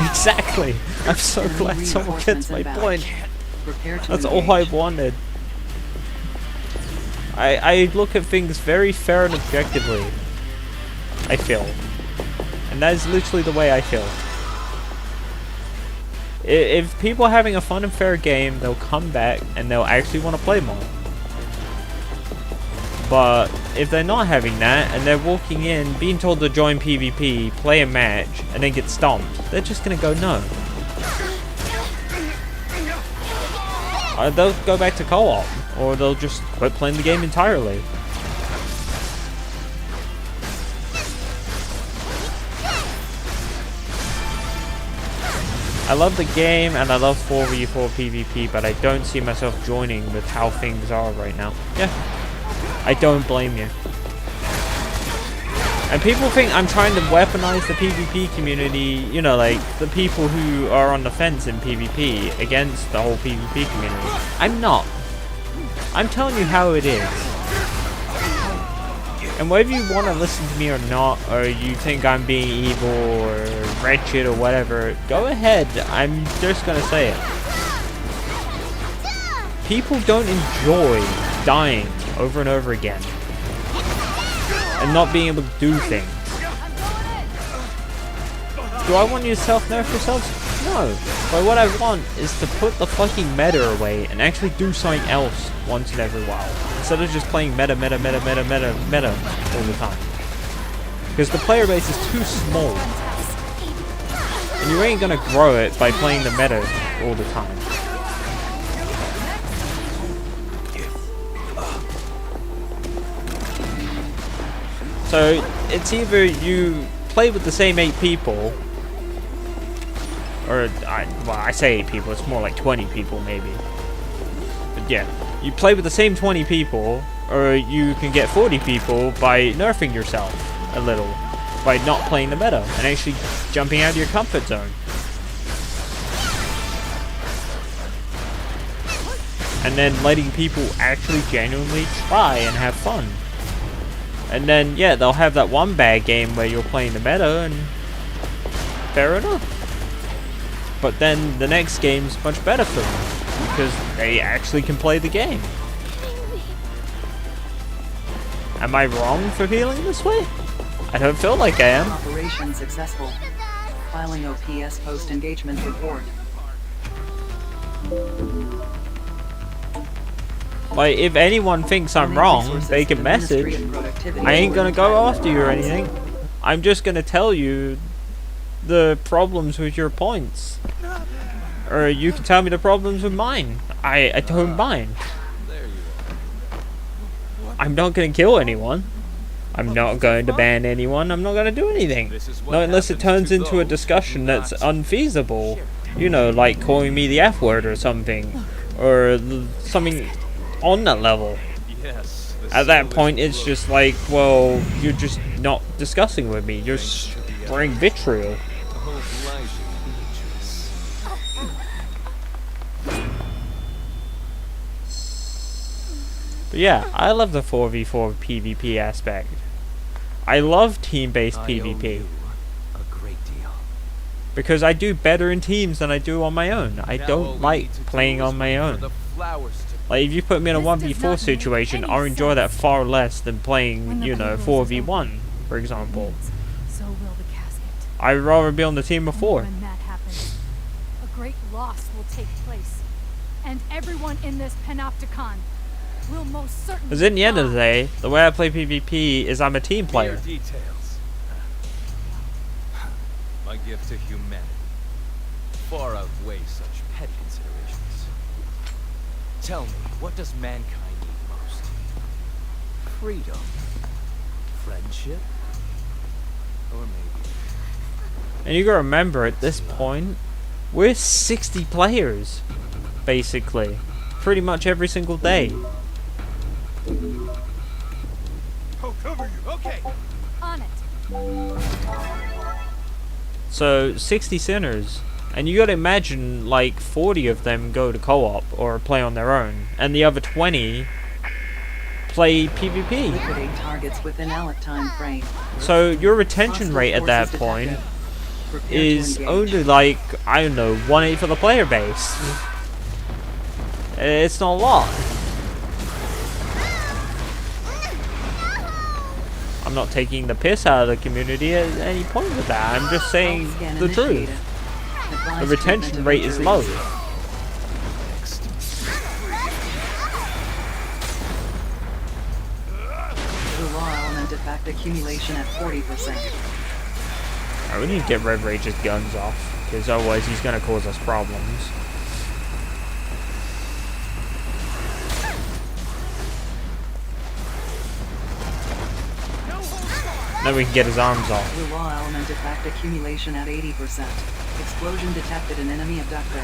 Exactly! I'm so glad someone gets my point. That's all I wanted. I look at things very fair and objectively. I feel. And that is literally the way I feel. If people are having a fun and fair game, they'll come back and they'll actually want to play more. But if they're not having that and they're walking in, being told to join PvP, play a match, and then get stomped, they're just gonna go no. They'll go back to co-op, or they'll just quit playing the game entirely. I love the game and I love 4v4 PvP, but I don't see myself joining with how things are right now. Yeah, I don't blame you. And people think I'm trying to weaponize the PvP community, you know, like the people who are on the fence in PvP against the whole PvP community. I'm not. I'm telling you how it is. And whether you want to listen to me or not, or you think I'm being evil or wretched or whatever, go ahead. I'm just gonna say it. People don't enjoy dying over and over again and not being able to do things. Do I want you to self-nerf yourselves? No. But what I want is to put the fucking meta away and actually do something else once in every while. Instead of just playing meta all the time. Because the player base is too small. And you ain't gonna grow it by playing the meta all the time. So, it's either you play with the same 8 people, or, well, I say 8 people, it's more like 20 people maybe. But yeah, you play with the same 20 people, or you can get 40 people by nerfing yourself a little, by not playing the meta, and actually jumping out of your comfort zone. And then letting people actually genuinely try and have fun. And then, yeah, they'll have that one bad game where you're playing the meta, and fair enough. But then the next game's much better for them, because they actually can play the game. Am I wrong for feeling this way? I don't feel like I am. Operation successful. Filing OPS post-engagement report. Like, if anyone thinks I'm wrong, they can message. I ain't gonna go after you or anything. I'm just gonna tell you the problems with your points. Or you can tell me the problems with mine. I don't mind. I'm not gonna kill anyone. I'm not going to ban anyone. I'm not gonna do anything. Not unless it turns into a discussion that's unfeasible. You know, like calling me the F word or something. Or something on that level. At that point, it's just like, well, you're just not discussing with me. You're spraying vitriol. But yeah, I love the 4v4 PvP aspect. I love team-based PvP. Because I do better in teams than I do on my own. I don't like playing on my own. Like, if you put me in a 1v4 situation, I'll enjoy that far less than playing, you know, 4v1, for example. So will the casket. I'd rather be on the team of 4. When that happens, a great loss will take place, and everyone in this panopticon will most certainly. Because in the end of the day, the way I play PvP is I'm a team player. Details. My gift to humanity far outweighs such petty considerations. Tell me, what does mankind need most? Freedom? Friendship? Or maybe... And you gotta remember, at this point, we're 60 players, basically. Pretty much every single day. I'll cover you. Okay! On it. So 60 sinners, and you gotta imagine like 40 of them go to co-op or play on their own, and the other 20 play PvP. Liquidate targets within Alec time frame. So your retention rate at that point is only like, I don't know, 1/8 of the player base. It's not a lot. I'm not taking the piss out of the community at any point with that. I'm just saying the truth. The retention rate is low. Raw element effect accumulation at 40%. Alright, we need to get Red Rage's guns off, because otherwise he's going to cause us problems. Then we can get his arms off. The raw element effect accumulation at 80%. Explosion detected an enemy abductor.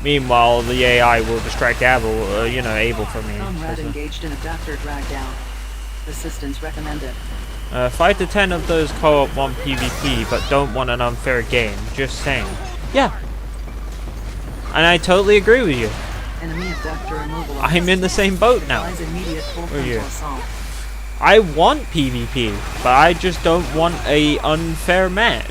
Meanwhile, the AI will distract Abel, Abel from me. Comrade engaged in abductor drag down. Assistance recommended. 5 to 10 of those co-op want PvP, but don't want an unfair game. Just saying. Yeah. And I totally agree with you. Enemy abductor immobilized. I'm in the same boat now. Advise immediate full Where are you? frontal assault. I want PvP, but I just don't want a unfair match.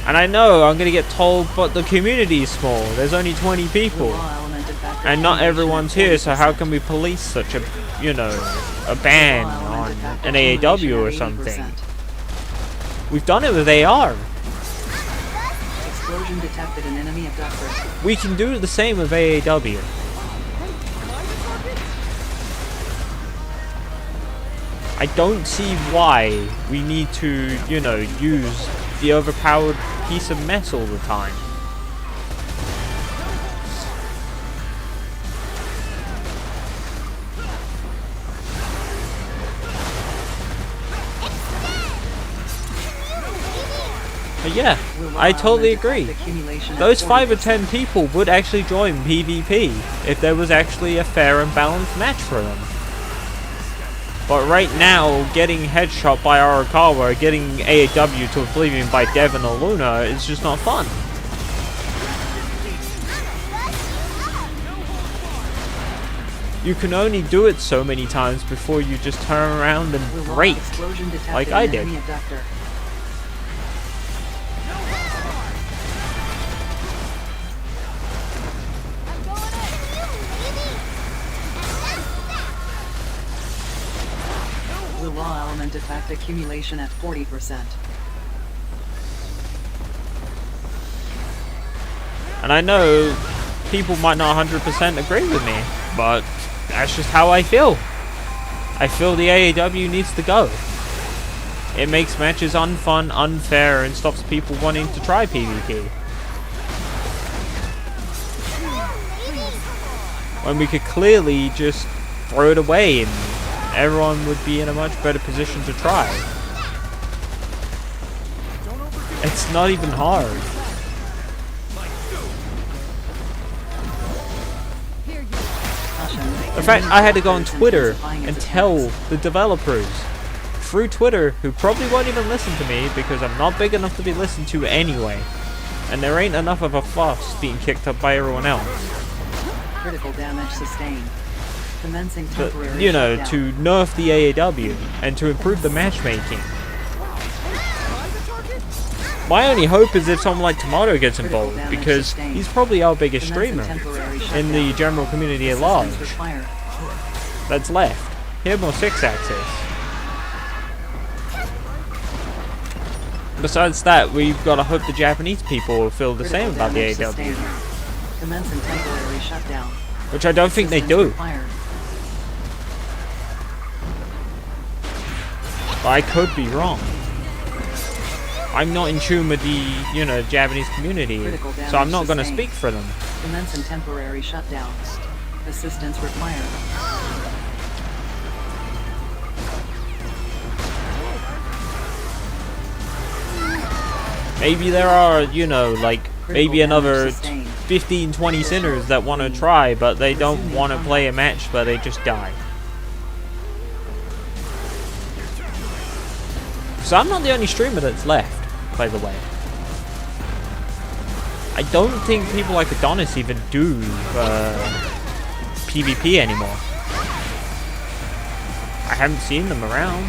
And I know I'm gonna get told, but the community is small. There's only 20 people, Raw element effect and not accumulation everyone's at here. So how 40%. can we police such a, a ban on an AAW or something? We've done it with AR. Explosion detected an enemy abductor. We can do the same with AAW. I don't see why we need to, use the overpowered piece of mess all the time. But yeah, I totally agree. Those 5 or 10 people would actually join PvP if there was actually a fair and balanced match for them. But right now, getting headshot by Arakawa, getting AAW to oblivion by Devon or Luna is just not fun. You can only do it so many times before you just turn around and break, like I did. Raw element effect accumulation at 40%. And I know people might not 100% agree with me, but that's just how I feel. I feel the AAW needs to go. It makes matches unfun, unfair, and stops people wanting to try PvP. When we could clearly just throw it away and everyone would be in a much better position to try. It's not even hard. In fact, I had to go on Twitter and tell the developers through Twitter, who probably won't even listen to me because I'm not big enough to be listened to anyway. And there ain't enough of a fuss being kicked up by everyone else. Critical damage sustained. Commencing But, temporary shutdown. to nerf the AAW and to improve the matchmaking. My only hope is if someone like Tomato gets involved, because he's probably our biggest streamer in the general community at large that's left. Him or 6-axis. Besides that, we've got to hope the Japanese people will feel the same about the AAW. Commencing temporary shutdown. Which I don't think they do. But I could be wrong. I'm not in tune with the, Japanese community, so I'm not going to speak for them. Commencing temporary shutdown. Assistance required. Maybe there are, maybe another sustained. 15, 20 sinners that want to try, but they don't want to play a match, but they just die. Because I'm not the only streamer that's left, by the way. I don't think people like Adonis even do PvP anymore. I haven't seen them around.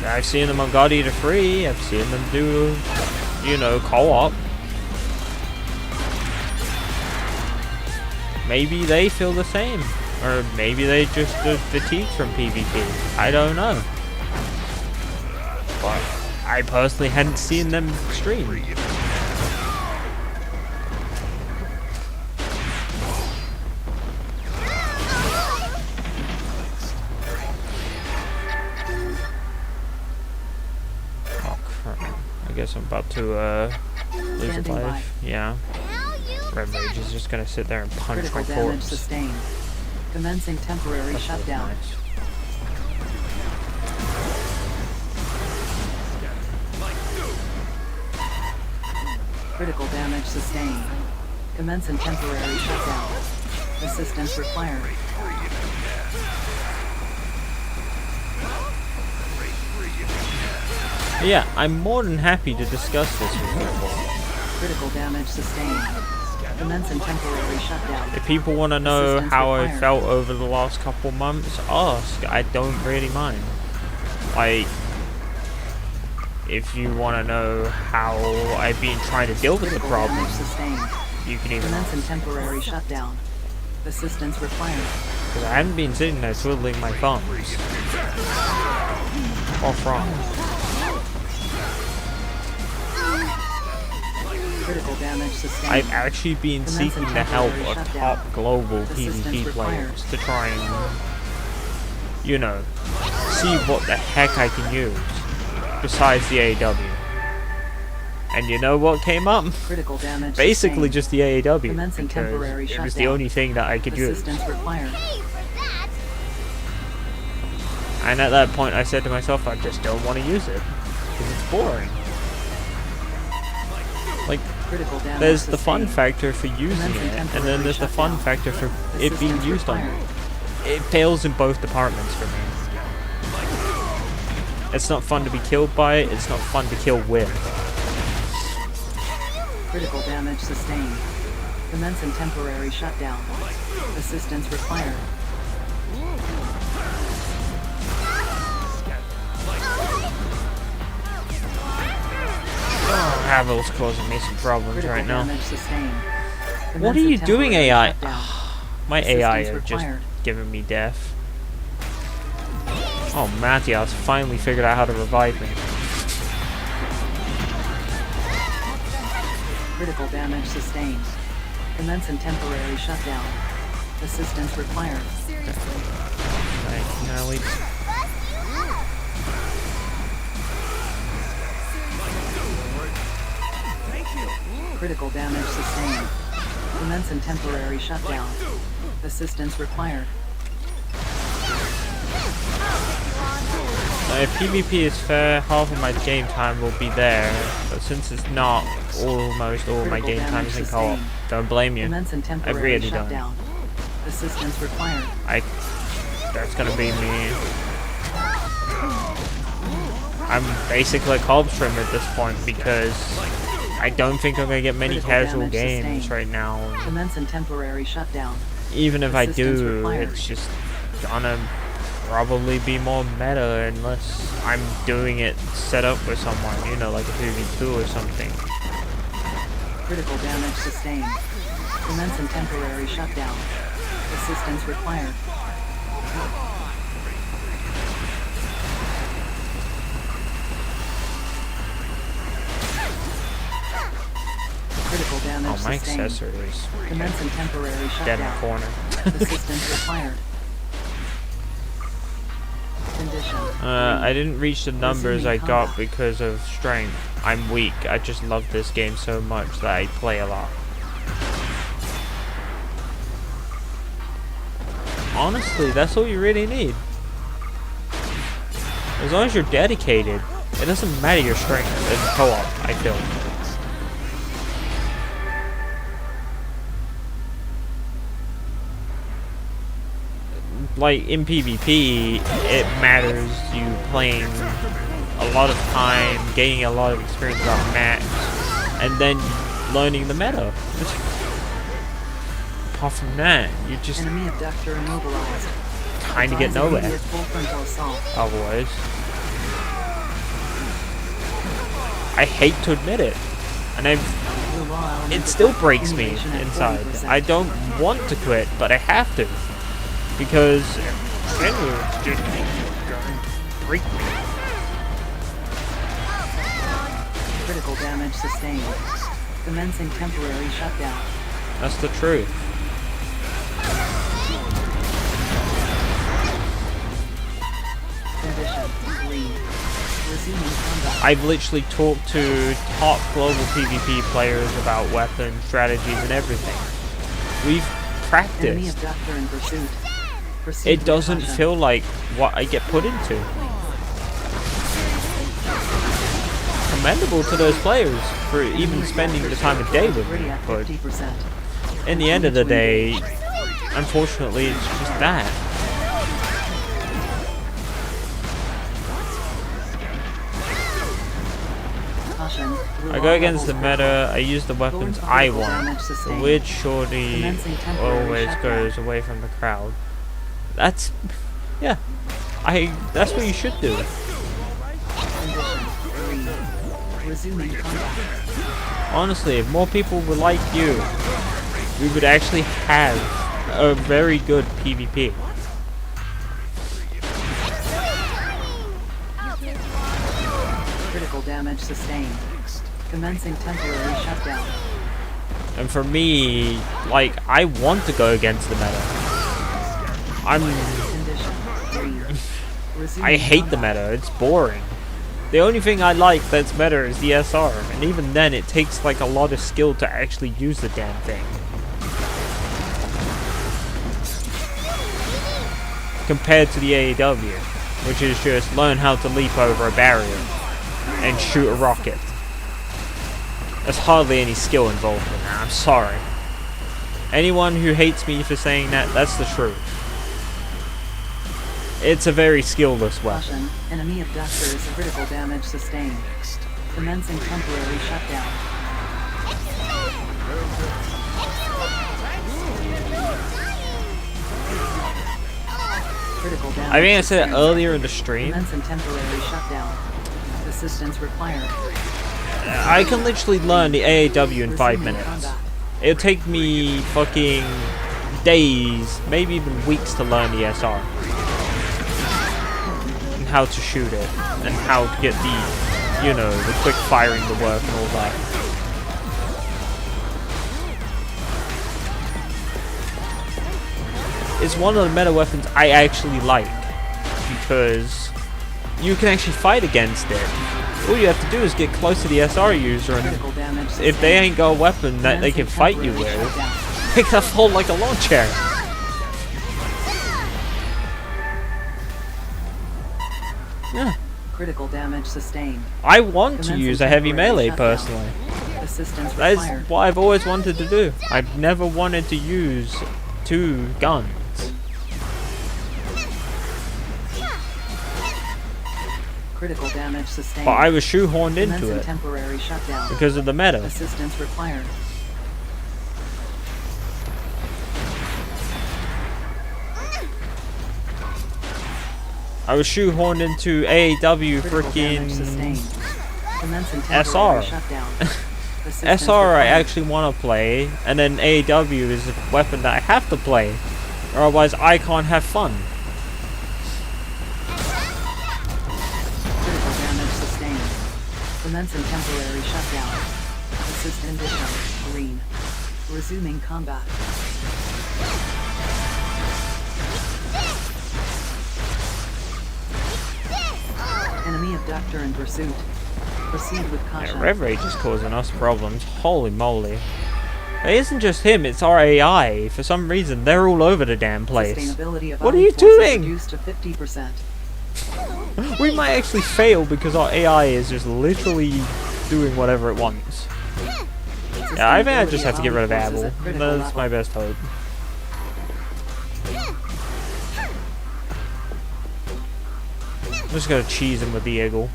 I've seen them on God Eater 3. I've seen them do, you know, co-op. Maybe they feel the same. Or maybe they just are fatigued from PvP. I don't know. But I personally hadn't seen them stream. I guess I'm about to lose a Standing by. life. Yeah. Red Rage is just gonna sit there and punch Critical my damage corpse. sustained. Commencing temporary That's really shutdown. nice. Critical damage sustained. Commencing temporary shutdown. Assistance required. Yeah, I'm more than happy to discuss this with people. Critical damage sustained. Commencing temporary shutdown. If people want to know Assistance how I required. felt over the last couple months, ask. I don't really mind. Like, if you want to know how I've been trying to deal with the Critical problem, damage sustained. you can even Commencing ask. temporary shutdown. Assistance required. Because I haven't been sitting there twiddling my thumbs. Or from. Critical damage sustained. I've actually been seeking the help of top global Assistance PvP required. players to try and, you know, see what the heck I can use besides the AEW. And you know what came up? Critical damage Basically sustained. just the AEW, Commencing because temporary it was the shutdown. only thing that I could use. Assistance required. And at that point I said to myself, I just don't want to use it, because it's boring. Like, Critical damage there's the fun sustained. factor for using Commencing it, and then temporary there's the fun shutdown. factor for it being Assistance used on required. you. It fails in both departments for me. It's not fun to be killed by it, it's not fun to kill with. Critical damage sustained. Commencing temporary shutdown. Assistance required. Oh, Havel's causing me some problems Critical right now. damage sustained. What are Commencing you doing, temporary AI? shutdown. My AI Assistance are just required. giving me death. Oh, Matthias finally figured out how to revive me. Critical damage sustained. Commencing temporary shutdown. Assistance required. Right, now we... Critical damage sustained. Commencing temporary shutdown. Assistance required. If PvP is fair, half of my game time will be there, but since it's not, almost all of my Critical game time is in damage co-op. sustained. Don't blame you. Commencing I temporary really don't. shutdown. Assistance required. That's gonna be me. I'm basically a co-op streamer at this point because I don't think I'm gonna get many Critical casual damage games sustained. right now. Commencing temporary shutdown. Even if I Assistance do, required. it's just gonna probably be more meta unless I'm doing it set up with someone, you know, like a 2v2 or something. Critical damage sustained. Commencing temporary shutdown. Assistance required. Critical damage Oh, my sustained. accessories. Commencing temporary Dead in the shutdown. corner. Assistance required. Condition. I didn't reach the numbers I Resuming got combat. because of strength. I'm weak. I just love this game so much that I play a lot. Honestly, that's all you really need. As long as you're dedicated, it doesn't matter your strength in co-op, I feel. like in PvP, it matters you playing a lot of time, gaining a lot of experience on maps, and then learning the meta. Apart from that, you just Enemy abductor immobilized. kind of get Advise nowhere. immediate full frontal assault. Otherwise, I hate to admit it, and The raw element it still effect breaks me accumulation at inside. 40%. I don't want to quit, but I have to, because then it's just going to break me. Critical damage sustained. Commencing temporary shutdown. That's the truth. Condition green. Resuming combat. I've literally talked to top global PvP players about weapons, strategies, and everything. We've Enemy practiced. abductor in pursuit. Proceed It with doesn't caution. feel like what I get put into. Commendable to those players for even spending the time of day with me, Ready at but 50%. in the end of the day, unfortunately, it's just that. Caution. I go against the meta, I use the weapons I want. The weird shorty always goes away from the crowd. That's, yeah, that's what you should do. Condition green. Resuming combat. Honestly, if more people were like you, we would actually have a very good PvP. Critical damage sustained. Commencing temporary shutdown. And for me, like, I want to go against the meta. Condition green. Resuming I hate the combat. meta, it's boring. The only thing I like that's meta is the SR, and even then it takes like a lot of skill to actually use the damn thing. Compared to the AEW, which is just learn how to leap over a barrier and shoot a rocket. There's hardly any skill involved in that, I'm sorry. Anyone who hates me for saying that, that's the truth. It's a very skillless weapon. Caution. Enemy abductors. Critical damage sustained. Commencing temporary shutdown. Critical damage. I think I said it sustained. earlier in the stream. Commencing temporary shutdown. Assistance required. I can literally learn the AAW in 5 Resuming minutes. combat. It'll take me fucking days, maybe even weeks to learn the SR. And how to shoot it. And how to get the, you know, the quick firing to work and all that. It's one of the meta weapons I actually like. Because you can actually fight against it. All you have to do is get close to the SR user, and Critical damage if sustained. they ain't got a weapon that they can fight you Commencing with, temporary shutdown. they can hold like a lawn chair. Yeah, Critical damage sustained. I want to Commencing use a heavy temporary melee shutdown. personally. Assistance That is required. what I've always wanted to do. I've never wanted to use 2 guns. Critical damage sustained. But I was shoehorned into Commencing it temporary shutdown. because of the meta. Assistance required. I was shoehorned into AAW Critical damage sustained. freaking Commencing temporary SR. shutdown. Assistance SR I required. actually want to play, and then AAW is a weapon that I have to play, or otherwise I can't have fun. Critical damage sustained. Commencing temporary shutdown. Assist condition green. Resuming combat. Enemy abductor in pursuit. Proceed with caution. Yeah, Rev Rage is causing us problems. Holy moly. It isn't just him, it's our AI. For some reason, they're all over the damn place. Sustainability of What are armed you forces doing? reduced to 50%. We might actually fail because our AI is just literally doing whatever it wants. Yeah, I think I just have to get rid of Sustainability Abel. armed forces at critical That's my level. best hope. I'm just gonna cheese him with the eagle.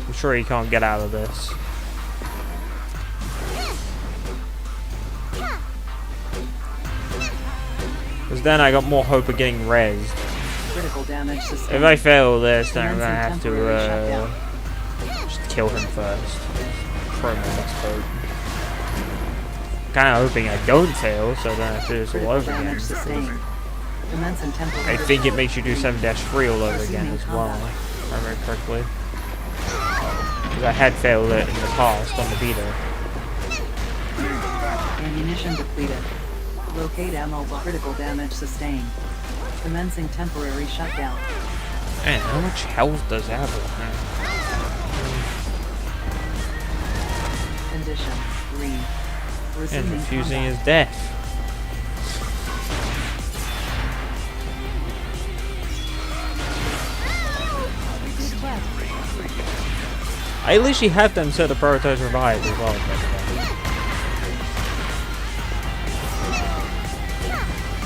I'm sure he can't get out of this. Because then I got more hope of getting rezzed. Critical damage sustained. If I fail this, then I'm Commencing gonna have temporary shutdown. to just kill him first. Throw him in this boat. Kind of hoping I don't fail, so then I have to do this all Critical over again. damage sustained. Commencing temporary. I think it makes you do 7-3 all over again as well, if I remember correctly. Because I had failed it in the past on the Vita. Ammunition depleted. Locate ammo box. Critical damage sustained. Commencing temporary shutdown. Man, how much health does that have? Condition green. And Resuming refusing combat. his death. Good quest. I at least have them set the prioritize revive as well.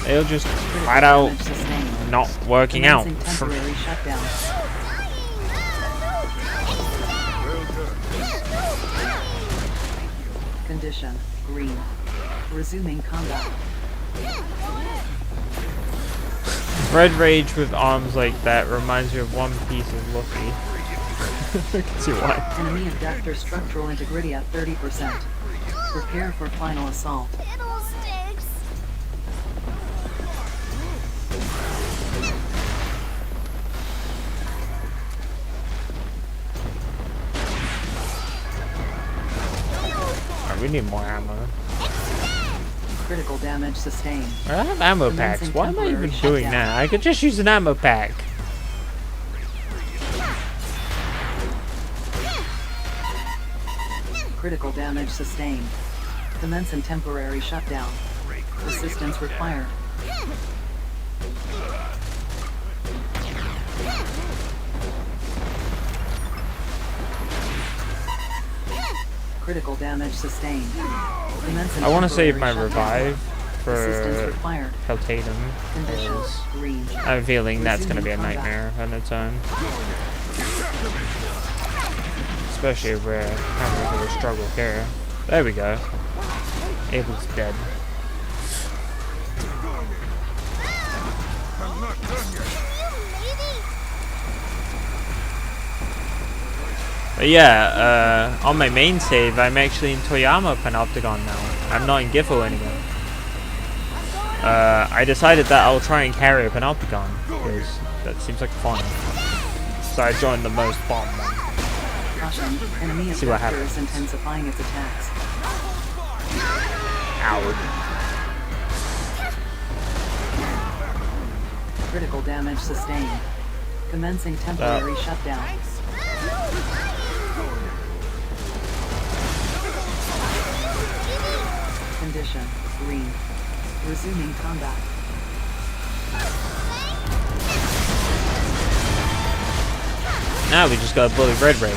They'll just flat out Damage sustained. not working out. Commencing temporary shutdown. Condition green. Resuming combat. Red Rage with arms like that reminds me of One Piece's Luffy. I can see why. Enemy abductor structural integrity at 30%. Prepare for final assault. Fiddlesticks! Alright, we need more ammo. Critical damage sustained. I have ammo packs. Commencing Why am I even temporary doing shutdown. that? I could just use an ammo pack. Critical damage sustained. Commencing temporary shutdown. Assistance required. Critical damage sustained. Commencing I want to save my temporary shutdown. revive Assistance for required. Peltatum. Condition because green. I have a feeling that's going to be a Resuming combat. nightmare on its own. Especially if we're having a little struggle here. There we go. Abel's dead. I'm not done yet. But yeah, on my main save, I'm actually in Toyama Panopticon now. I'm not in Giffo anymore. I decided that I'll try and carry a Panopticon, because that seems like fun. So I joined the most bomb one. Caution. Enemy See what abductor happens. is intensifying its attacks. Ow. Critical damage sustained. Commencing temporary shutdown. Condition green. Resuming combat. Now we just got a bully Red Rage.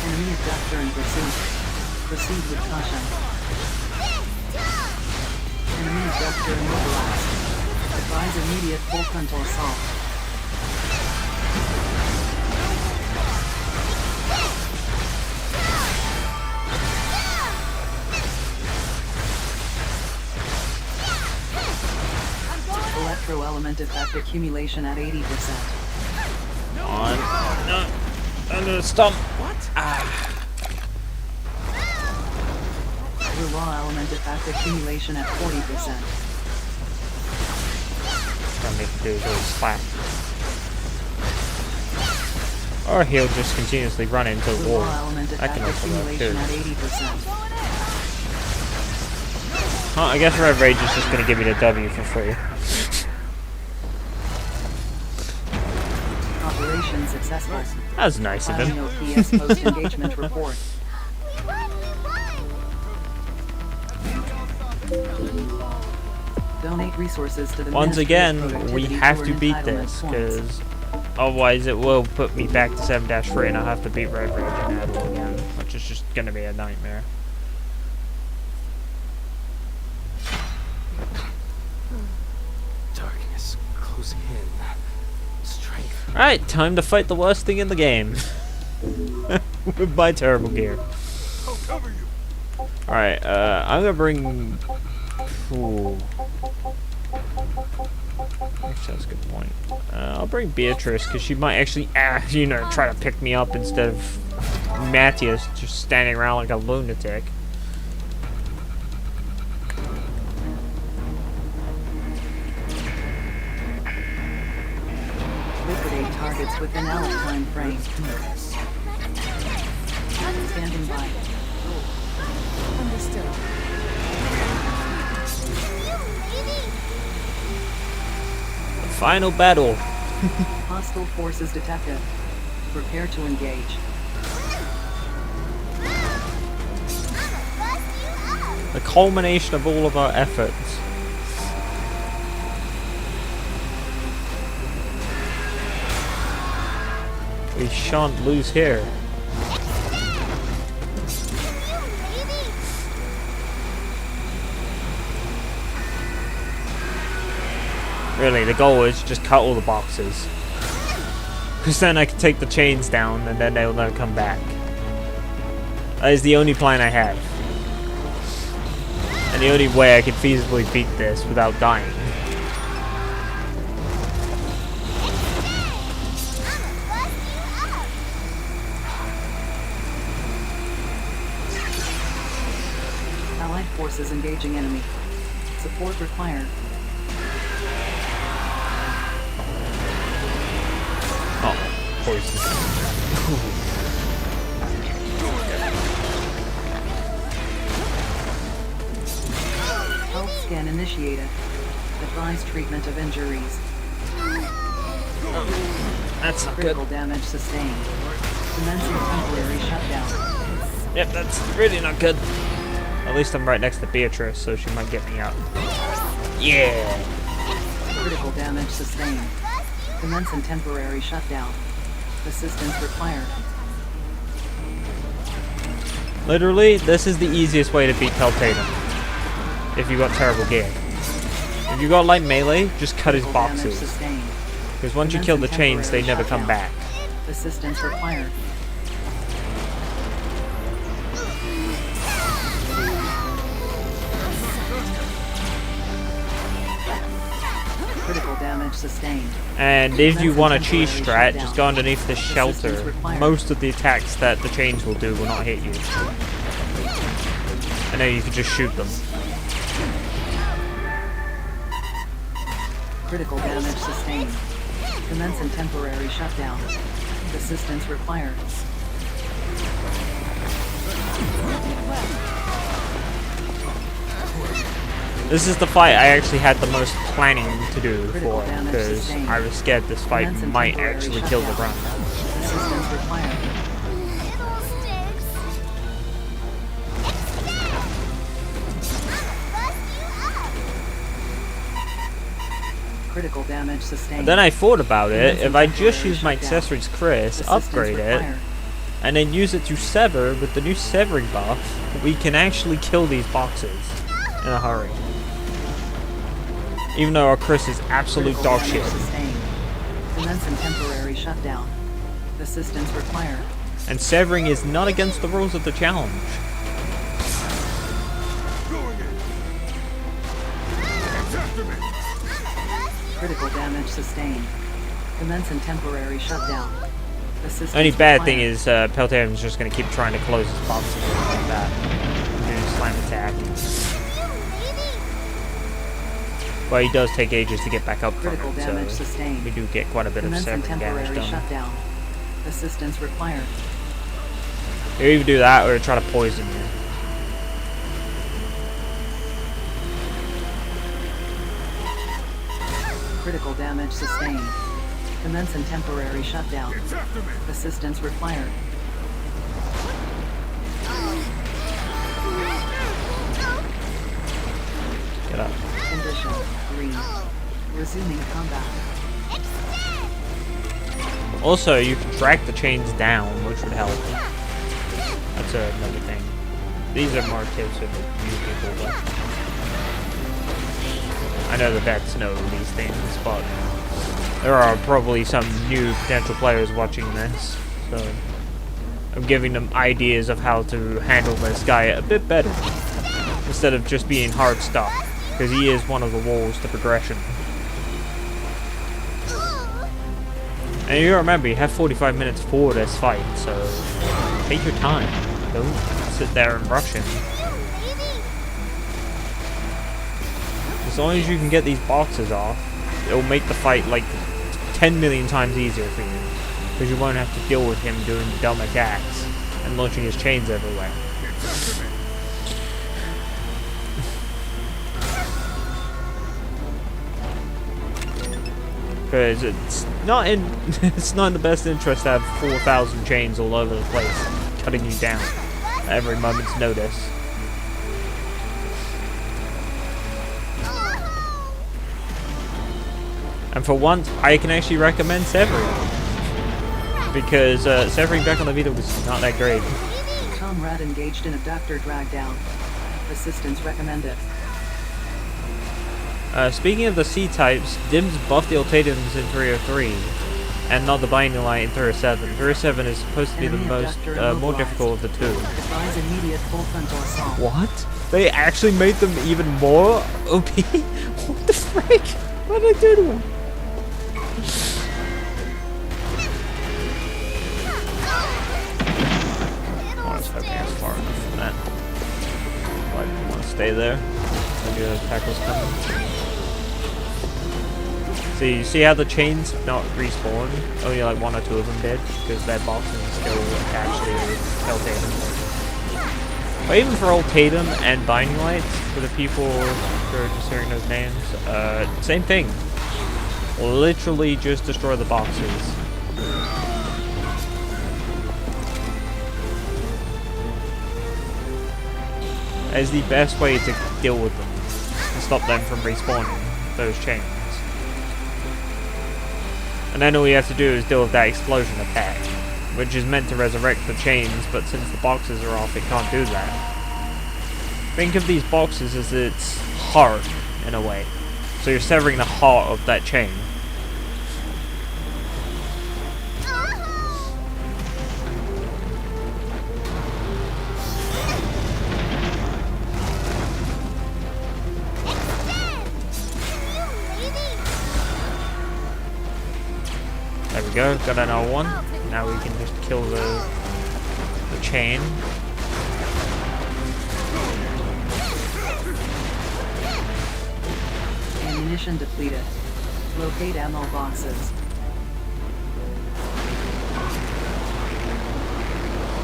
Enemy abductor in pursuit. Proceed with caution. Enemy abductor immobilized. Advise immediate full frontal assault. Electro element effect accumulation at 80%. On. No. Under the stump. What? Your raw element effect accumulation at 40%. Trying to make it do a little slap. Or he'll just continuously run into the Your wall. raw element I can effect also work accumulation too. at 80%. Huh, I guess Red Rage is just gonna give me the W for free. Operation successful. That was nice of Filing him. OPS post-engagement report. Donate resources to the Once Ministry of again, we Productivity have toward to beat entitlement this, points. because otherwise it will put me back to 7-3 and I'll have to beat Red Rage and Adel again, which is just gonna be a nightmare. Dark. goes in. Strength. Alright, time to fight the worst thing in the game. With my terrible gear. I'll cover you. Alright, I'm gonna bring... Ooh. Actually, that's a good point. I'll bring Beatrice, because she might actually, you know, try to pick me up instead of Matthias just standing around like a lunatic. Liquidate targets within Alec time frame. Standing by. Understood. Final battle. Hostile forces detected. Prepare to engage. The culmination of all of our efforts. We shan't lose here. Really, the goal is just cut all the boxes. Because then I can take the chains down and then they'll never come back. That is the only plan I have. And the only way I can feasibly beat this without dying. Allied forces engaging enemy. Support required. Oh, poison. Health scan initiated. Advise treatment of injuries. That's not good. Critical damage sustained. Commencing temporary shutdown. Yep, that's really not good. At least I'm right next to Beatrice, so she might get me out. Yeah! Critical damage sustained. Commencing temporary shutdown. Assistance required. Literally, this is the easiest way to beat Peltatum. If you got terrible gear. If you got light melee, just cut his Critical damage boxes. sustained. Because once you kill the chains, they never come back. Assistance required. Critical damage sustained. And if you want a cheese strat, just go underneath this shelter. Most of the attacks that the chains will do will not hit you. And then you can just shoot them. Critical damage sustained. Commencing temporary shutdown. Assistance required. This is the fight I actually had the most planning to do Critical for, damage because sustained. I was scared this fight Commencing might temporary actually kill the shutdown. run. Assistance required. Critical damage sustained. And then I thought about it, if I just Temporary use my shutdown. accessories Chris, Assistance upgrade it, required. and then use it to sever with the new severing buff, we can actually kill these boxes in a hurry. Even though our Chris is absolute Critical dog damage shit. sustained. Commencing temporary shutdown. Assistance required. And severing is not against the rules of the challenge. Going in. It's after me. Critical damage sustained. Commencing temporary shutdown. Assistance Only bad required. thing is Peltatum's just going to keep trying to close his boxes like that. Do a slam attack. Well, he does take ages to get back up from Critical it, damage so sustained. we do get quite a bit of Commencing severing damage temporary done. shutdown. Assistance required. You either do that or try to poison you. Critical damage sustained. Commencing temporary shutdown. It's after me. Assistance required. Get up. Condition green. Resuming combat. Also, you can drag the chains down, which would help. That's another thing. These are more tips for the new people, but I know the vets know these things, but there are probably some new potential players watching this, so I'm giving them ideas of how to handle this guy a bit better, instead of just being hard stuff, because he is one of the walls to progression. And you remember, you have 45 minutes for this fight, so take your time. Don't sit there and rush him. As long as you can get these boxes off, it'll make the fight like 10 million times easier for you. Because you won't have to deal with him doing dumb attacks and launching his chains everywhere. Because it's not in the best interest to have 4,000 chains all over the place, cutting you down at every moment's notice. And for once, I can actually recommend severing, because severing back on the Vita was not that great. Comrade engaged in abductor drag down. Assistance recommended. Speaking of the C-types, Dims buffed the ultimatums in 303, and not the binding light in 307. 307 is supposed to be the most, more difficult of the two. Advise immediate full frontal assault. What? They actually made them even more OP? What the frick? What did I do to him? I was hoping I was far enough from that. Why did you want to stay there? Maybe the attack was coming. See, you see how the chains not respawn? Only like 1 or 2 of them did, because their boxing is still attached to Ultatum. But even for Ultatum and Binding Lights, for the people who are just hearing those names, same thing. Literally just destroy the boxes. That is the best way to deal with them, and stop them from respawning those chains. And then all you have to do is deal with that explosion attack, which is meant to resurrect the chains, but since the boxes are off, it can't do that. Think of these boxes as its heart, in a way. So you're severing the heart of that chain. There we go, got another one. Now we can just kill the chain. Ammunition depleted. Locate ammo boxes.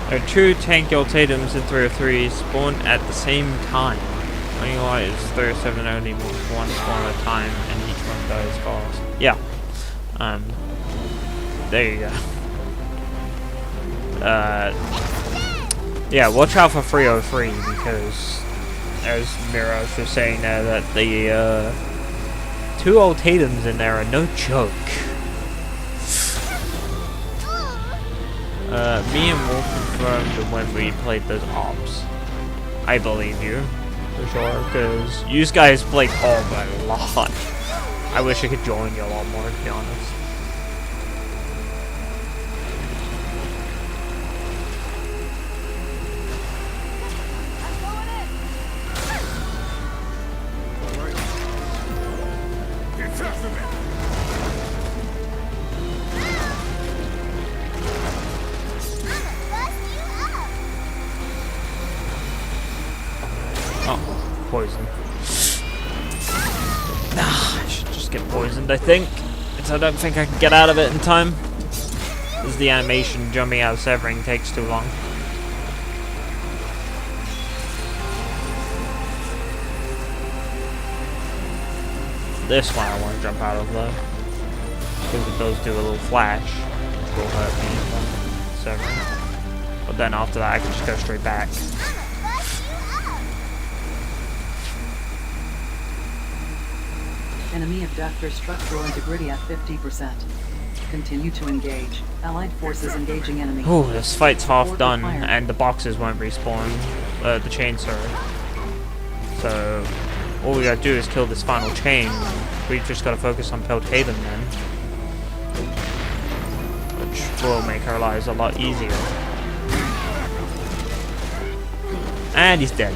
There are 2 tank ultimatums in 303 spawn at the same time. Only light is 307 only moves 1 spawn at a time and each one dies fast. Yeah. There you go. Yeah, watch out for 303 because, as Mira was just saying there, that the 2 ultimatums in there are no joke. Me and Wolf confirmed when we played those ops. I believe you, for sure, because you guys played Orb a lot. I wish I could join you a lot more, to be honest. Oh, poison. Nah, I should just get poisoned, I think. Because I don't think I can get out of it in time. As the animation jumping out of severing takes too long. This one I want to jump out of though. Because it does do a little flash, which will hurt me from severing. But then after that I can just go straight back. Enemy abductor structural integrity at 50%. Continue to engage. Allied forces engaging enemy. Ooh, this fight's half Support done, required. and the boxes won't respawn. The chainsaw. So, all we gotta do is kill this final chain. We've just gotta focus on Peltatum then. which will make our lives a lot easier. And he's dead.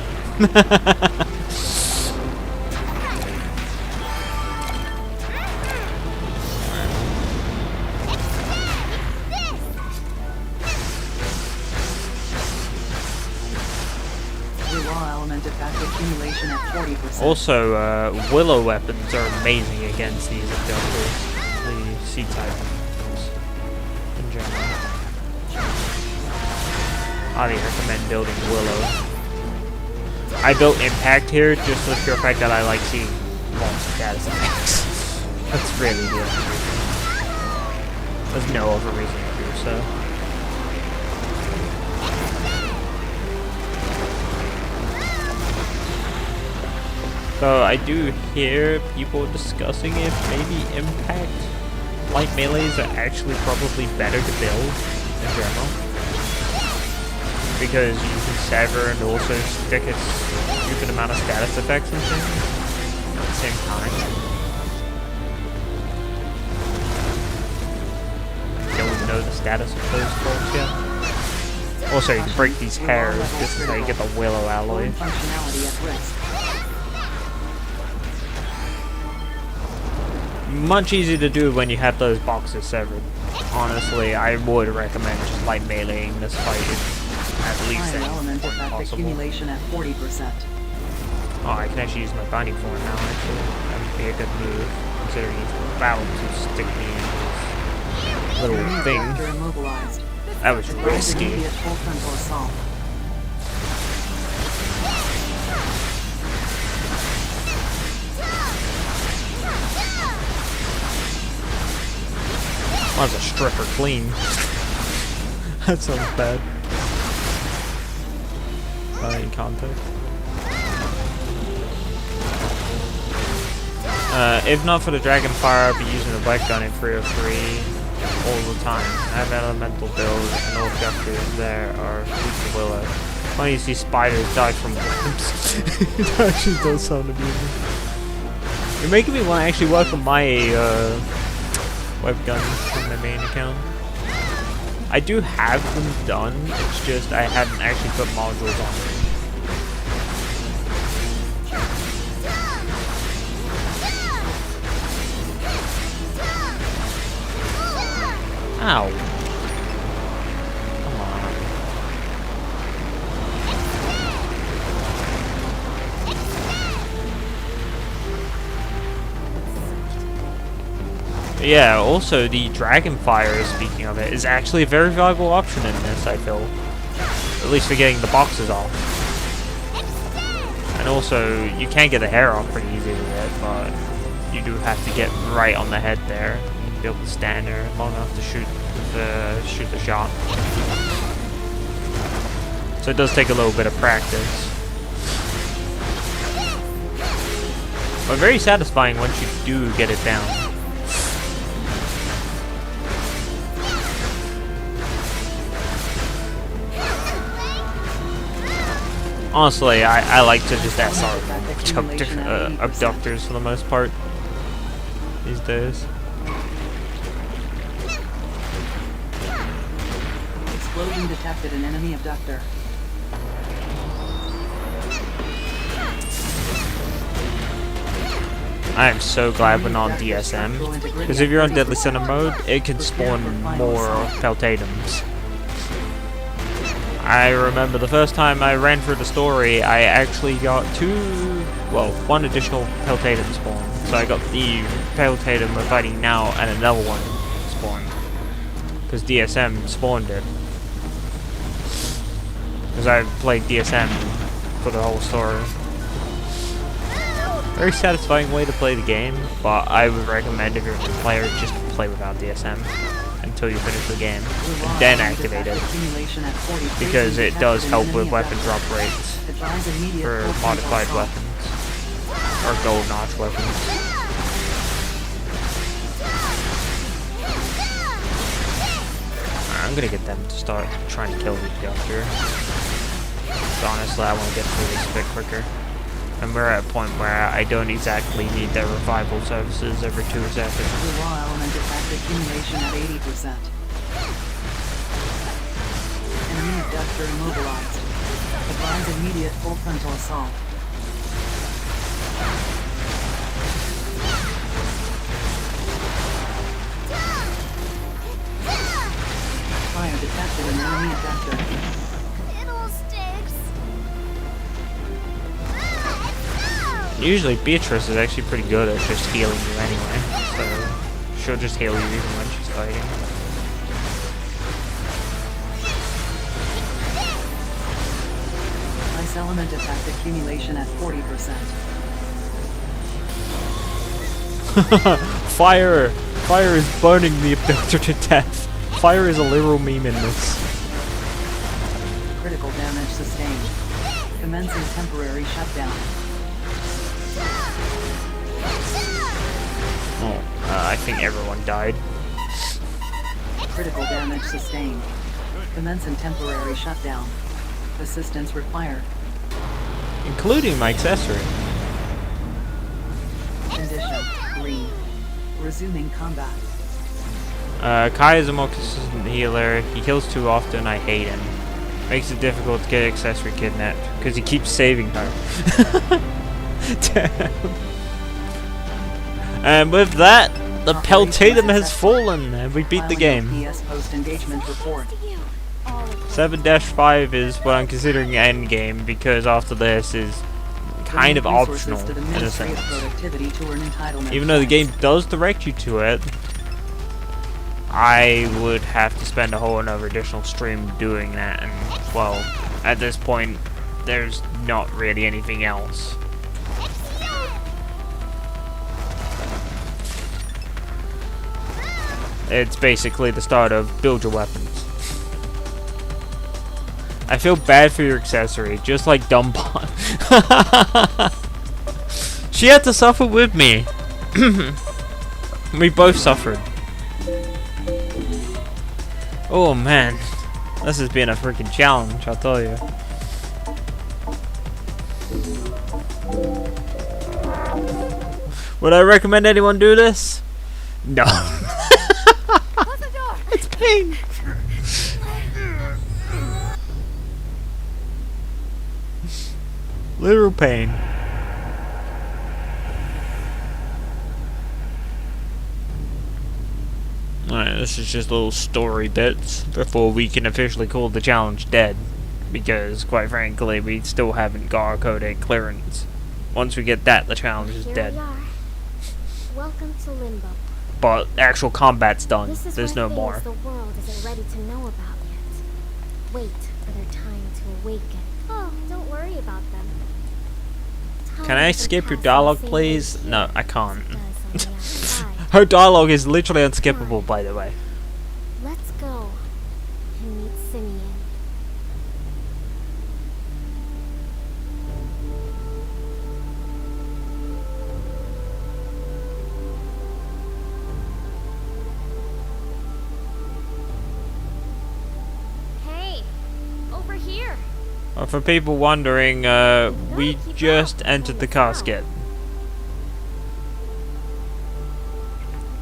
Accumulation at 40%. Also, willow weapons are amazing against these abductors, the C-type ones in general. Highly recommend building willow. I built impact here just for the pure fact that I like seeing monster status effects. That's really good. There's no other reason to do so. So I do hear people discussing if maybe impact light melees are actually probably better to build in general. Because you can sever and also stick a stupid amount of status effects and things at the same time. Don't even know the status of those folks yet. Also, you can break these hairs. This is how you get the willow alloy. Functionality at risk. Much easier to do when you have those boxes severed. Honestly, I would recommend just like meleeing this fight at least Iron any element point effect possible. accumulation at 40%. Oh, I can actually use my binding form now, actually. That would be a good move, considering he's about to stick me in this little Enemy thing. reactor immobilized. That was Advise risky. immediate full frontal assault. Might as well strip her clean. That sounds bad. In context. If not for the Dragon Fire, I'd be using the Wet Gun in 303 all the time. I have elemental build and all objectives there are weak to willow. Funny you see spiders die from worms. It actually does sound amusing. You're making me want to actually work on my web guns from my main account. I do have them done, it's just I haven't actually put modules on them. Ow. Come on. Yeah, also the Dragon Fire, speaking of it, is actually a very valuable option in this, I feel. At least for getting the boxes off. And also, you can get the hair off pretty easily with it, but you do have to get right on the head there. You be able to stand there long enough to shoot the shot. So it does take a little bit of practice. But very satisfying once you do get it down. Honestly, I like to just SR abductors for the most part these days. Explosion detected an enemy abductor. I am so glad we're not on DSM, because if you're on Deadly Center mode, it can spawn more Peltatums. I remember the first time I ran through the story, I actually got one additional Peltatum spawn. So I got the Peltatum we're fighting now and another one spawned. Because DSM spawned it. Because I played DSM for the whole story. Very satisfying way to play the game, but I would recommend if you're a new player, just play without DSM until you finish the game, and then activate it, because it does help with weapon drop rates for modified weapons, or gold notch weapons. I'm gonna get them to start trying to kill these guys here. So honestly, I want to get through this a bit quicker. And we're at a point where I don't exactly need their revival services every 2 seconds. The raw element effect accumulation at 80%. Enemy abductor immobilized. Advise immediate full frontal assault. Fire detected an enemy abductor. It all sticks. No! Usually Beatrice is actually pretty good at just healing you anyway, so she'll just heal you even when she's fighting. Ice element effect accumulation at 40%. Fire! Fire is burning the abductor to death. Fire is a literal meme in this. Critical damage sustained. Commencing temporary shutdown. Oh, I think everyone died. Critical damage sustained. Commencing temporary shutdown. Assistance required. Including my accessory. Condition. Green. Resuming combat. Kai is a more consistent healer. He heals too often. I hate him. Makes it difficult to get accessory kidnapped because he keeps saving her. Damn. And with that, the Peltatum has fallen, and we beat the game. PS post-engagement report. 7-5 is what I'm considering end game because after this is kind of optional in a sense. Even though the game does direct you to it, I would have to spend a whole another additional stream doing that, and well, at this point, there's not really anything else. It's basically the start of build your weapons. I feel bad for your accessory, just like Dumbot. She had to suffer with me. We both suffered. Oh man, this has been a freaking challenge, I'll tell you. Would I recommend anyone do this? No. Close the door. It's pain. Literal pain. Alright, this is just little story bits before we can officially call the challenge dead. Because, quite frankly, we still haven't got our Code 8 clearance. Once we get that, the challenge is Here dead. we are. Welcome to Limbo. But actual combat's done. This is There's where no more. things the world isn't ready to know about yet. Wait for their time to awaken. Oh, don't worry about them. Can I skip your dialogue, please? No, I can't. Does on the outside. Her dialogue is literally unskippable, by the way. Let's go and meet Simeon. Hey, over here. For people wondering, we just entered the casket.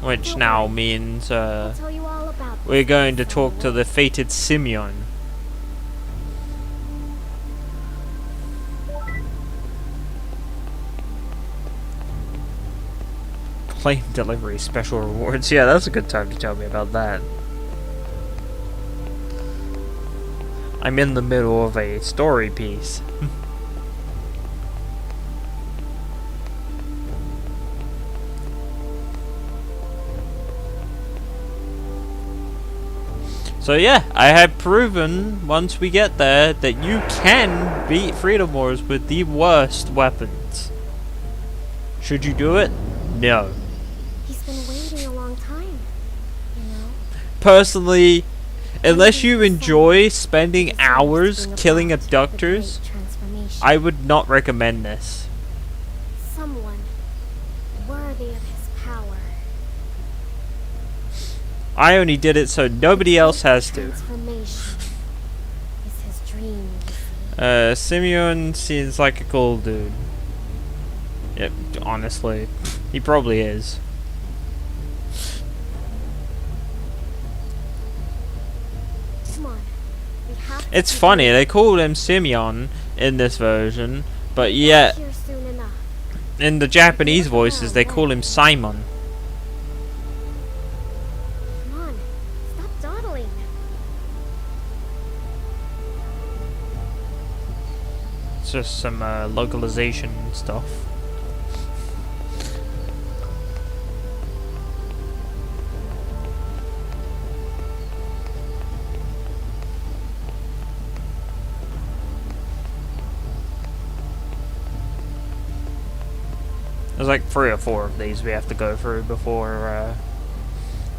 Which now means, I'll tell you all about we're this. going to talk to the fated Simeon. Claim delivery special rewards. Yeah, that's a good time to tell me about that. I'm in the middle of a story piece. So yeah, I have proven once we get there that you can beat Freedom Wars with the worst weapons. Should you do it? No. He's been waiting a long time, you know. Personally, unless you enjoy spending hours killing abductors, I would not recommend this. Someone worthy of his power. I only did it so nobody else has to. Transformation is his dream, you see. Simeon seems like a cool dude. Yep, honestly, he probably is. Come on. We have to It's keep funny, moving. they called him Simeon in this version, but We'll yet get here soon enough. in the Japanese voices they call him Simon. Come on. Stop dawdling. It's just some localization stuff. There's like 3 or 4 of these we have to go through before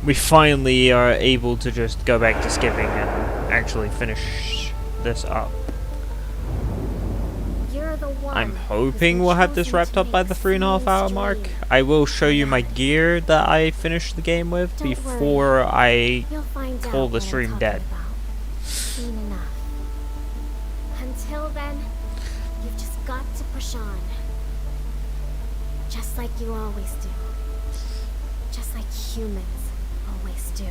we finally are able to just go back to skipping and actually finish this up. You're the one I'm who's hoping been we'll have this chosen wrapped to up by make the 3.5 hour Simeon's mark. dream. I will show you my gear that I finished the game with Don't before I You'll find call out the what I'm stream talking dead. about soon enough. Until then, you've just got to push on. Just like you always do. Just like humans always do.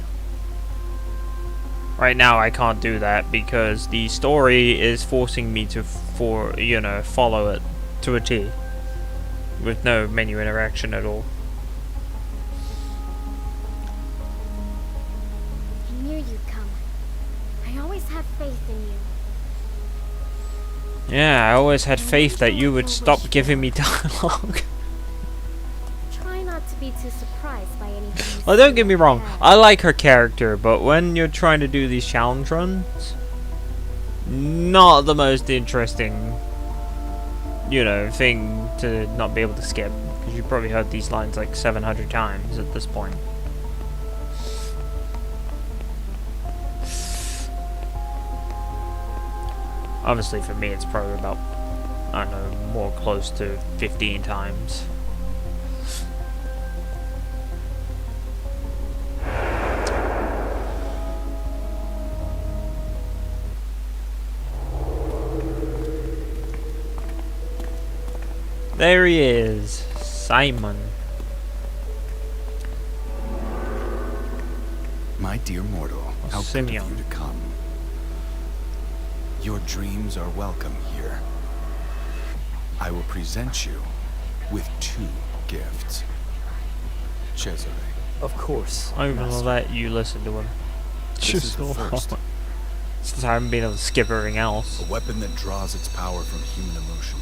Right now I can't do that because the story is forcing me to follow it to a T with no menu interaction at all. I knew you'd come. I always had faith in you. Yeah, I always had faith that you would stop giving me dialogue. Try not to be too surprised by anything you Well, see don't get me up wrong, ahead. I like her character, but when you're trying to do these challenge runs, not the most interesting, thing to not be able to skip, because you've probably heard these lines like 700 times at this point. Obviously for me it's probably about, I don't know, more close to 15 times. There he is, Simon. My dear mortal, how good Simeon. of you to come. Your dreams are welcome here. I will present you with 2 gifts. Cesare, Of course. I'm gonna Master. let you listen to him. this is the first. Since I haven't been able to skip everything else. A weapon that draws its power from human emotion.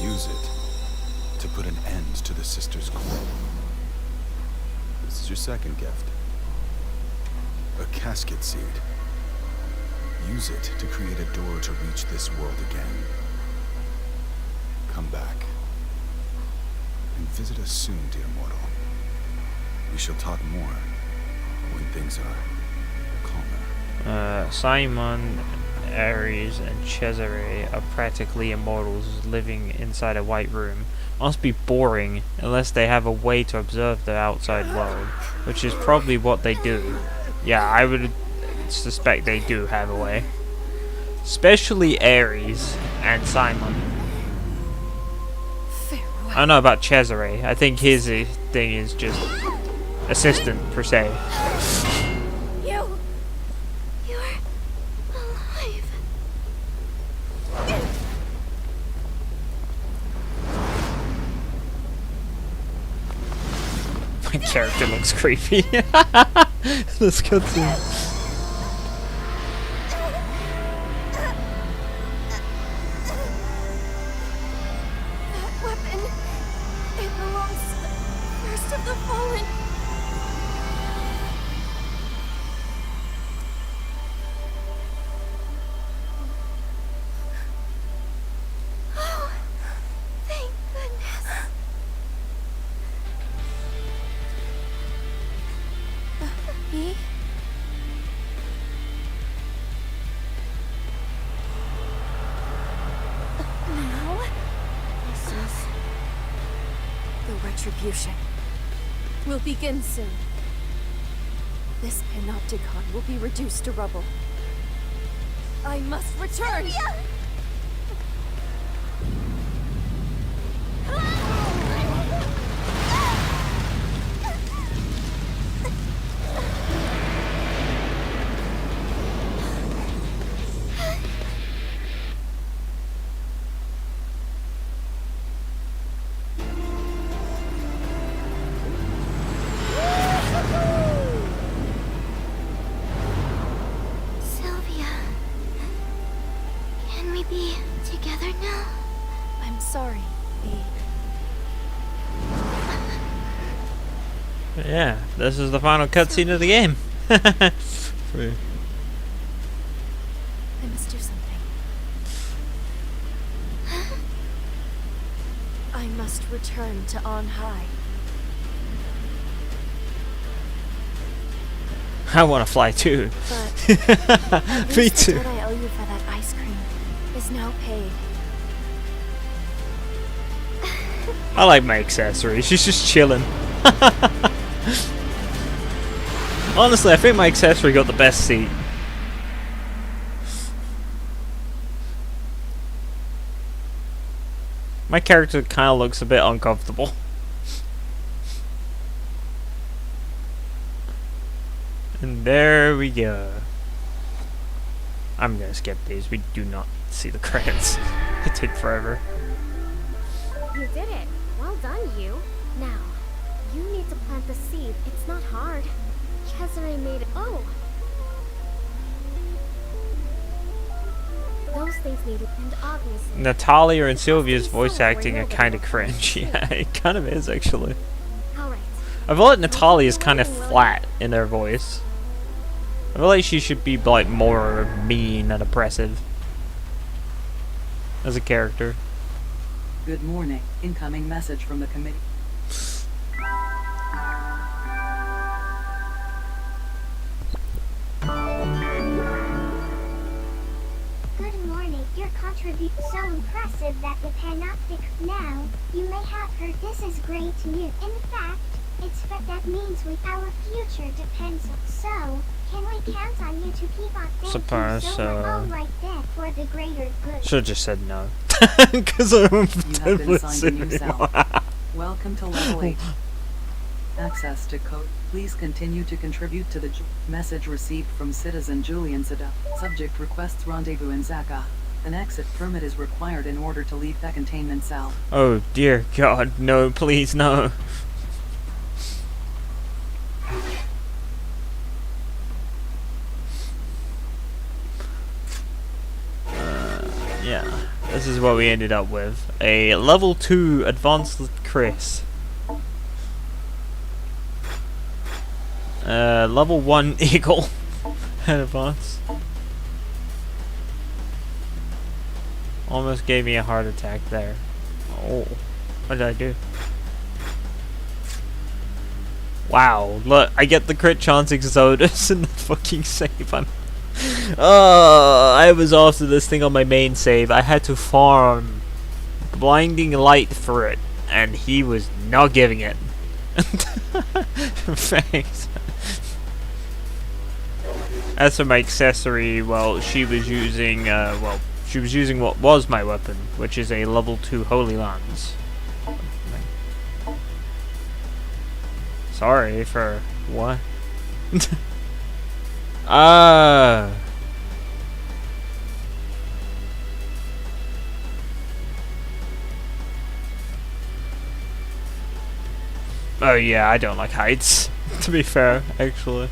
Use it to put an end to the sisters' quarrel. This is your second gift. A casket seed. Use it to create a door to reach this world again. Come back. And visit us soon, dear mortal. We shall talk more when things are calmer. Simon, Ares, and Cesare are practically immortals living inside a white room. Must be boring unless they have a way to observe the outside world, which is probably what they do. Yeah, I would suspect they do have a way. Especially Ares and Simon. I don't know about Cesare. I think his thing is just assistant per se. You're alive. My character looks creepy. This cutscene. That weapon, it belongs to the first of the fallen. Oh, thank goodness. Me? Now? This is the retribution. Will begin soon. This panopticon will be reduced to rubble. I must return! Yeah, this is the final cutscene of the game. I must do something. I must return to on high. I want to fly too. But Me least the too. debt I owe you for that ice cream is now paid. I like my accessory. She's just chilling. Honestly, I think my accessory got the best seat. My character kind of looks a bit uncomfortable. And there we go. I'm gonna skip these. We do not see the credits. It take forever. You did it. Well done, you. Now, you need to plant the seed. It's not hard. Cesare made it. Oh! Those things needed, and obviously... Natalia and Sylvia's voice acting are kind of cringe. Yeah, it kind of is actually. Alright. I feel like Natalia is kind of flat in her voice. I feel like she should be like more mean and oppressive as a character. Good morning. Incoming message from the committee. Good morning. Your contribution so impressive that the panoptic. Now, you may have heard this is great news. In fact, it's but that means our future depends on. So, can we count on you to keep on thinking Suppose so. All right then, for the greater good. Should have just said no. Because I'm You have been assigned a new cell. Welcome to level 8. Access to code. Please continue to contribute to the message received from citizen Julian Sada. Subject requests rendezvous in Zaka. An exit permit is required in order to leave the containment cell. Oh dear God, no, please no. Yeah, this is what we ended up with. A level 2 advanced Chris. Level 1 Eagle. And advanced. Almost gave me a heart attack there. Oh, what did I do? Wow, look, I get the crit chance Exodus in the fucking save. I was after this thing on my main save. I had to farm blinding light for it, and he was not giving it. Thanks. As for my accessory, well, she was using what was my weapon, which is a level 2 Holy Lance. Sorry for what? Oh yeah, I don't like heights, to be fair, actually.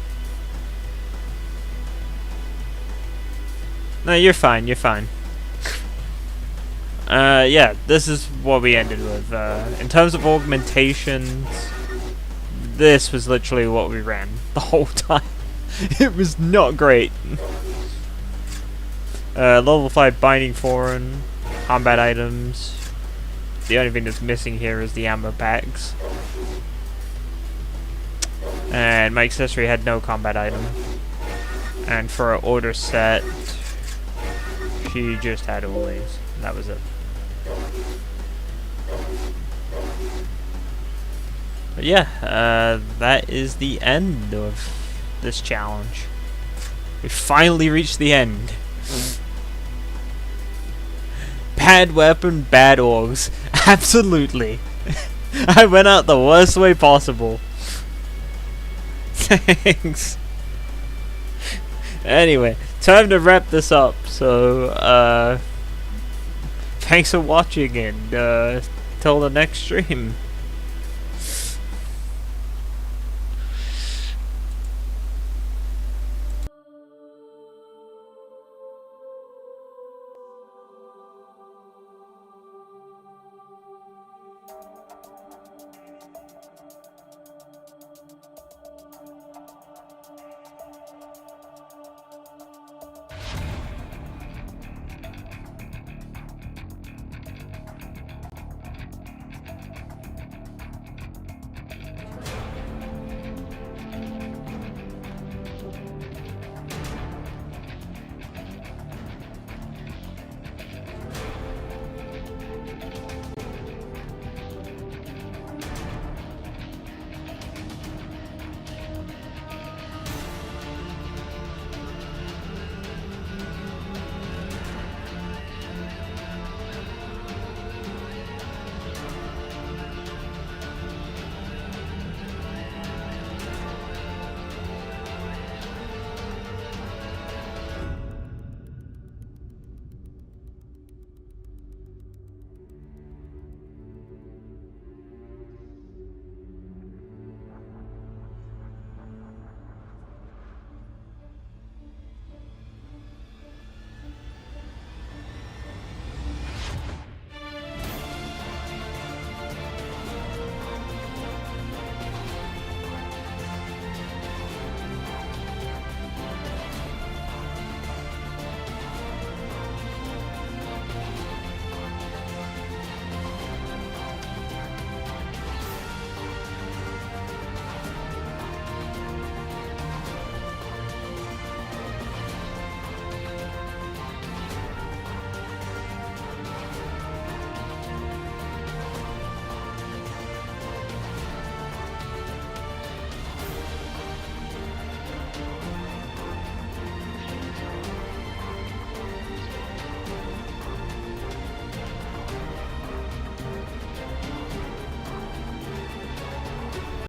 No, you're fine, you're fine. Yeah, this is what we ended with. In terms of augmentations, this was literally what we ran the whole time. It was not great. Level 5 binding foreign, combat items. The only thing that's missing here is the ammo packs. And my accessory had no combat item. And for an order set, she just had all these. That was it. But yeah, that is the end of this challenge. We finally reached the end. Bad weapon, bad orgs. Absolutely. I went out the worst way possible. Thanks. Anyway, time to wrap this up. So, thanks for watching, and till the next stream.